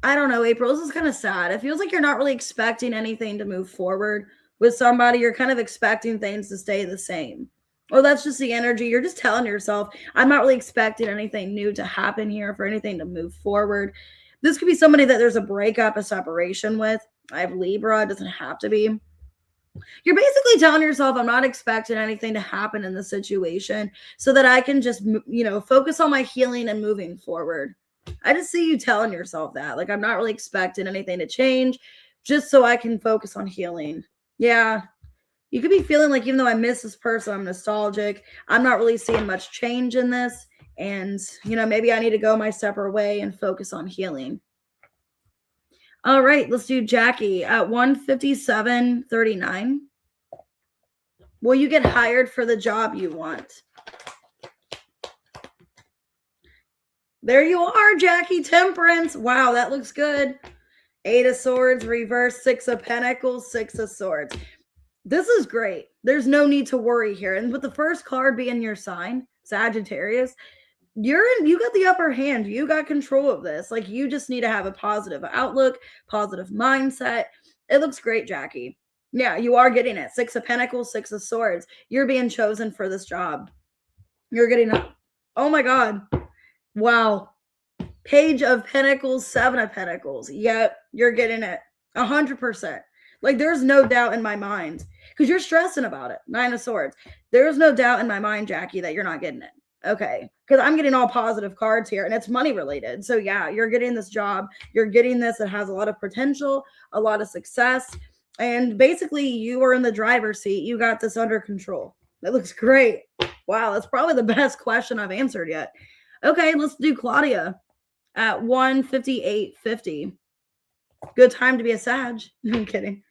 I don't know, April, this is kind of sad. It feels like you're not really expecting anything to move forward with somebody. You're kind of expecting things to stay the same. Or that's just the energy. You're just telling yourself, I'm not really expecting anything new to happen here, for anything to move forward. This could be somebody that there's a breakup, a separation with. I have Libra. It doesn't have to be. You're basically telling yourself, I'm not expecting anything to happen in the situation so that I can just, focus on my healing and moving forward. I just see you telling yourself that. Like, I'm not really expecting anything to change just so I can focus on healing. Yeah. You could be feeling like, even though I miss this person, I'm nostalgic. I'm not really seeing much change in this. And, maybe I need to go my separate way and focus on healing. All right, let's do Jackie at 157.39. Will you get hired for the job you want? There you are, Jackie. Temperance. Wow, that looks good. 8 of Swords, reverse, 6 of Pentacles, 6 of Swords. This is great. There's no need to worry here. And with the first card being your sign, Sagittarius, you got the upper hand. You got control of this. Like, you just need to have a positive outlook, positive mindset. It looks great, Jackie. Yeah, you are getting it. 6 of Pentacles, 6 of Swords. You're being chosen for this job. You're getting it. Oh my God. Wow. Page of Pentacles, 7 of Pentacles. Yep, you're getting it. 100%. Like, there's no doubt in my mind, because you're stressing about it. 9 of Swords. There's no doubt in my mind, Jackie, that you're not getting it. Okay, because I'm getting all positive cards here, and it's money related. So yeah, you're getting this job. You're getting this. It has a lot of potential, a lot of success. And basically, you are in the driver's seat. You got this under control. That looks great. Wow, that's probably the best question I've answered yet. Okay, let's do Claudia at 158.50. Good time to be a Sag. I'm kidding.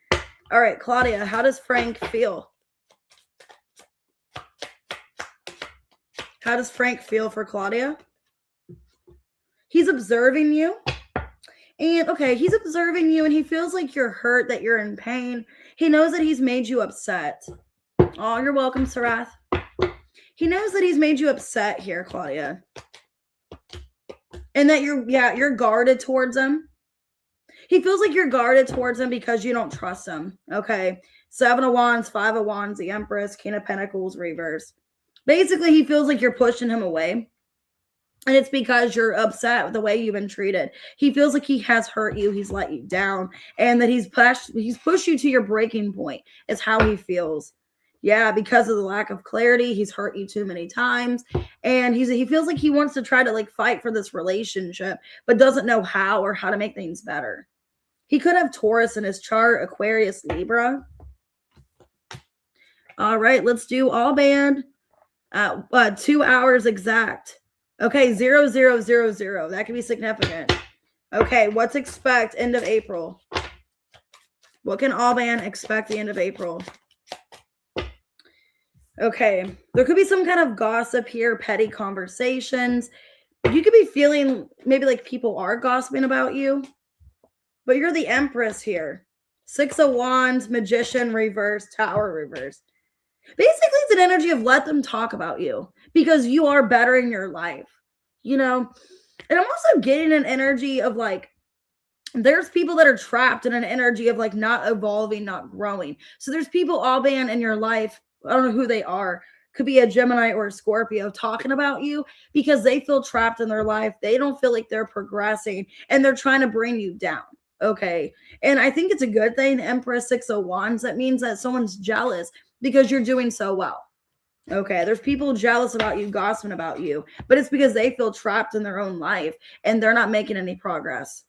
All right, Claudia, how does Frank feel? How does Frank feel for Claudia? He's observing you. And okay, he's observing you and he feels like you're hurt, that you're in pain. He knows that he's made you upset. Oh, you're welcome, Sarath. He knows that he's made you upset here, Claudia. And that you're guarded towards him. He feels like you're guarded towards him because you don't trust him. Okay. 7 of Wands, 5 of Wands, the Empress, King of Pentacles, reverse. Basically, he feels like you're pushing him away. And it's because you're upset with the way you've been treated. He feels like he has hurt you. He's let you down. And that he's pushed you to your breaking point. It's how he feels. Yeah, because of the lack of clarity, he's hurt you too many times, and he feels like he wants to try to like fight for this relationship, but doesn't know how or how to make things better. He could have Taurus in his chart, Aquarius, Libra. All right, let's do all band. 2 hours exact. Okay, 0000. That can be significant. Okay, what's expect end of April? What can all band expect the end of April? Okay, there could be some kind of gossip here, petty conversations. You could be feeling maybe like people are gossiping about you, but you're the Empress here. 6 of Wands, Magician reverse, Tower reverse. Basically, it's an energy of let them talk about you because you are bettering your life, you know? And I'm also getting an energy of like, there's people that are trapped in an energy of like not evolving, not growing. So there's people all band in your life. I don't know who they are. Could be a Gemini or a Scorpio talking about you because they feel trapped in their life. They don't feel like they're progressing and they're trying to bring you down. Okay. And I think it's a good thing. Empress 6 of Wands. That means that someone's jealous because you're doing so well. Okay. There's people jealous about you, gossiping about you, but it's because they feel trapped in their own life and they're not making any progress.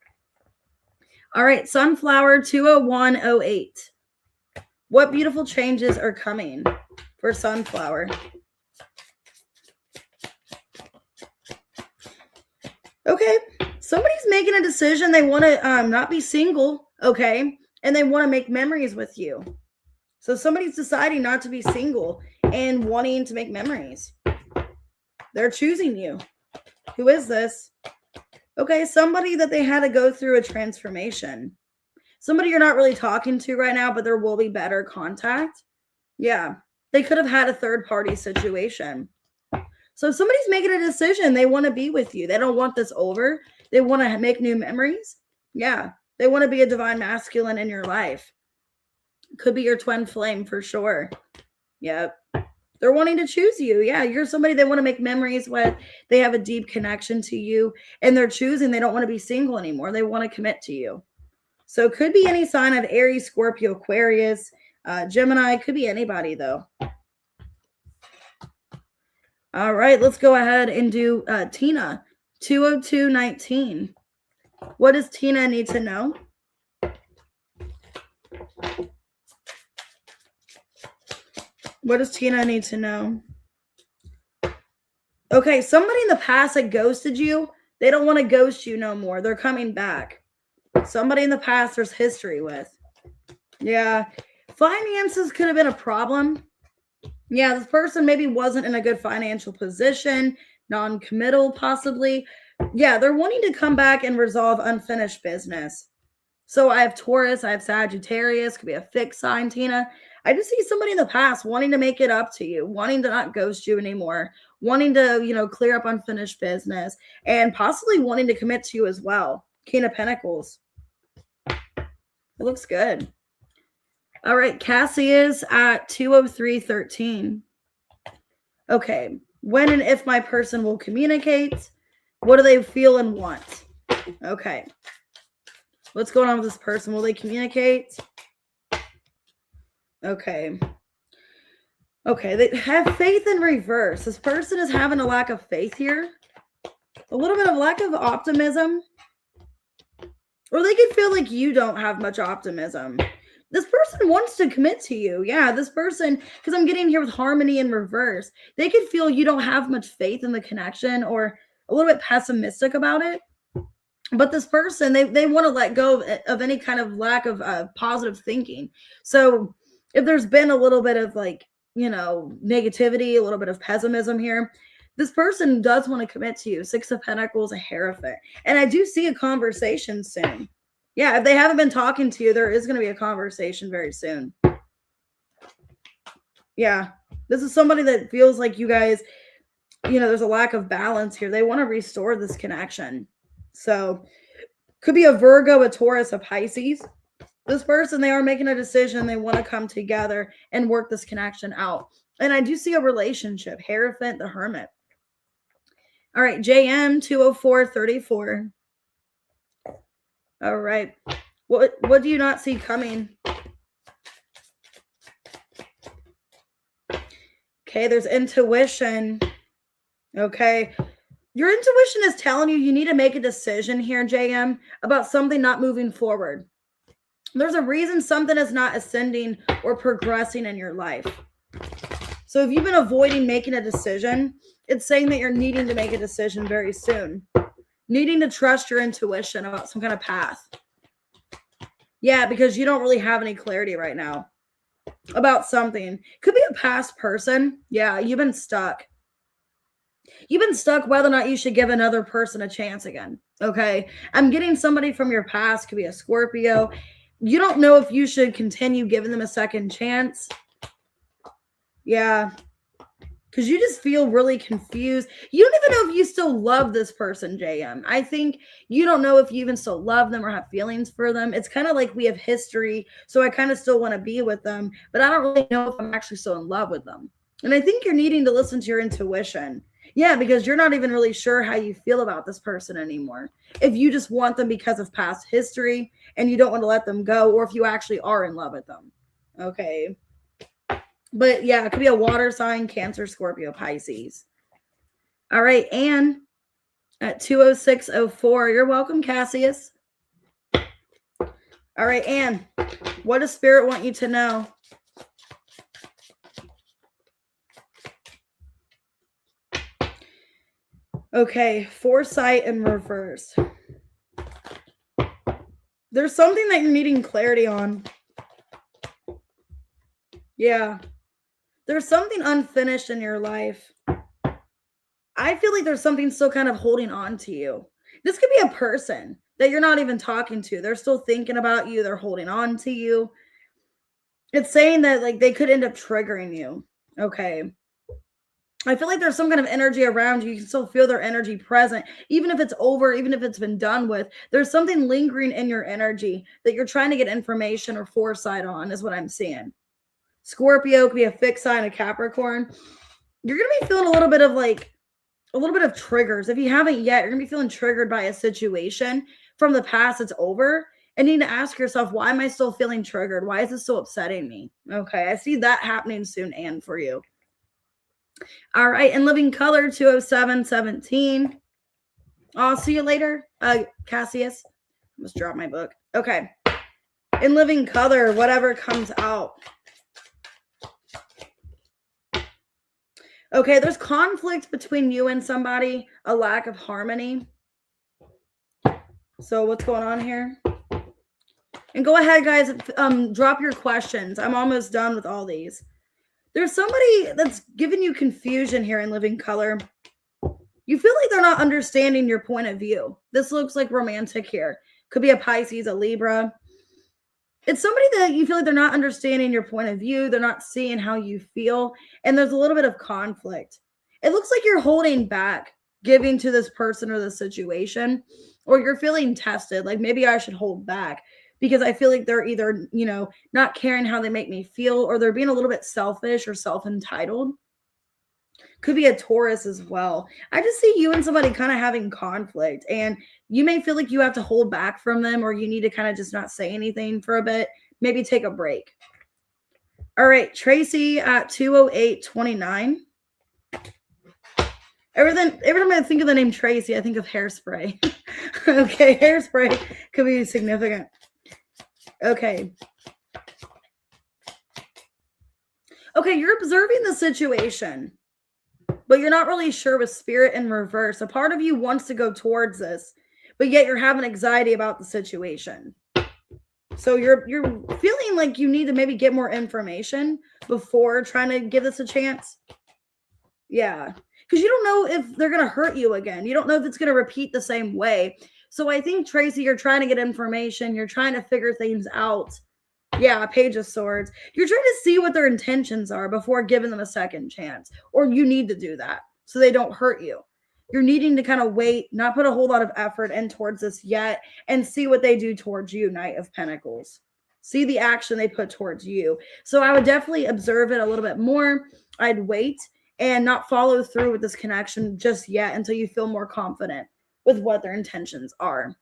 All right, Sunflower 20108. What beautiful changes are coming for Sunflower? Okay, somebody's making a decision. They want to not be single, okay? And they want to make memories with you. So somebody's deciding not to be single and wanting to make memories. They're choosing you. Who is this? Okay, somebody that they had to go through a transformation. Somebody you're not really talking to right now, but there will be better contact. Yeah, they could have had a third-party situation. So somebody's making a decision. They want to be with you. They don't want this over. They want to make new memories. Yeah, they want to be a divine masculine in your life. Could be your twin flame for sure. Yep. They're wanting to choose you. Yeah, you're somebody they want to make memories with. They have a deep connection to you, and they're choosing. They don't want to be single anymore. They want to commit to you. So it could be any sign of Aries, Scorpio, Aquarius, Gemini. Could be anybody, though. All right, let's go ahead and do Tina, 20219. What does Tina need to know? What does Tina need to know? Okay, somebody in the past that ghosted you, they don't want to ghost you no more. They're coming back. Somebody in the past there's history with. Yeah. Finances could have been a problem. Yeah, this person maybe wasn't in a good financial position, non-committal possibly. Yeah, they're wanting to come back and resolve unfinished business. So I have Taurus, I have Sagittarius, could be a fixed sign, Tina. I just see somebody in the past wanting to make it up to you, wanting to not ghost you anymore, wanting to, clear up unfinished business, and possibly wanting to commit to you as well. King of Pentacles. It looks good. All right, Cassie is at 20313. Okay, when and if my person will communicate, what do they feel and want? Okay. What's going on with this person? Will they communicate? Okay. Okay, they have faith in reverse. This person is having a lack of faith here. A little bit of lack of optimism. Or they could feel like you don't have much optimism. This person wants to commit to you. Yeah, this person, because I'm getting here with harmony in reverse. They could feel you don't have much faith in the connection or a little bit pessimistic about it. But this person, they want to let go of any kind of lack of positive thinking. So if there's been a little bit of negativity, a little bit of pessimism here, this person does want to commit to you. 6 of Pentacles, a Hierophant. And I do see a conversation soon. Yeah, if they haven't been talking to you, there is going to be a conversation very soon. Yeah, this is somebody that feels like you guys, there's a lack of balance here. They want to restore this connection. So could be a Virgo, a Taurus, a Pisces. This person, they are making a decision. They want to come together and work this connection out. And I do see a relationship. Hierophant, the Hermit. All right, JM 20434. All right. What do you not see coming? Okay, there's intuition. Okay. Your intuition is telling you need to make a decision here, JM, about something not moving forward. There's a reason something is not ascending or progressing in your life. So if you've been avoiding making a decision, it's saying that you're needing to make a decision very soon. Needing to trust your intuition about some kind of path. Yeah, because you don't really have any clarity right now about something. Could be a past person. Yeah, you've been stuck. You've been stuck whether or not you should give another person a chance again. Okay. I'm getting somebody from your past, could be a Scorpio. You don't know if you should continue giving them a second chance. Yeah. Because you just feel really confused. You don't even know if you still love this person, JM. I think you don't know if you even still love them or have feelings for them. It's kind of like we have history, so I kind of still want to be with them, but I don't really know if I'm actually still in love with them. And I think you're needing to listen to your intuition. Yeah, because you're not even really sure how you feel about this person anymore. If you just want them because of past history and you don't want to let them go, or if you actually are in love with them. Okay. But yeah, it could be a water sign, Cancer, Scorpio, Pisces. All right, Anne at 20604. You're welcome, Cassius. All right, Anne, what does Spirit want you to know? Okay, foresight in reverse. There's something that you're needing clarity on. Yeah. There's something unfinished in your life. I feel like there's something still kind of holding on to you. This could be a person that you're not even talking to. They're still thinking about you. They're holding on to you. It's saying that like they could end up triggering you. Okay. I feel like there's some kind of energy around you. You can still feel their energy present. Even if it's over, even if it's been done with, there's something lingering in your energy that you're trying to get information or foresight on, is what I'm seeing. Scorpio could be a fixed sign of Capricorn. You're going to be feeling a little bit of triggers. If you haven't yet, you're going to be feeling triggered by a situation from the past that's over, and need to ask yourself, why am I still feeling triggered? Why is this so upsetting me? Okay, I see that happening soon, Anne, for you. All right, in living color, 20717. I'll see you later, Cassius. I almost dropped my book. Okay, in living color, whatever comes out. Okay, there's conflict between you and somebody, a lack of harmony. So what's going on here? And go ahead, guys, drop your questions. I'm almost done with all these. There's somebody that's giving you confusion here in living color. You feel like they're not understanding your point of view. This looks like romantic here. Could be a Pisces, a Libra. It's somebody that you feel like they're not understanding your point of view. They're not seeing how you feel. And there's a little bit of conflict. It looks like you're holding back giving to this person or the situation, or you're feeling tested. Like maybe I should hold back because I feel like they're either, not caring how they make me feel, or they're being a little bit selfish or self-entitled. Could be a Taurus as well. I just see you and somebody kind of having conflict, and you may feel like you have to hold back from them, or you need to kind of just not say anything for a bit. Maybe take a break. All right, Tracy at 20829. Every time I think of the name Tracy, I think of hairspray. Okay, hairspray could be significant. Okay. Okay, you're observing the situation, but you're not really sure with Spirit in reverse. A part of you wants to go towards this, but yet you're having anxiety about the situation. So you're feeling like you need to maybe get more information before trying to give this a chance. Yeah, because you don't know if they're going to hurt you again. You don't know if it's going to repeat the same way. So I think, Tracy, you're trying to get information. You're trying to figure things out. Yeah, Page of Swords. You're trying to see what their intentions are before giving them a second chance. Or you need to do that so they don't hurt you. You're needing to kind of wait, not put a whole lot of effort in towards this yet, and see what they do towards you, Knight of Pentacles. See the action they put towards you. So I would definitely observe it a little bit more. I'd wait and not follow through with this connection just yet until you feel more confident with what their intentions are.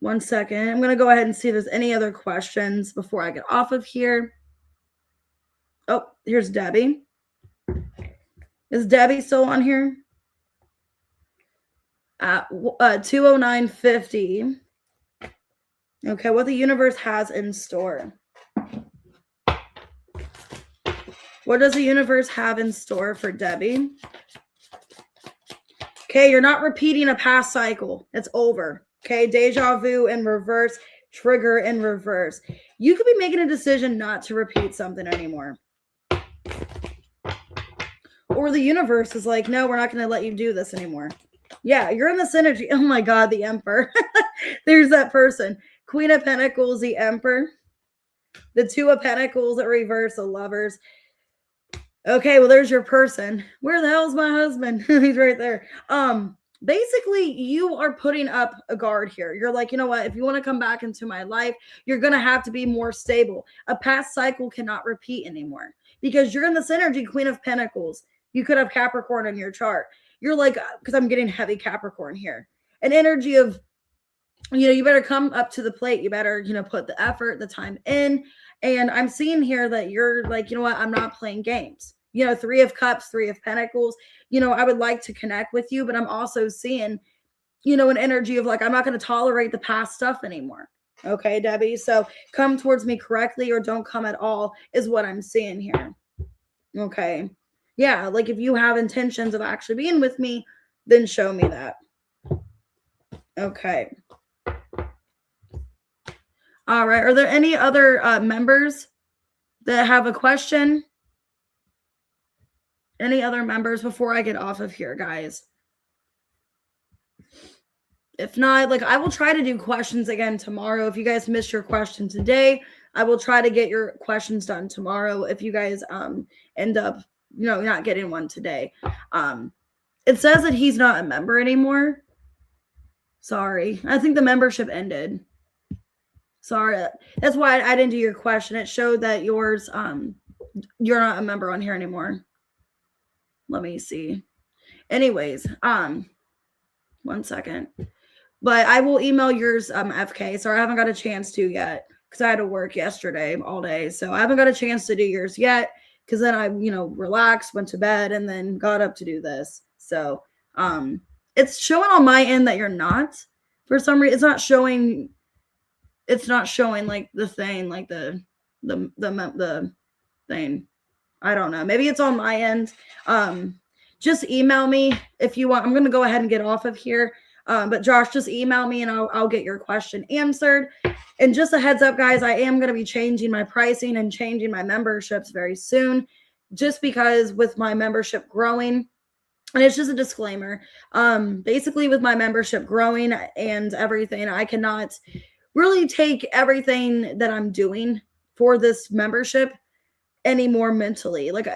1 second. I'm going to go ahead and see if there's any other questions before I get off of here. Oh, here's Debbie. Is Debbie still on here? At 209.50. Okay, what the universe has in store. What does the universe have in store for Debbie? Okay, you're not repeating a past cycle. It's over. Okay, deja vu in reverse, trigger in reverse. You could be making a decision not to repeat something anymore. Or the universe is like, no, we're not going to let you do this anymore. Yeah, you're in this energy. Oh my God, the Emperor. There's that person. Queen of Pentacles, the Emperor. The Two of Pentacles at reverse, the Lovers. Okay, well, there's your person. Where the hell's my husband? He's right there. Basically, you are putting up a guard here. You're like, you know what? If you want to come back into my life, you're going to have to be more stable. A past cycle cannot repeat anymore because you're in this energy, Queen of Pentacles. You could have Capricorn in your chart. You're like, because I'm getting heavy Capricorn here. An energy of, you better come up to the plate. You better, put the effort, the time in. And I'm seeing here that you're like, you know what? I'm not playing games. Three of Cups, Three of Pentacles. I would like to connect with you, but I'm also seeing, an energy of like, I'm not going to tolerate the past stuff anymore. Okay, Debbie. So come towards me correctly or don't come at all is what I'm seeing here. Okay. Yeah. Like if you have intentions of actually being with me, then show me that. Okay. All right. Are there any other members that have a question? Any other members before I get off of here, guys? If not, like I will try to do questions again tomorrow. If you guys missed your question today, I will try to get your questions done tomorrow. If you guys end up, not getting one today. It says that he's not a member anymore. Sorry. I think the membership ended. Sorry. That's why I didn't do your question. It showed that yours, you're not a member on here anymore. Let me see. Anyways, 1 second. But I will email yours, FK. Sorry, I haven't got a chance to yet because I had to work yesterday all day. So I haven't got a chance to do yours yet because then I, relaxed, went to bed, and then got up to do this. So it's showing on my end that you're not. For some reason, it's not showing like the thing, like the thing. I don't know. Maybe it's on my end. Just email me if you want. I'm going to go ahead and get off of here. But Josh, just email me and I'll get your question answered. And just a heads up, guys, I am going to be changing my pricing and changing my memberships very soon, just because with my membership growing, and it's just a disclaimer. Basically with my membership growing and everything, I cannot really take everything that I'm doing for this membership anymore mentally. Like,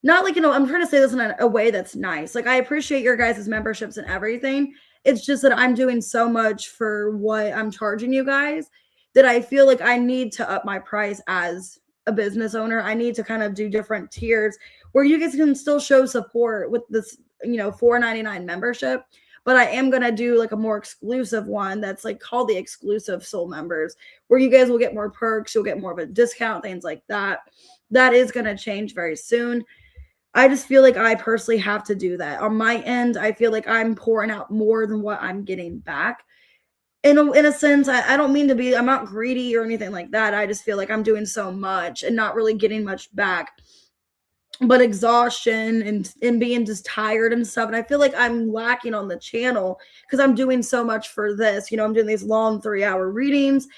not like, I'm trying to say this in a way that's nice. Like, I appreciate your guys' memberships and everything. It's just that I'm doing so much for what I'm charging you guys that I feel like I need to up my price as a business owner. I need to kind of do different tiers where you guys can still show support with this, $4.99 membership. But I am going to do like a more exclusive one that's like called the exclusive soul members, where you guys will get more perks. You'll get more of a discount, things like that. That is going to change very soon. I just feel like I personally have to do that. On my end, I feel like I'm pouring out more than what I'm getting back. In a sense, I don't mean to be, I'm not greedy or anything like that. I just feel like I'm doing so much and not really getting much back. But exhaustion and being just tired and stuff. And I feel like I'm lacking on the channel because I'm doing so much for this. I'm doing these long 3-hour readings.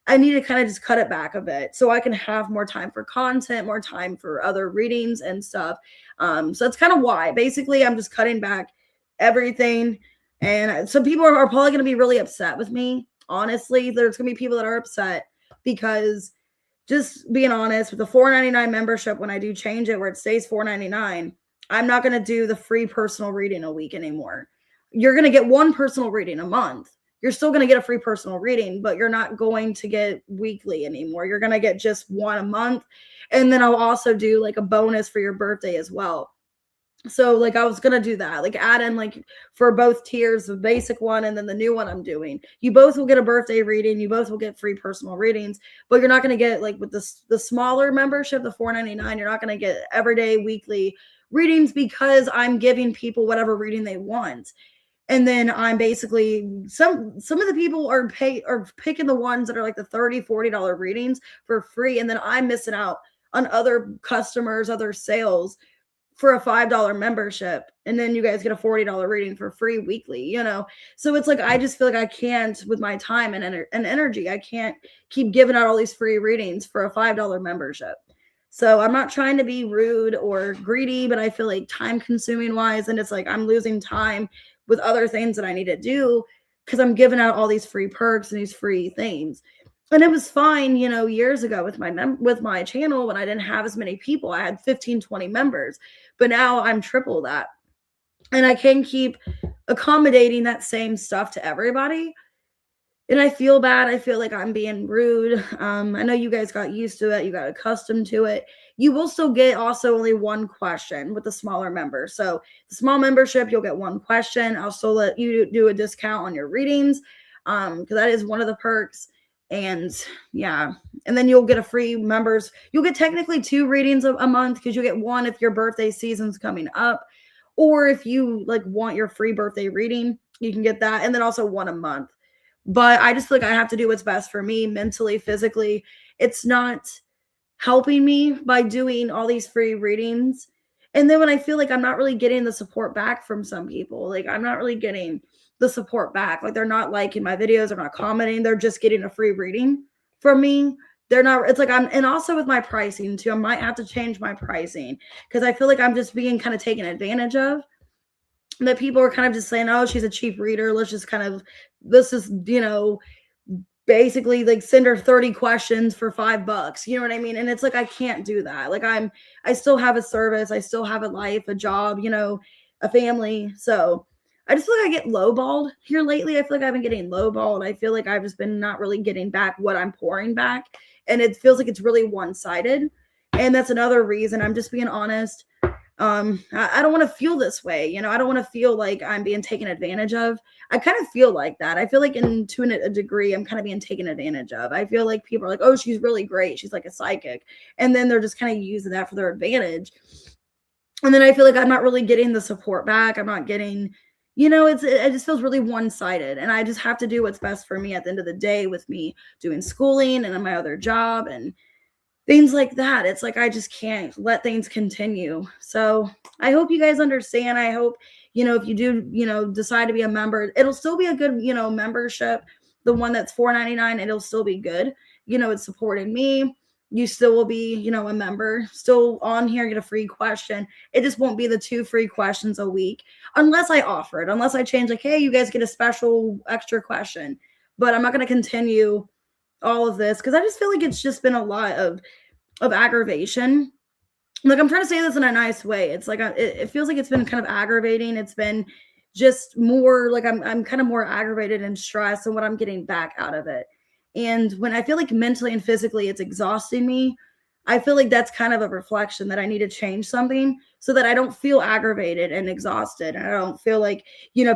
I need to kind of just cut it back a bit so I can have more time for content, more time for other readings and stuff. So that's kind of why. Basically, I'm just cutting back everything. And some people are probably going to be really upset with me. Honestly, there's going to be people that are upset because, just being honest, with the $4.99 membership, when I do change it where it stays $4.99, I'm not going to do the free personal reading a week anymore. You're going to get one personal reading a month. You're still going to get a free personal reading, but you're not going to get weekly anymore. You're going to get just one a month. And then I'll also do like a bonus for your birthday as well. So like I was going to do that, like add in like for both tiers, the basic one and then the new one I'm doing. You both will get a birthday reading. You both will get free personal readings, but you're not going to get like with the smaller membership, the $4.99, you're not going to get everyday, weekly, readings because I'm giving people whatever reading they want. And then I'm basically some of the people are picking the ones that are like the $30-$40 readings for free, and then I'm missing out on other customers, other sales for a $5 membership, and then you guys get a $40 reading for free weekly, so it's like I just feel like I can't, with my time and energy, I can't keep giving out all these free readings for a $5 membership. So I'm not trying to be rude or greedy, but I feel like time consuming wise, and it's like I'm losing time with other things that I need to do because I'm giving out all these free perks and these free things. And it was fine, years ago with my channel when I didn't have as many people. I had 15-20 members, but now I'm triple that. And I can keep accommodating that same stuff to everybody. And I feel bad. I feel like I'm being rude. I know you guys got used to it. You got accustomed to it. You will still get also only one question with the smaller members. So the small membership, you'll get one question. I'll still let you do a discount on your readings because that is one of the perks. And yeah, and then you'll get a free members. You'll get technically 2 readings a month because you get one if your birthday season's coming up, or if you like want your free birthday reading, you can get that. And then also one a month. But I just feel like I have to do what's best for me mentally, physically. It's not helping me by doing all these free readings. And then when I feel like I'm not really getting the support back from some people, like I'm not really getting the support back. Like they're not liking my videos, they're not commenting, they're just getting a free reading from me. They're not, it's like and also with my pricing too, I might have to change my pricing because I feel like I'm just being kind of taken advantage of. That people are kind of just saying, oh, she's a cheap reader. Let's just this is, basically like send her 30 questions for $5. You know what I mean? And it's like, I can't do that. Like I still have a service. I still have a life, a job, a family. So I just feel like I get lowballed here lately. I feel like I've been getting lowballed. I feel like I've just been not really getting back what I'm pouring back. And it feels like it's really one-sided. And that's another reason. I'm just being honest. I don't want to feel this way. I don't want to feel like I'm being taken advantage of. I kind of feel like that. I feel like to a degree, I'm kind of being taken advantage of. I feel like people are like, oh, she's really great. She's like a psychic. And then they're just kind of using that for their advantage. And then I feel like I'm not really getting the support back. I'm not getting, it just feels really one-sided. And I just have to do what's best for me at the end of the day with me doing schooling and my other job and things like that. It's like I just can't let things continue. So I hope you guys understand. I hope, if you do, decide to be a member, it'll still be a good, membership. The one that's $4.99, it'll still be good. It's supporting me. You still will be, a member, still on here, get a free question. It just won't be the 2 free questions a week unless I offer it, unless I change like, hey, you guys get a special extra question. But I'm not going to continue all of this because I just feel like it's just been a lot of aggravation. Like I'm trying to say this in a nice way. It's like it feels like it's been kind of aggravating. It's been just more like I'm kind of more aggravated and stressed and what I'm getting back out of it. And when I feel like mentally and physically it's exhausting me, I feel like that's kind of a reflection that I need to change something so that I don't feel aggravated and exhausted. And I don't feel like,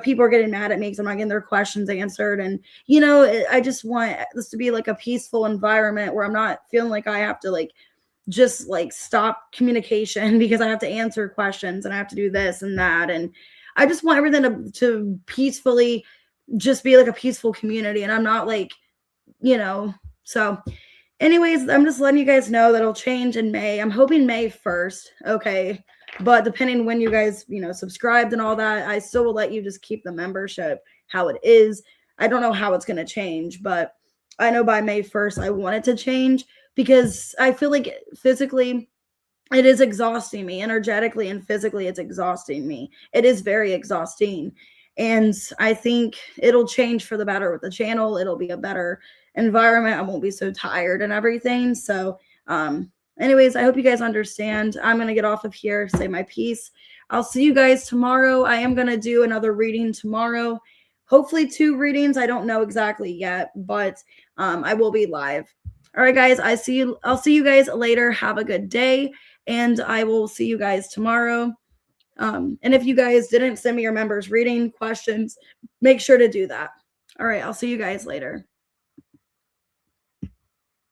people are getting mad at me because I'm not getting their questions answered. And, I just want this to be like a peaceful environment where I'm not feeling like I have to just stop communication because I have to answer questions and I have to do this and that. And I just want everything to peacefully just be like a peaceful community. And I'm not so anyways, I'm just letting you guys know that it'll change in May. I'm hoping May 1st. Okay. But depending when you guys, subscribed and all that, I still will let you just keep the membership how it is. I don't know how it's going to change, but I know by May 1st, I want it to change because I feel like physically it is exhausting me. Energetically and physically, it's exhausting me. It is very exhausting. And I think it'll change for the better with the channel. It'll be a better environment. I won't be so tired and everything. So, anyways, I hope you guys understand. I'm going to get off of here, say my piece. I'll see you guys tomorrow. I am going to do another reading tomorrow. Hopefully 2 readings. I don't know exactly yet, but I will be live. All right, guys, I'll see you guys later. Have a good day, and I will see you guys tomorrow. And if you guys didn't send me your members reading questions, make sure to do that. All right, I'll see you guys later.